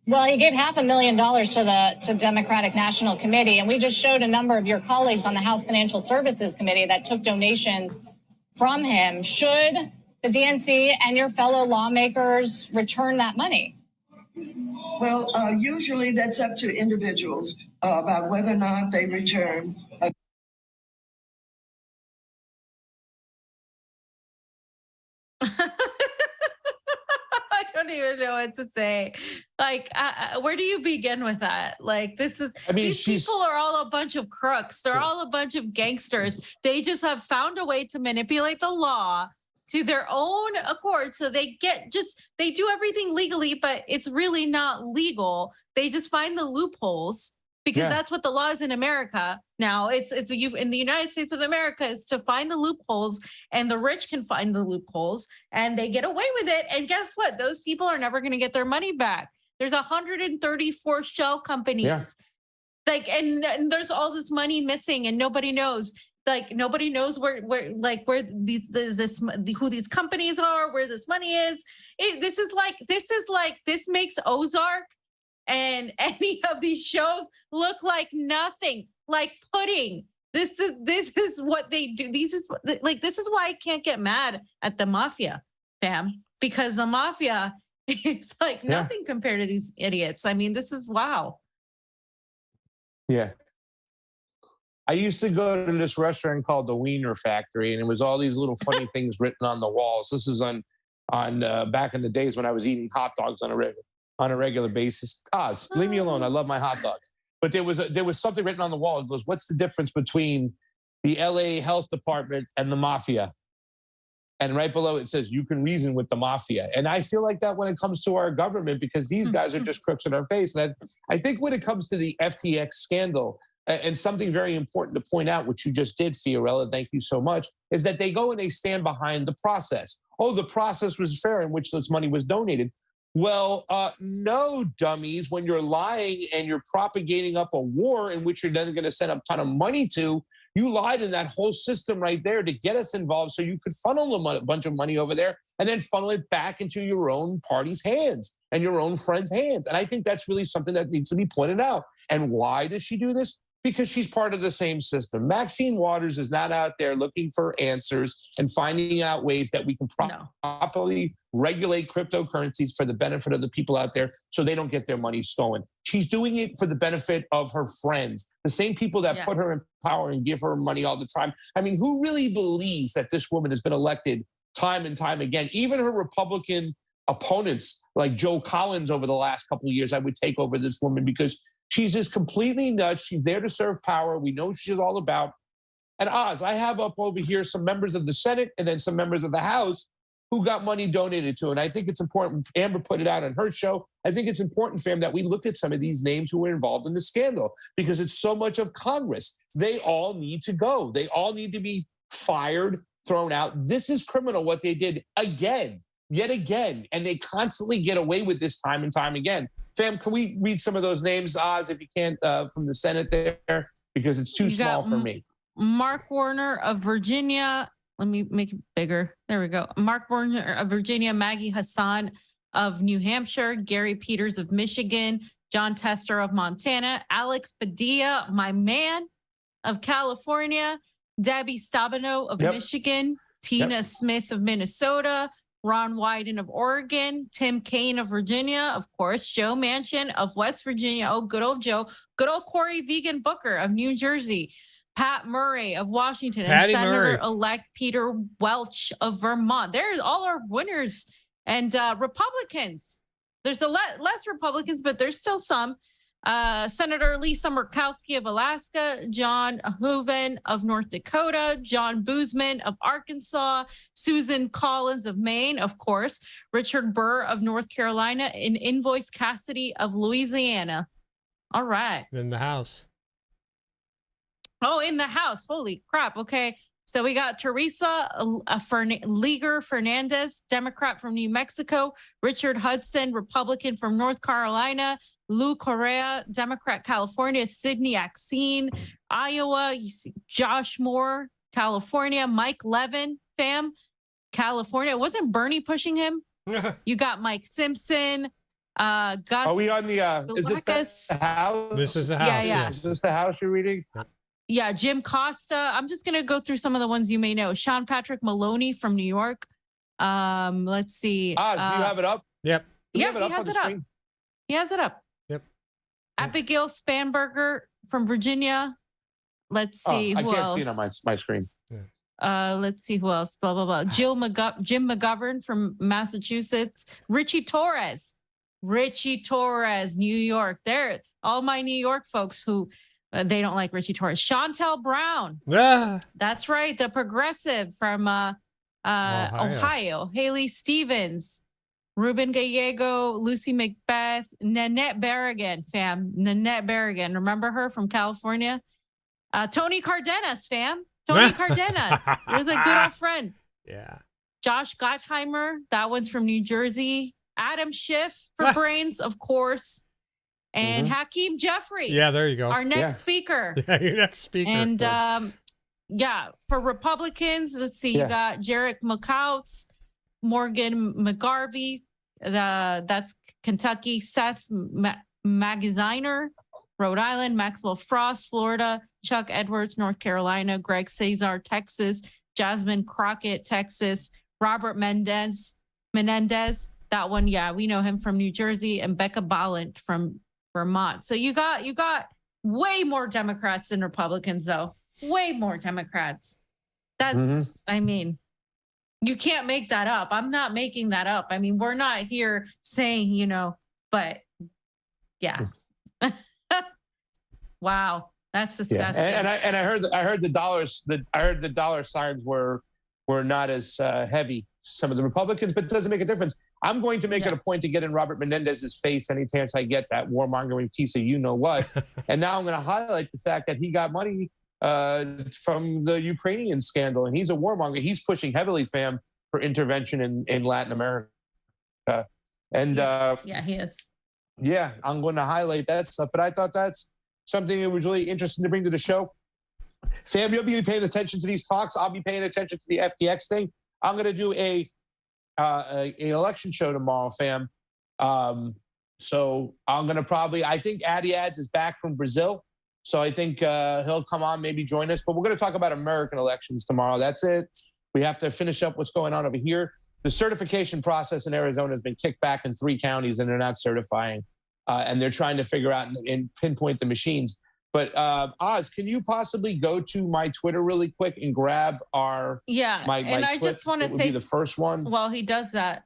Speaker 8: Well, he gave $500,000 to Democratic National Committee, and we just showed a number of your colleagues on the House Financial Services Committee that took donations from him. Should the DNC and your fellow lawmakers return that money?
Speaker 9: Well, usually that's up to individuals about whether or not they return.
Speaker 3: I don't don't even know what to say. Like, where do you begin with that? Like, this is,
Speaker 2: I mean,
Speaker 3: these people are all a bunch of crooks. They're all a bunch of gangsters. They just have found a way to manipulate the law to their own accord. So they they do everything legally, but it's really not legal. They just find the loopholes because that's what the law is in America. Now it's you in the United States of America is to find the loopholes, and the rich can find the loopholes and they get away with it. And guess what? Those people are never going to get their money back. There's 134 shell companies.
Speaker 2: Yeah.
Speaker 3: Like, and there's all this money missing and nobody knows. Like, nobody knows where who these companies are, where this money is. This makes Ozark and any of these shows look like nothing, like pudding. This is what they do. This is why I can't get mad at the mafia, fam, because the mafia is like nothing compared to these idiots. I mean, this is wow.
Speaker 2: Yeah. I used to go to this restaurant called the Wiener Factory, and it was all these little funny things written on the walls. This is on back in the days when I was eating hot dogs on a regular basis. Oz, leave me alone. I love my hot dogs. But there was something written on the wall. It goes, "What's the difference between the LA Health Department and the mafia?" And right below it says, "You can reason with the mafia." And I feel like that when it comes to our government, because these guys are just crooks in our face. And I think when it comes to the FTX scandal, and something very important to point out, which you just did, Fiorella, thank you so much, is that they go and they stand behind the process. Oh, the process was fair in which this money was donated. Well, no, dummies, when you're lying and you're propagating up a war in which you're then going to send a ton of money to, you lied in that whole system right there to get us involved so you could funnel a bunch of money over there and then funnel it back into your own party's hands and your own friends' hands. And I think that's really something that needs to be pointed out. And why does she do this? Because she's part of the same system. Maxine Waters is not out there looking for answers and finding out ways that we can properly regulate cryptocurrencies for the benefit of the people out there so they don't get their money stolen. She's doing it for the benefit of her friends, the same people that put her in power and give her money all the time. I mean, who really believes that this woman has been elected time and time again? Even her Republican opponents like Joe Collins over the last couple of years, I would take over this woman because she's just completely nuts. She's there to serve power. We know what she's all about. And Oz, I have up over here some members of the Senate and then some members of the House who got money donated to. And I think it's important, Amber put it out on her show, I think it's important, fam, that we look at some of these names who were involved in the scandal because it's so much of Congress. They all need to go. They all need to be fired, thrown out. This is criminal what they did again, yet again. And they constantly get away with this time and time again. Fam, can we read some of those names, Oz, if you can't, from the Senate there? Because it's too small for me.
Speaker 3: Mark Warner of Virginia. Let me make it bigger. There we go. Mark Warner of Virginia, Maggie Hassan of New Hampshire, Gary Peters of Michigan, John Tester of Montana, Alex Padilla, my man, of California, Debbie Stabenow of Michigan, Tina Smith of Minnesota, Ron Wyden of Oregon, Tim Kaine of Virginia, of course, Joe Manchin of West Virginia. Oh, good old Joe. Good old Cory Vegan Booker of New Jersey, Pat Murray of Washington, and Senator-elect Peter Welch of Vermont. There's all our winners. And Republicans. There's less Republicans, but there's still some. Senator Lisa Murkowski of Alaska, John Hoeven of North Dakota, John Boozman of Arkansas, Susan Collins of Maine, of course, Richard Burr of North Carolina, and Invoice Cassidy of Louisiana. All right.
Speaker 1: In the House.
Speaker 3: Oh, in the House. Holy crap. Okay. So we got Teresa Leger Fernandez, Democrat from New Mexico, Richard Hudson, Republican from North Carolina, Lou Correa, Democrat, California, Sidney Axine, Iowa, you see Josh Moore, California, Mike Levin, fam, California. Wasn't Bernie pushing him? You got Mike Simpson, Gus.
Speaker 2: Are we on the, is this the House?
Speaker 1: This is the House,
Speaker 3: yeah.
Speaker 1: yes.
Speaker 2: Is this the House you're reading?
Speaker 3: Yeah, Jim Costa. I'm just going to go through some of the ones you may know. Sean Patrick Maloney from New York. Let's see.
Speaker 2: Oz, do you have it up?
Speaker 1: Yep.
Speaker 3: Yeah, he has it up. He has it up.
Speaker 1: Yep.
Speaker 3: Abigail Spanberger from Virginia. Let's see.
Speaker 2: I can't see it on my screen.
Speaker 3: Let's see who else. Blah blah blah. Jim McGovern from Massachusetts. Richie Torres, New York. There, all my New York folks who they don't like Richie Torres. Chantel Brown. That's right, the progressive from Ohio. Haley Stevens, Ruben Gallego, Lucy Macbeth, Nanette Berrigan, fam. Nanette Berrigan. Remember her from California? Tony Cardenas, fam. Tony Cardenas. Was a good old friend.
Speaker 1: Yeah.
Speaker 3: Josh Gottheimer. That one's from New Jersey. Adam Schiff for Brains, of course. And Hakeem Jeffries.
Speaker 1: Yeah, there you go.
Speaker 3: Our next speaker.
Speaker 1: Yeah, your next speaker.
Speaker 3: And for Republicans, let's see, you got Jarek McCouts, Morgan McGarvey, that's Kentucky, Seth Magaziner, Rhode Island, Maxwell Frost, Florida, Chuck Edwards, North Carolina, Greg Cesar, Texas, Jasmine Crockett, Texas, Robert Menendez, that one, we know him from New Jersey, and Becca Ballant from Vermont. So you got way more Democrats than Republicans, though. Way more Democrats. That's, I mean, you can't make that up. I'm not making that up. I mean, we're not here saying, but yeah. Wow, that's disgusting.
Speaker 2: Yeah. And I heard the dollar signs were not as heavy some of the Republicans, but it doesn't make a difference. I'm going to make it a point to get in Robert Menendez's face any chance I get, that warmongering piece of you-know-what. And now I'm going to highlight the fact that he got money from the Ukrainian scandal, and he's a warmonger. He's pushing heavily, fam, for intervention in Latin America. And
Speaker 3: he is.
Speaker 2: Yeah, I'm going to highlight that stuff. But I thought that's something that was really interesting to bring to the show. Fam, you'll be paying attention to these talks. I'll be paying attention to the FTX thing. I'm going to do an election show tomorrow, fam. So I'm going to I think Addy Ads is back from Brazil. So I think he'll come on, maybe join us. But we're going to talk about American elections tomorrow. That's it. We have to finish up what's going on over here. The certification process in Arizona has been kicked back in 3 counties, and they're not certifying. And they're trying to figure out and pinpoint the machines. But Oz, can you possibly go to my Twitter really quick and grab my
Speaker 3: and I just want to say
Speaker 2: the first one.
Speaker 3: While he does that,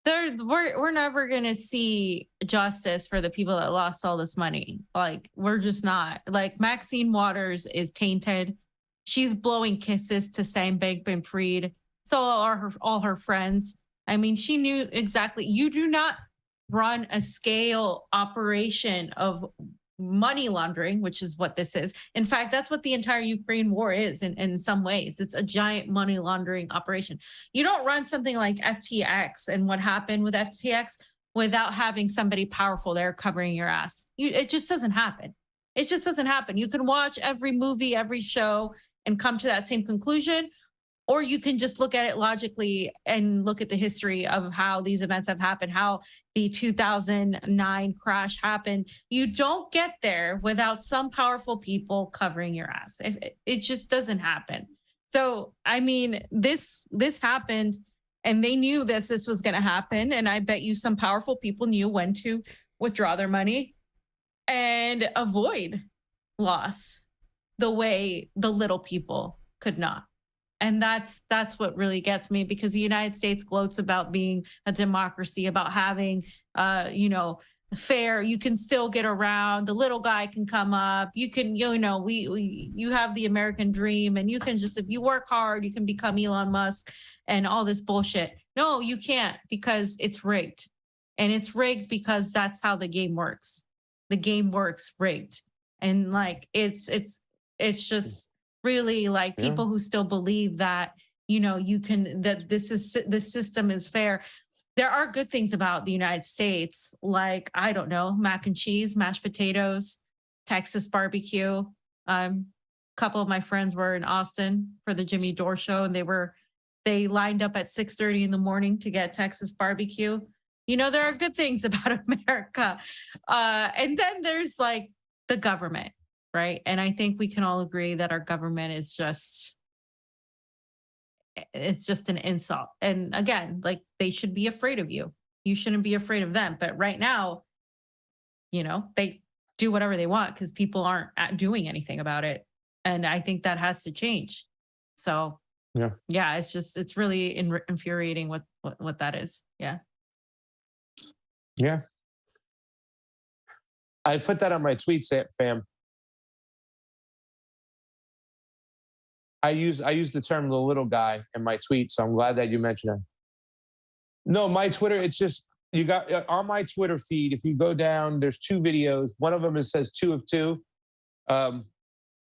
Speaker 3: we're never gonna see justice for the people that lost all this money. Like, we're just not. Like, Maxine Waters is tainted. She's blowing kisses to Sam Bankman-Fried. So are all her friends. I mean, she knew exactly. You do not run a scale operation of money laundering, which is what this is. In fact, that's what the entire Ukraine war is in some ways. It's a giant money laundering operation. You don't run something like FTX and what happened with FTX without having somebody powerful there covering your ass. It just doesn't happen. It just doesn't happen. You can watch every movie, every show, and come to that same conclusion. Or you can just look at it logically and look at the history of how these events have happened, how the 2009 crash happened. You don't get there without some powerful people covering your ass. It just doesn't happen. So, I mean, this happened, and they knew this was going to happen. And I bet you some powerful people knew when to withdraw their money and avoid loss the way the little people could not. And that's what really gets me, because the United States gloats about being a democracy, about having, fair. You can still get around. The little guy can come up. You can, you have the American dream, and you can just, if you work hard, you can become Elon Musk and all this bullshit. No, you can't, because it's rigged, and it's rigged because that's how the game works. The game works rigged, and like it's just. Really, like, people who still believe that, that this system is fair. There are good things about the United States, like, I don't know, mac and cheese, mashed potatoes, Texas barbecue. A couple of my friends were in Austin for the Jimmy Dore show, and they lined up at 6:30 in the morning to get Texas barbecue. There are good things about America. And then there's like the government. Right. And I think we can all agree that our government is it's just an insult. And again, like, they should be afraid of you. You shouldn't be afraid of them. But right now, they do whatever they want because people aren't doing anything about it. And I think that has to change. So yeah, it's really infuriating what that is. Yeah.
Speaker 2: Yeah. I put that on my tweets, fam. I use the term "the little guy" in my tweet, so I'm glad that you mentioned it. No, my Twitter, it's just, you got on my Twitter feed, if you go down, there's 2 videos. One of them says 2 of 2.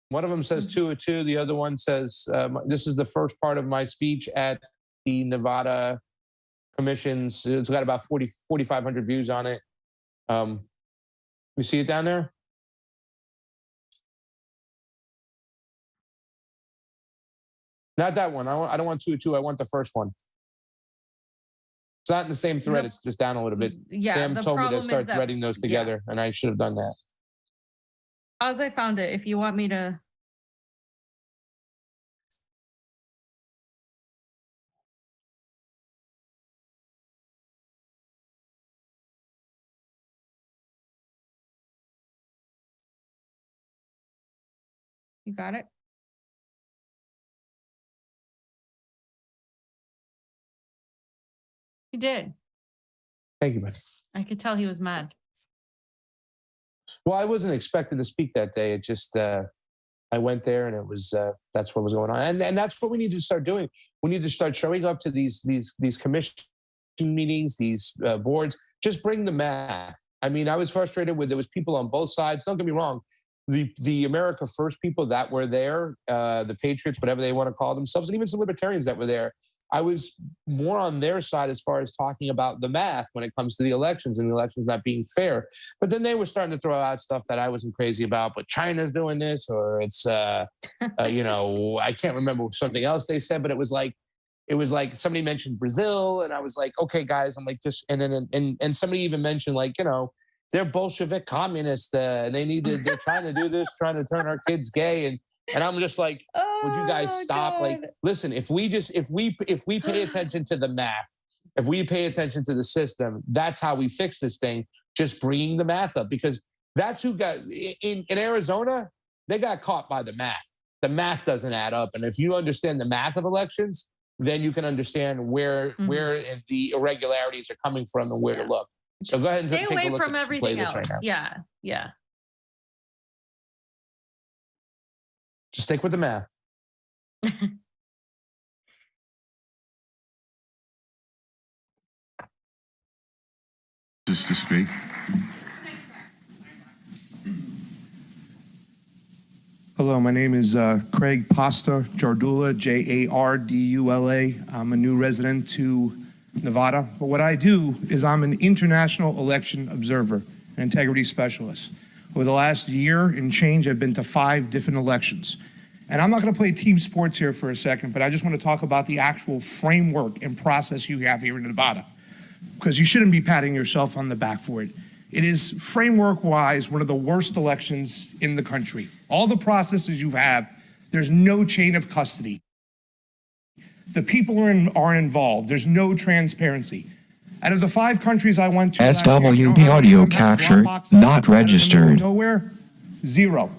Speaker 2: One of them says 2 of 2. The other one says, this is the first part of my speech at the Nevada commissions. It's got about 4,500 views on it. You see it down there? Not that one. I don't want 2 of 2. I want the first one. It's not in the same thread. It's just down a little bit.
Speaker 3: Yeah.
Speaker 2: Sam told me to start threading those together, and I should have done that.
Speaker 3: As I found it, if you want me to. You got it? He did.
Speaker 2: Thank you, man.
Speaker 3: I could tell he was mad.
Speaker 2: Well, I wasn't expecting to speak that day. It just, I went there, and it was, that's what was going on. And that's what we need to start doing. We need to start showing up to these commission meetings, these boards. Just bring the math. I mean, I was frustrated with, there was people on both sides. Don't get me wrong. The America First people that were there, the Patriots, whatever they want to call themselves, and even some libertarians that were there, I was more on their side as far as talking about the math when it comes to the elections and the elections not being fair. But then they were starting to throw out stuff that I wasn't crazy about, but China's doing this, or it's, you know, I can't remember something else they said, but it was like somebody mentioned Brazil, and I was like, okay, guys, I'm like, just, and then, and somebody even mentioned, like, you know, they're Bolshevik communists, and they're trying to do this, trying to turn our kids gay. And I'm just like, would you guys stop? God. Like, listen, if we pay attention to the math, if we pay attention to the system, that's how we fix this thing. Just bringing the math up, because that's who got in Arizona. They got caught by the math. The math doesn't add up. And if you understand the math of elections, then you can understand where the irregularities are coming from and where to look. So go ahead and
Speaker 3: stay
Speaker 2: take
Speaker 3: away
Speaker 2: a look
Speaker 3: from
Speaker 2: at
Speaker 3: everything else.
Speaker 2: Right now.
Speaker 3: Yeah.
Speaker 2: Just stick with the math.
Speaker 10: Just to speak. Hello, my name is Craig Pasta Jardula, Jardula. I'm a new resident to Nevada. But what I do is I'm an international election observer, an integrity specialist. Over the last year and change, I've been to 5 different elections. And I'm not going to play team sports here for a second, but I just want to talk about the actual framework and process you have here in Nevada, because you shouldn't be patting yourself on the back for it. It is framework-wise one of the worst elections in the country. All the processes you have, there's no chain of custody. The people aren't involved. There's no transparency. Out of the 5 countries I went to,
Speaker 11: SWB audio capture not registered.
Speaker 10: Nowhere, 0.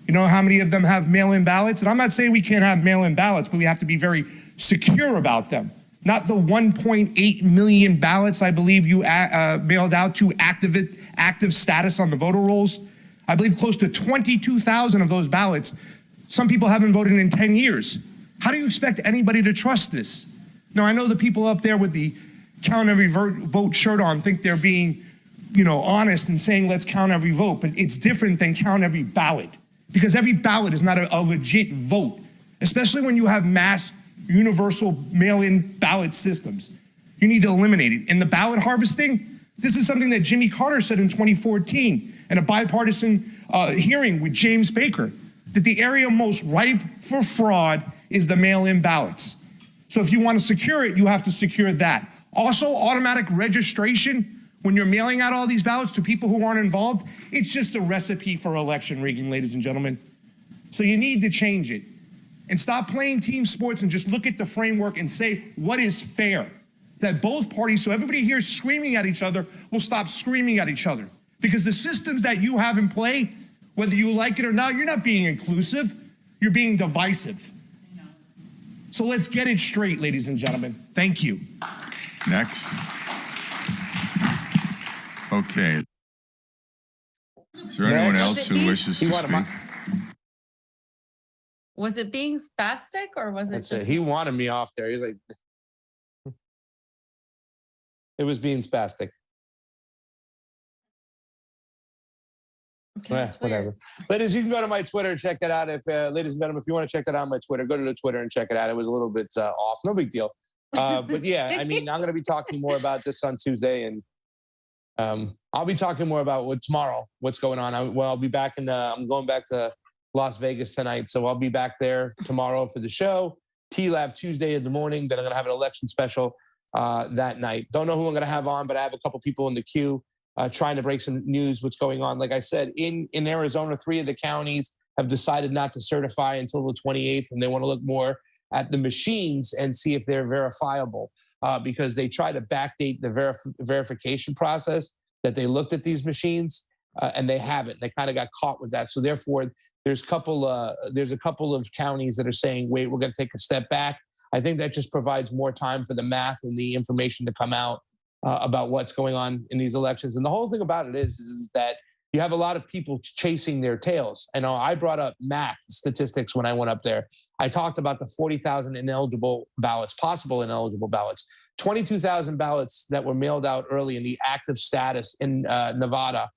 Speaker 10: You know how many of them have mail-in ballots? And I'm not saying we can't have mail-in ballots, but we have to be very secure about them. Not the 1.8 million ballots I believe you mailed out to active status on the voter rolls. I believe close to 22,000 of those ballots, some people haven't voted in 10 years. How do you expect anybody to trust this? Now, I know the people up there with the count every vote shirt on think they're being, honest and saying let's count every vote, but it's different than count every ballot, because every ballot is not a legit vote, especially when you have mass universal mail-in ballot systems. You need to eliminate it. And the ballot harvesting, this is something that Jimmy Carter said in 2014 in a bipartisan hearing with James Baker, that the area most ripe for fraud is the mail-in ballots. So if you want to secure it, you have to secure that. Also, automatic registration, when you're mailing out all these ballots to people who aren't involved, it's just a recipe for election rigging, ladies and gentlemen. So you need to change it. And stop playing team sports and just look at the framework and say what is fair. That both parties, so everybody here screaming at each other, will stop screaming at each other. Because the systems that you have in play, whether you like it or not, you're not being inclusive, you're being divisive. So let's get it straight, ladies and gentlemen. Thank you.
Speaker 12: Next. Okay. Is there anyone else who wishes to speak?
Speaker 3: Was it being spastic or was it just?
Speaker 2: He wanted me off there. He's like, it was being spastic.
Speaker 3: Okay, that's
Speaker 2: whatever.
Speaker 3: weird.
Speaker 2: Ladies, you can go to my Twitter and check that out. If ladies and gentlemen, if you want to check that out on my Twitter, go to the Twitter and check it out. It was a little bit off. No big deal. But yeah, I mean, I'm going to be talking more about this on Tuesday, and I'll be talking more about tomorrow, what's going on. I'll be back I'm going back to Las Vegas tonight. So I'll be back there tomorrow for the show. T-Lab Tuesday in the morning. Then I'm going to have an election special that night. Don't know who I'm going to have on, but I have a couple people in the queue trying to break some news, what's going on. Like I said, in Arizona, 3 of the counties have decided not to certify until the 28th, and they want to look more at the machines and see if they're verifiable because they try to backdate the verification process that they looked at these machines and they haven't. They kind of got caught with that. So therefore, there's a couple of counties that are saying, wait, we're going to take a step back. I think that just provides more time for the math and the information to come out about what's going on in these elections. And the whole thing about it is that you have a lot of people chasing their tails. I know I brought up math statistics when I went up there. I talked about the 40,000 ineligible ballots, possible ineligible ballots, 22,000 ballots that were mailed out early in the active status in Nevada,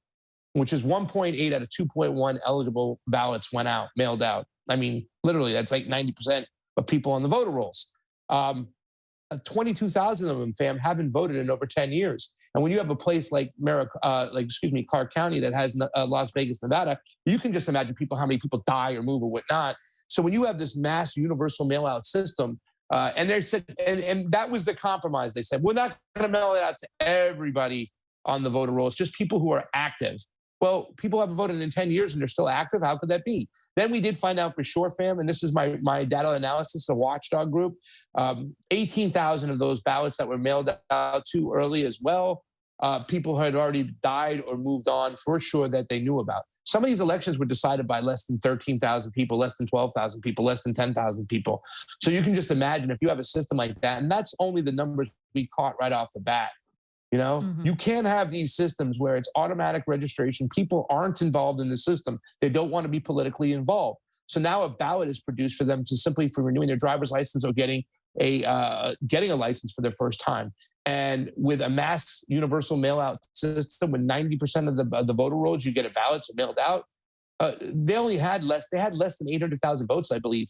Speaker 2: which is 1.8 out of 2.1 eligible ballots mailed out. I mean, literally, that's like 90% of people on the voter rolls. 22,000 of them, fam, haven't voted in over 10 years. And when you have a place like Clark County that has Las Vegas, Nevada, you can just imagine how many people die or move or whatnot. So when you have this mass universal mail out system, and they said, and that was the compromise. They said, we're not going to mail it out to everybody on the voter rolls, just people who are active. Well, people haven't voted in 10 years and they're still active. How could that be? Then we did find out for sure, fam, and this is my data analysis, the Watchdog group, 18,000 of those ballots that were mailed out too early as well. People had already died or moved on for sure that they knew about. Some of these elections were decided by less than 13,000 people, less than 12,000 people, less than 10,000 people. So you can just imagine if you have a system like that, and that's only the numbers we caught right off the bat. You know, you can't have these systems where it's automatic registration. People aren't involved in the system. They don't want to be politically involved. So now a ballot is produced for them to simply for renewing their driver's license or getting a license for their first time. And with a mass universal mail out system, with 90% of the voter rolls, you get a ballot mailed out. They had less than 800,000 votes, I believe.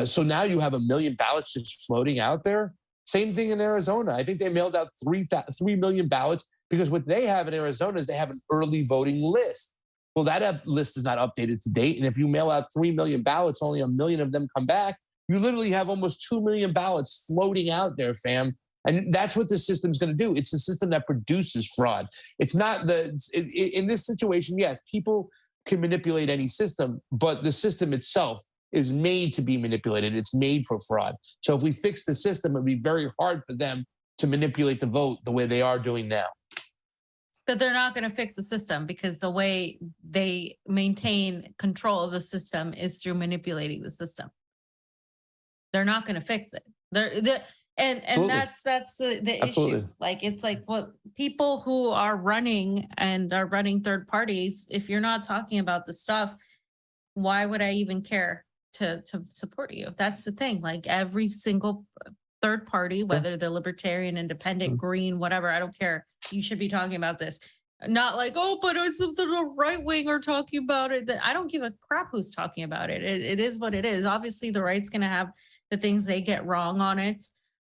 Speaker 2: So now you have 1 million ballots just floating out there. Same thing in Arizona. I think they mailed out 3 million ballots because what they have in Arizona is they have an early voting list. Well, that list is not updated to date. And if you mail out 3 million ballots, only 1 million of them come back. You literally have almost 2 million ballots floating out there, fam. And that's what the system's going to do. It's a system that produces fraud. It's not in this situation, yes, people can manipulate any system, but the system itself is made to be manipulated. It's made for fraud. So if we fix the system, it'd be very hard for them to manipulate the vote the way they are doing now.
Speaker 3: But they're not going to fix the system because the way they maintain control of the system is through manipulating the system. They're not going to fix it. And that's the issue. Like, it's like, well, people who are running third parties, if you're not talking about the stuff, why would I even care to support you? That's the thing. Like, every single third party, whether they're libertarian, independent, green, whatever, I don't care. You should be talking about this. Not like, oh, but it's the right wing are talking about it. I don't give a crap who's talking about it. It is what it is. Obviously, the right's going to have the things they get wrong on it.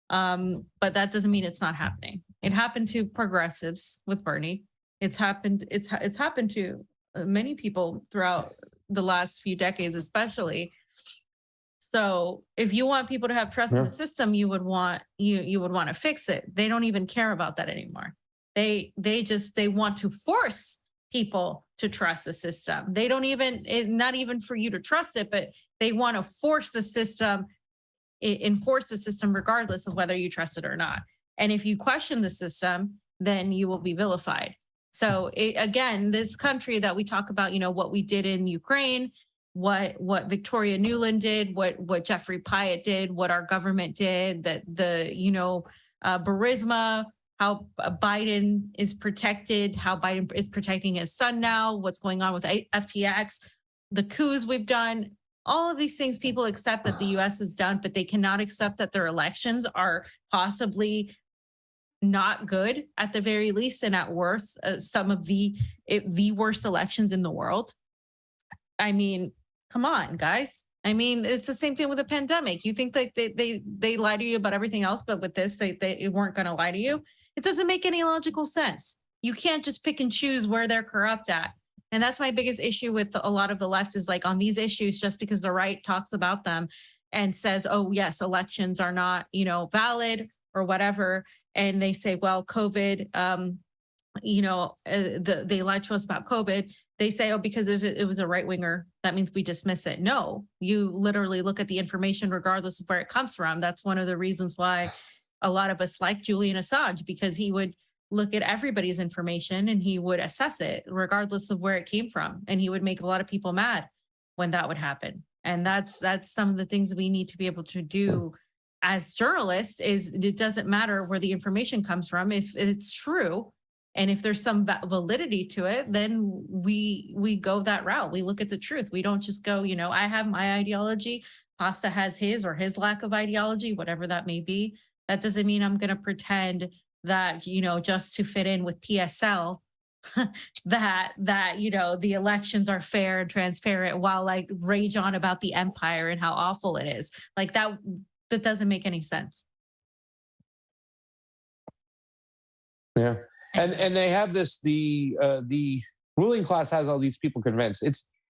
Speaker 3: But that doesn't mean it's not happening. It happened to progressives with Bernie. It's happened to many people throughout the last few decades, especially. So if you want people to have trust in the system, you would want to fix it. They don't even care about that anymore. They want to force people to trust the system. They don't even, not even for you to trust it, but they want to force the system, enforce the system regardless of whether you trust it or not. And if you question the system, then you will be vilified. So again, this country that we talk about, you know, what we did in Ukraine, what Victoria Nuland did, what Jeffrey Pyatt did, what our government did, that Burisma, how Biden is protected, how Biden is protecting his son now, what's going on with FTX, the coups we've done, all of these things people accept that the US has done, but they cannot accept that their elections are possibly not good at the very least, and at worst, some of the worst elections in the world. I mean, come on, guys. I mean, it's the same thing with the pandemic. You think that they lie to you about everything else, but with this, they weren't going to lie to you. It doesn't make any logical sense. You can't just pick and choose where they're corrupt at. And that's my biggest issue with a lot of the left, is like on these issues, just because the right talks about them and says, oh, yes, elections are not, valid or whatever. And they say, well, COVID, they lied to us about COVID. They say, oh, because if it was a right winger, that means we dismiss it. No, you literally look at the information regardless of where it comes from. That's one of the reasons why a lot of us like Julian Assange, because he would look at everybody's information and he would assess it regardless of where it came from. And he would make a lot of people mad when that would happen. And that's some of the things we need to be able to do as journalists. Is it doesn't matter where the information comes from. If it's true, and if there's some validity to it, then we go that route. We look at the truth. We don't just go, I have my ideology, Pasta has his or his lack of ideology, whatever that may be. That doesn't mean I'm going to pretend that, just to fit in with PSL, that the elections are fair and transparent, while I rage on about the empire and how awful it is. Like that doesn't make any sense.
Speaker 2: Yeah. And they have this, the ruling class has all these people convinced.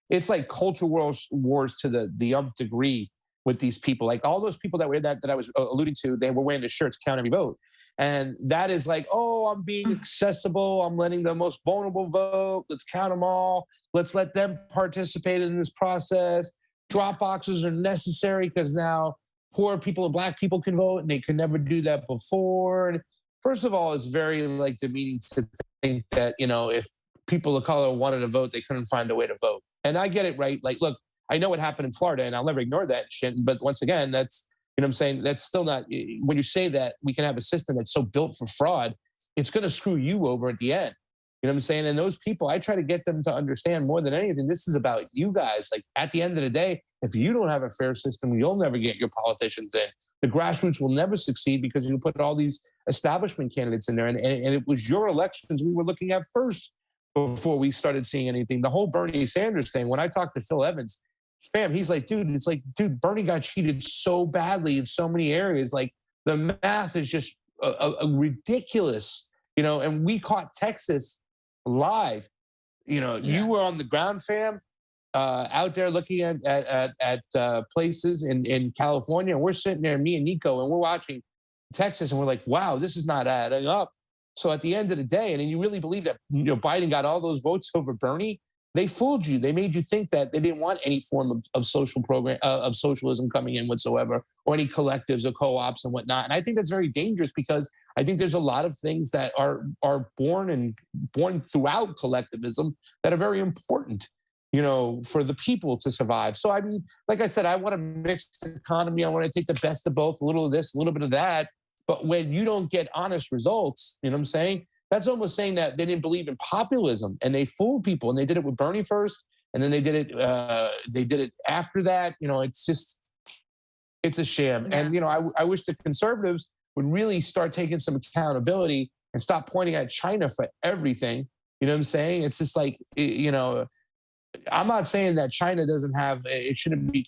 Speaker 2: It's like culture wars to the nth degree with these people. Like all those people that I was alluding to, they were wearing the shirts, count every vote. And that is like, oh, I'm being accessible. I'm letting the most vulnerable vote. Let's count them all. Let's let them participate in this process. Drop boxes are necessary because now poor people and Black people can vote, and they could never do that before. And first of all, it's very demeaning to think that, if people of color wanted to vote, they couldn't find a way to vote. And I get it, right? Like, look, I know what happened in Florida, and I'll never ignore that shit. But once again, that's, I'm saying, that's still not, when you say that we can have a system that's so built for fraud, it's going to screw you over at the end. You know what I'm saying? And those people, I try to get them to understand more than anything, this is about you guys. Like at the end of the day, if you don't have a fair system, you'll never get your politicians in. The grassroots will never succeed because you put all these establishment candidates in there. And it was your elections we were looking at first before we started seeing anything. The whole Bernie Sanders thing, when I talked to Phil Evans, fam, he's like, dude, Bernie got cheated so badly in so many areas. Like the math is just ridiculous, and we caught Texas live. You were on the ground, fam, out there looking at places in California. And we're sitting there, me and Nico, and we're watching Texas, and we're like, wow, this is not adding up. So at the end of the day, and you really believe that Biden got all those votes over Bernie, they fooled you. They made you think that they didn't want any form of social program of socialism coming in whatsoever, or any collectives or co-ops and whatnot. And I think that's very dangerous, because I think there's a lot of things that are born throughout collectivism that are very important, for the people to survive. So I mean, like I said, I want a mixed economy. I want to take the best of both, a little of this, a little bit of that. But when you don't get honest results, you know what I'm saying? That's almost saying that they didn't believe in populism, and they fooled people, and they did it with Bernie first, and then they did it after that. It's a sham. Yeah. And, I wish the conservatives would really start taking some accountability and stop pointing at China for everything. You know what I'm saying? It's just like, I'm not saying that China doesn't have, we shouldn't be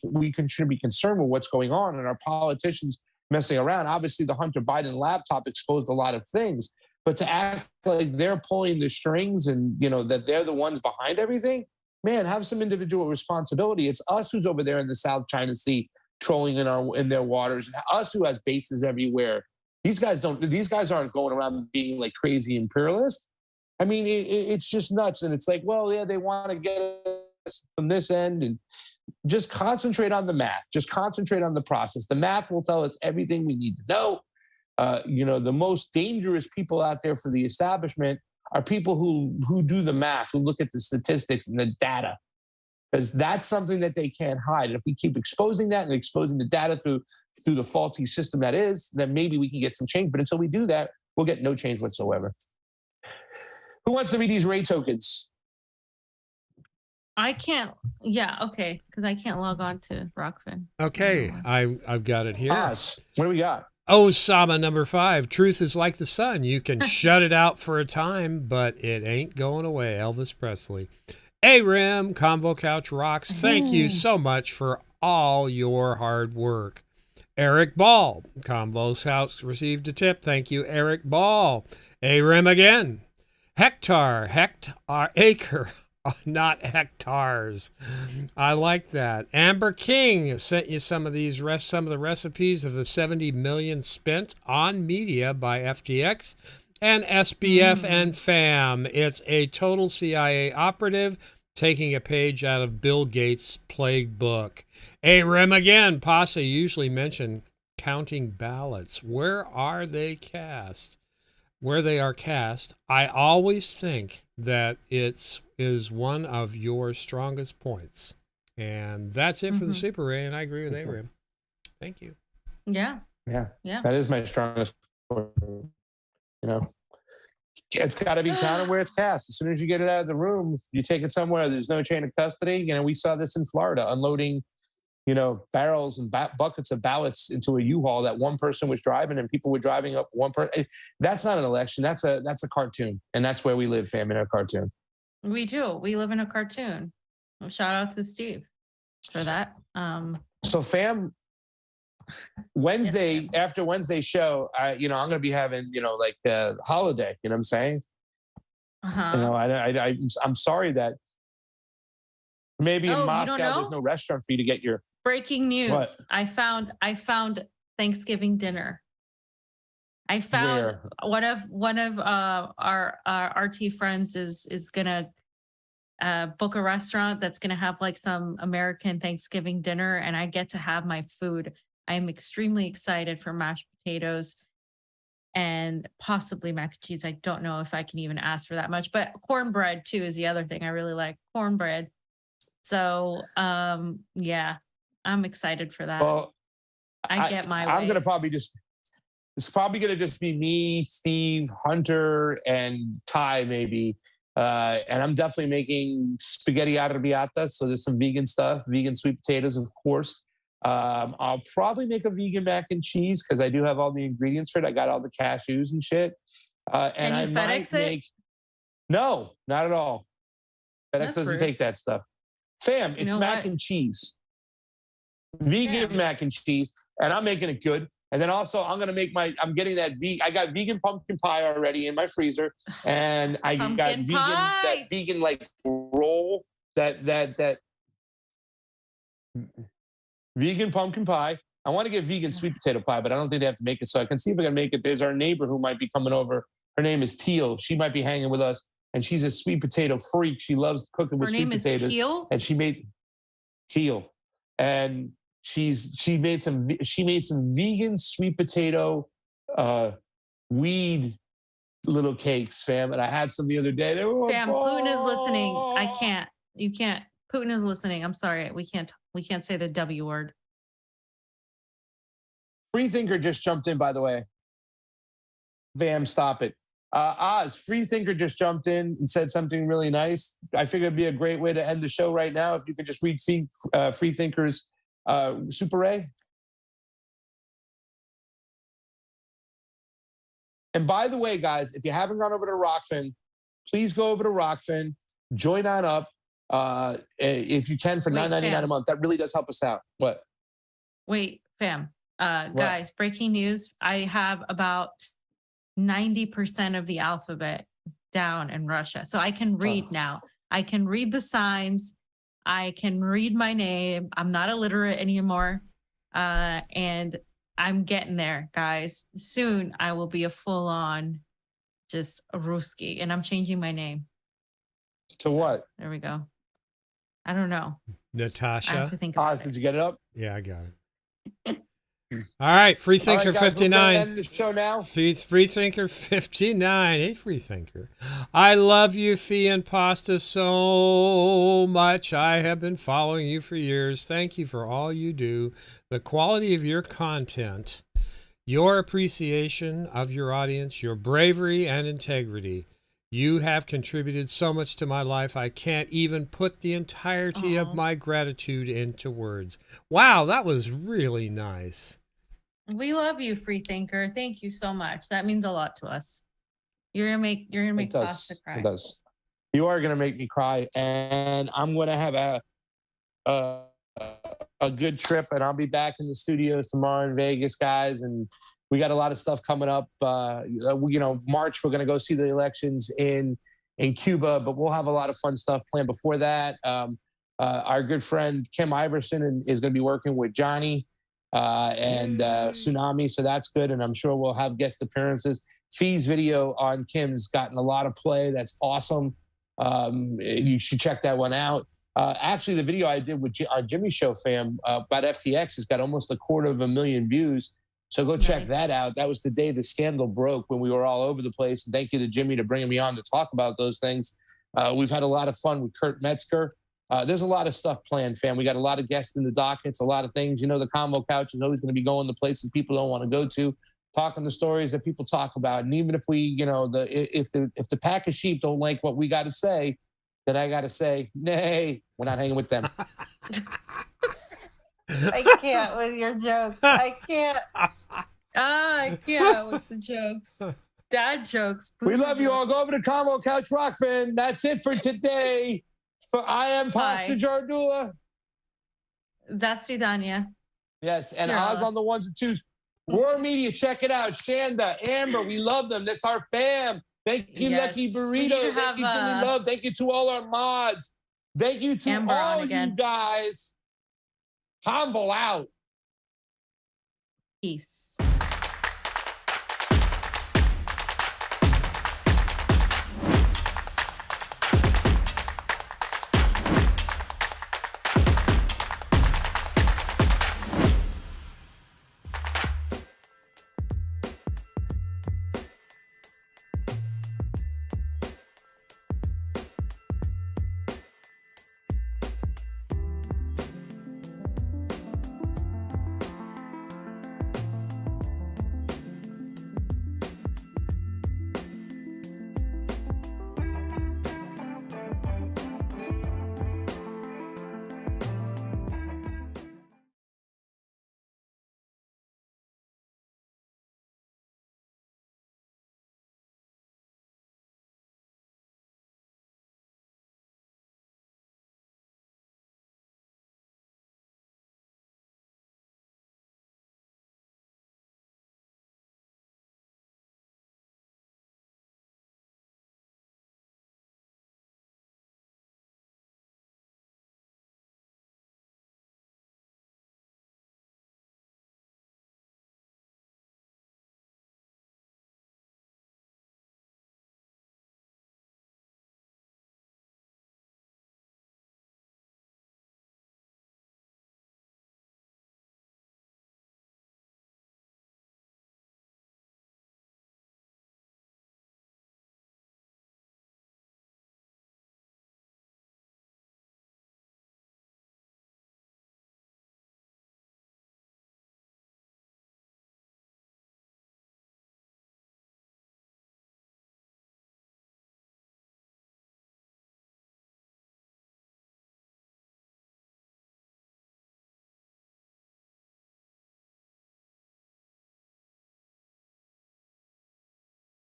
Speaker 2: concerned with what's going on, and our politicians messing around. Obviously, the Hunter Biden laptop exposed a lot of things. But to act like they're pulling the strings and, that they're the ones behind everything, man, have some individual responsibility. It's us who's over there in the South China Sea trolling in their waters, us who has bases everywhere. These guys aren't going around being like crazy imperialists. I mean, it's just nuts. And it's like, well, yeah, they want to get us from this end, and just concentrate on the math. Just concentrate on the process. The math will tell us everything we need to know. The most dangerous people out there for the establishment are people who do the math, who look at the statistics and the data, because that's something that they can't hide. And if we keep exposing that and exposing the data through the faulty system that is, then maybe we can get some change. But until we do that, we'll get no change whatsoever. Who wants to read these rate tokens?
Speaker 3: I can't. Yeah, okay, because I can't log on to Rockfin.
Speaker 1: Okay, I've got it here.
Speaker 2: Oz, what do we got?
Speaker 1: Osama number 5. Truth is like the sun. You can shut it out for a time, but it ain't going away. Elvis Presley. A-Rim, Convo Couch Rocks. Thank you so much for all your hard work. Eric Ball. Convo's House received a tip. Thank you, Eric Ball. A-Rim again. Hectare, acre. Not hectares. I like that. Amber King sent you some of the recipes of the 70 million spent on media by FTX and SBF and FAM. It's a total CIA operative taking a page out of Bill Gates' plague book. A-Rim again. Pasa usually mention counting ballots. Where are they cast? Where they are cast, I always think that it is one of your strongest points. And that's it for the Super Ray, and I agree with A-Rim. Thank you.
Speaker 3: Yeah.
Speaker 2: That is my strongest point. You know, it's got to be counted where it's cast. As soon as you get it out of the room, you take it somewhere, there's no chain of custody. You know, we saw this in Florida, unloading, you know, barrels and buckets of ballots into a U-Haul that one person was driving, and people were driving up one person. That's not an election. That's a cartoon. And that's where we live, fam, in a cartoon.
Speaker 3: We do. We live in a cartoon. Well, shout out to Steve for that.
Speaker 2: So fam, Wednesday, after Wednesday's show, I'm going to be having, like a holiday, you know what I'm saying? I'm sorry that maybe in Moscow, there's no restaurant for you to get your
Speaker 3: breaking news.
Speaker 2: What?
Speaker 3: I found Thanksgiving dinner. I found
Speaker 2: Where?
Speaker 3: one of our RT friends is gonna book a restaurant that's gonna have like some American Thanksgiving dinner, and I get to have my food. I'm extremely excited for mashed potatoes and possibly mac and cheese. I don't know if I can even ask for that much, but cornbread too is the other thing I really like. Cornbread. So yeah, I'm excited for that.
Speaker 2: Well,
Speaker 3: I get my
Speaker 2: I'm
Speaker 3: way.
Speaker 2: going to probably it's probably going to just be me, Steve, Hunter, and Ty maybe. And I'm definitely making spaghetti arrabbiata. So there's some vegan stuff, vegan sweet potatoes, of course. I'll probably make a vegan mac and cheese because I do have all the ingredients for it. I got all the cashews and shit. And
Speaker 3: Can you FedEx it?
Speaker 2: No, not at all. FedEx doesn't take that stuff. Fam, it's mac and cheese. Vegan mac and cheese. And I'm making it good. And then also I'm going to make I'm getting that I got vegan pumpkin pie already in my freezer. And I got vegan like roll that vegan pumpkin pie. I want to get vegan sweet potato pie, but I don't think they have to make it. So I can see if I can make it. There's our neighbor who might be coming over. Her name is Teal. She might be hanging with us. And she's a sweet potato freak. She loves cooking with sweet potatoes. Her name is
Speaker 3: Teal?
Speaker 2: And she made Teal. And she made some vegan sweet potato weed little cakes, fam. And I had some the other day. They were
Speaker 3: fam, Putin is listening. I can't. You can't. Putin is listening. I'm sorry. We can't say the W word.
Speaker 2: Freethinker just jumped in, by the way. Vam, stop it. Oz, Freethinker just jumped in and said something really nice. I figured it'd be a great way to end the show right now if you could just read Freethinker's Super Ray. And by the way, guys, if you haven't gone over to Rockfin, please go over to Rockfin, join on up if you can for $9.99 a month. That really does help us out. What?
Speaker 3: Wait, fam. Guys, breaking news. I have about 90% of the alphabet down in Russia. So I can read now. I can read the signs. I can read my name. I'm not illiterate anymore. And I'm getting there, guys. Soon I will be a full-on just a Ruski, and I'm changing my name.
Speaker 2: To what?
Speaker 3: There we go. I don't know.
Speaker 1: Natasha.
Speaker 3: I have to think about
Speaker 2: Oz, did you get it up?
Speaker 1: Yeah, I got it. All right, Freethinker
Speaker 2: All right, guys,
Speaker 1: 59.
Speaker 2: we're gonna end the show now.
Speaker 1: Freethinker 59. Hey, Freethinker. I love you, Fee and Pasta, so much. I have been following you for years. Thank you for all you do. The quality of your content, your appreciation of your audience, your bravery and integrity. You have contributed so much to my life, I can't even put the entirety of my gratitude into words. Wow, that was really nice.
Speaker 3: We love you, Freethinker. Thank you so much. That means a lot to us. You're gonna make Pasta cry.
Speaker 2: It does. You are gonna make me cry, and I'm gonna have a good trip, and I'll be back in the studios tomorrow in Vegas, guys, and we got a lot of stuff coming up. March, we're going to go see the elections in Cuba, but we'll have a lot of fun stuff planned before that. Our good friend Kim Iverson is going to be working with Johnny and Tsunami, so that's good, and I'm sure we'll have guest appearances. Fee's video on Kim's gotten a lot of play. That's awesome. You should check that one out. Actually, the video I did with on Jimmy's show, fam, about FTX has got almost 250,000 views. So go check that out. That was the day the scandal broke when we were all over the place. And thank you to Jimmy to bringing me on to talk about those things. We've had a lot of fun with Kurt Metzger. There's a lot of stuff planned, fam. We got a lot of guests in the dockets, a lot of things. You know, the Combo Couch is always going to be going to places people don't want to go to, talking the stories that people talk about. And even if we, if the pack of sheep don't like what we got to say, then I got to say, nay, we're not hanging with them.
Speaker 3: I can't with your jokes. I can't. I can't with the jokes. Dad jokes.
Speaker 2: We love you all. Go over to Combo Couch Rockfin. That's it for today. I am Pasta Jardula.
Speaker 3: That's Vidania.
Speaker 2: Yes, and Oz on the ones and twos. War Media, check it out. Shanda, Amber, we love them. That's our fam. Thank you, Lucky Burrito. Thank you, Jimmy Love. Thank you to all our mods. Thank you to
Speaker 3: Amber
Speaker 2: all you guys. Convo out.
Speaker 3: Peace.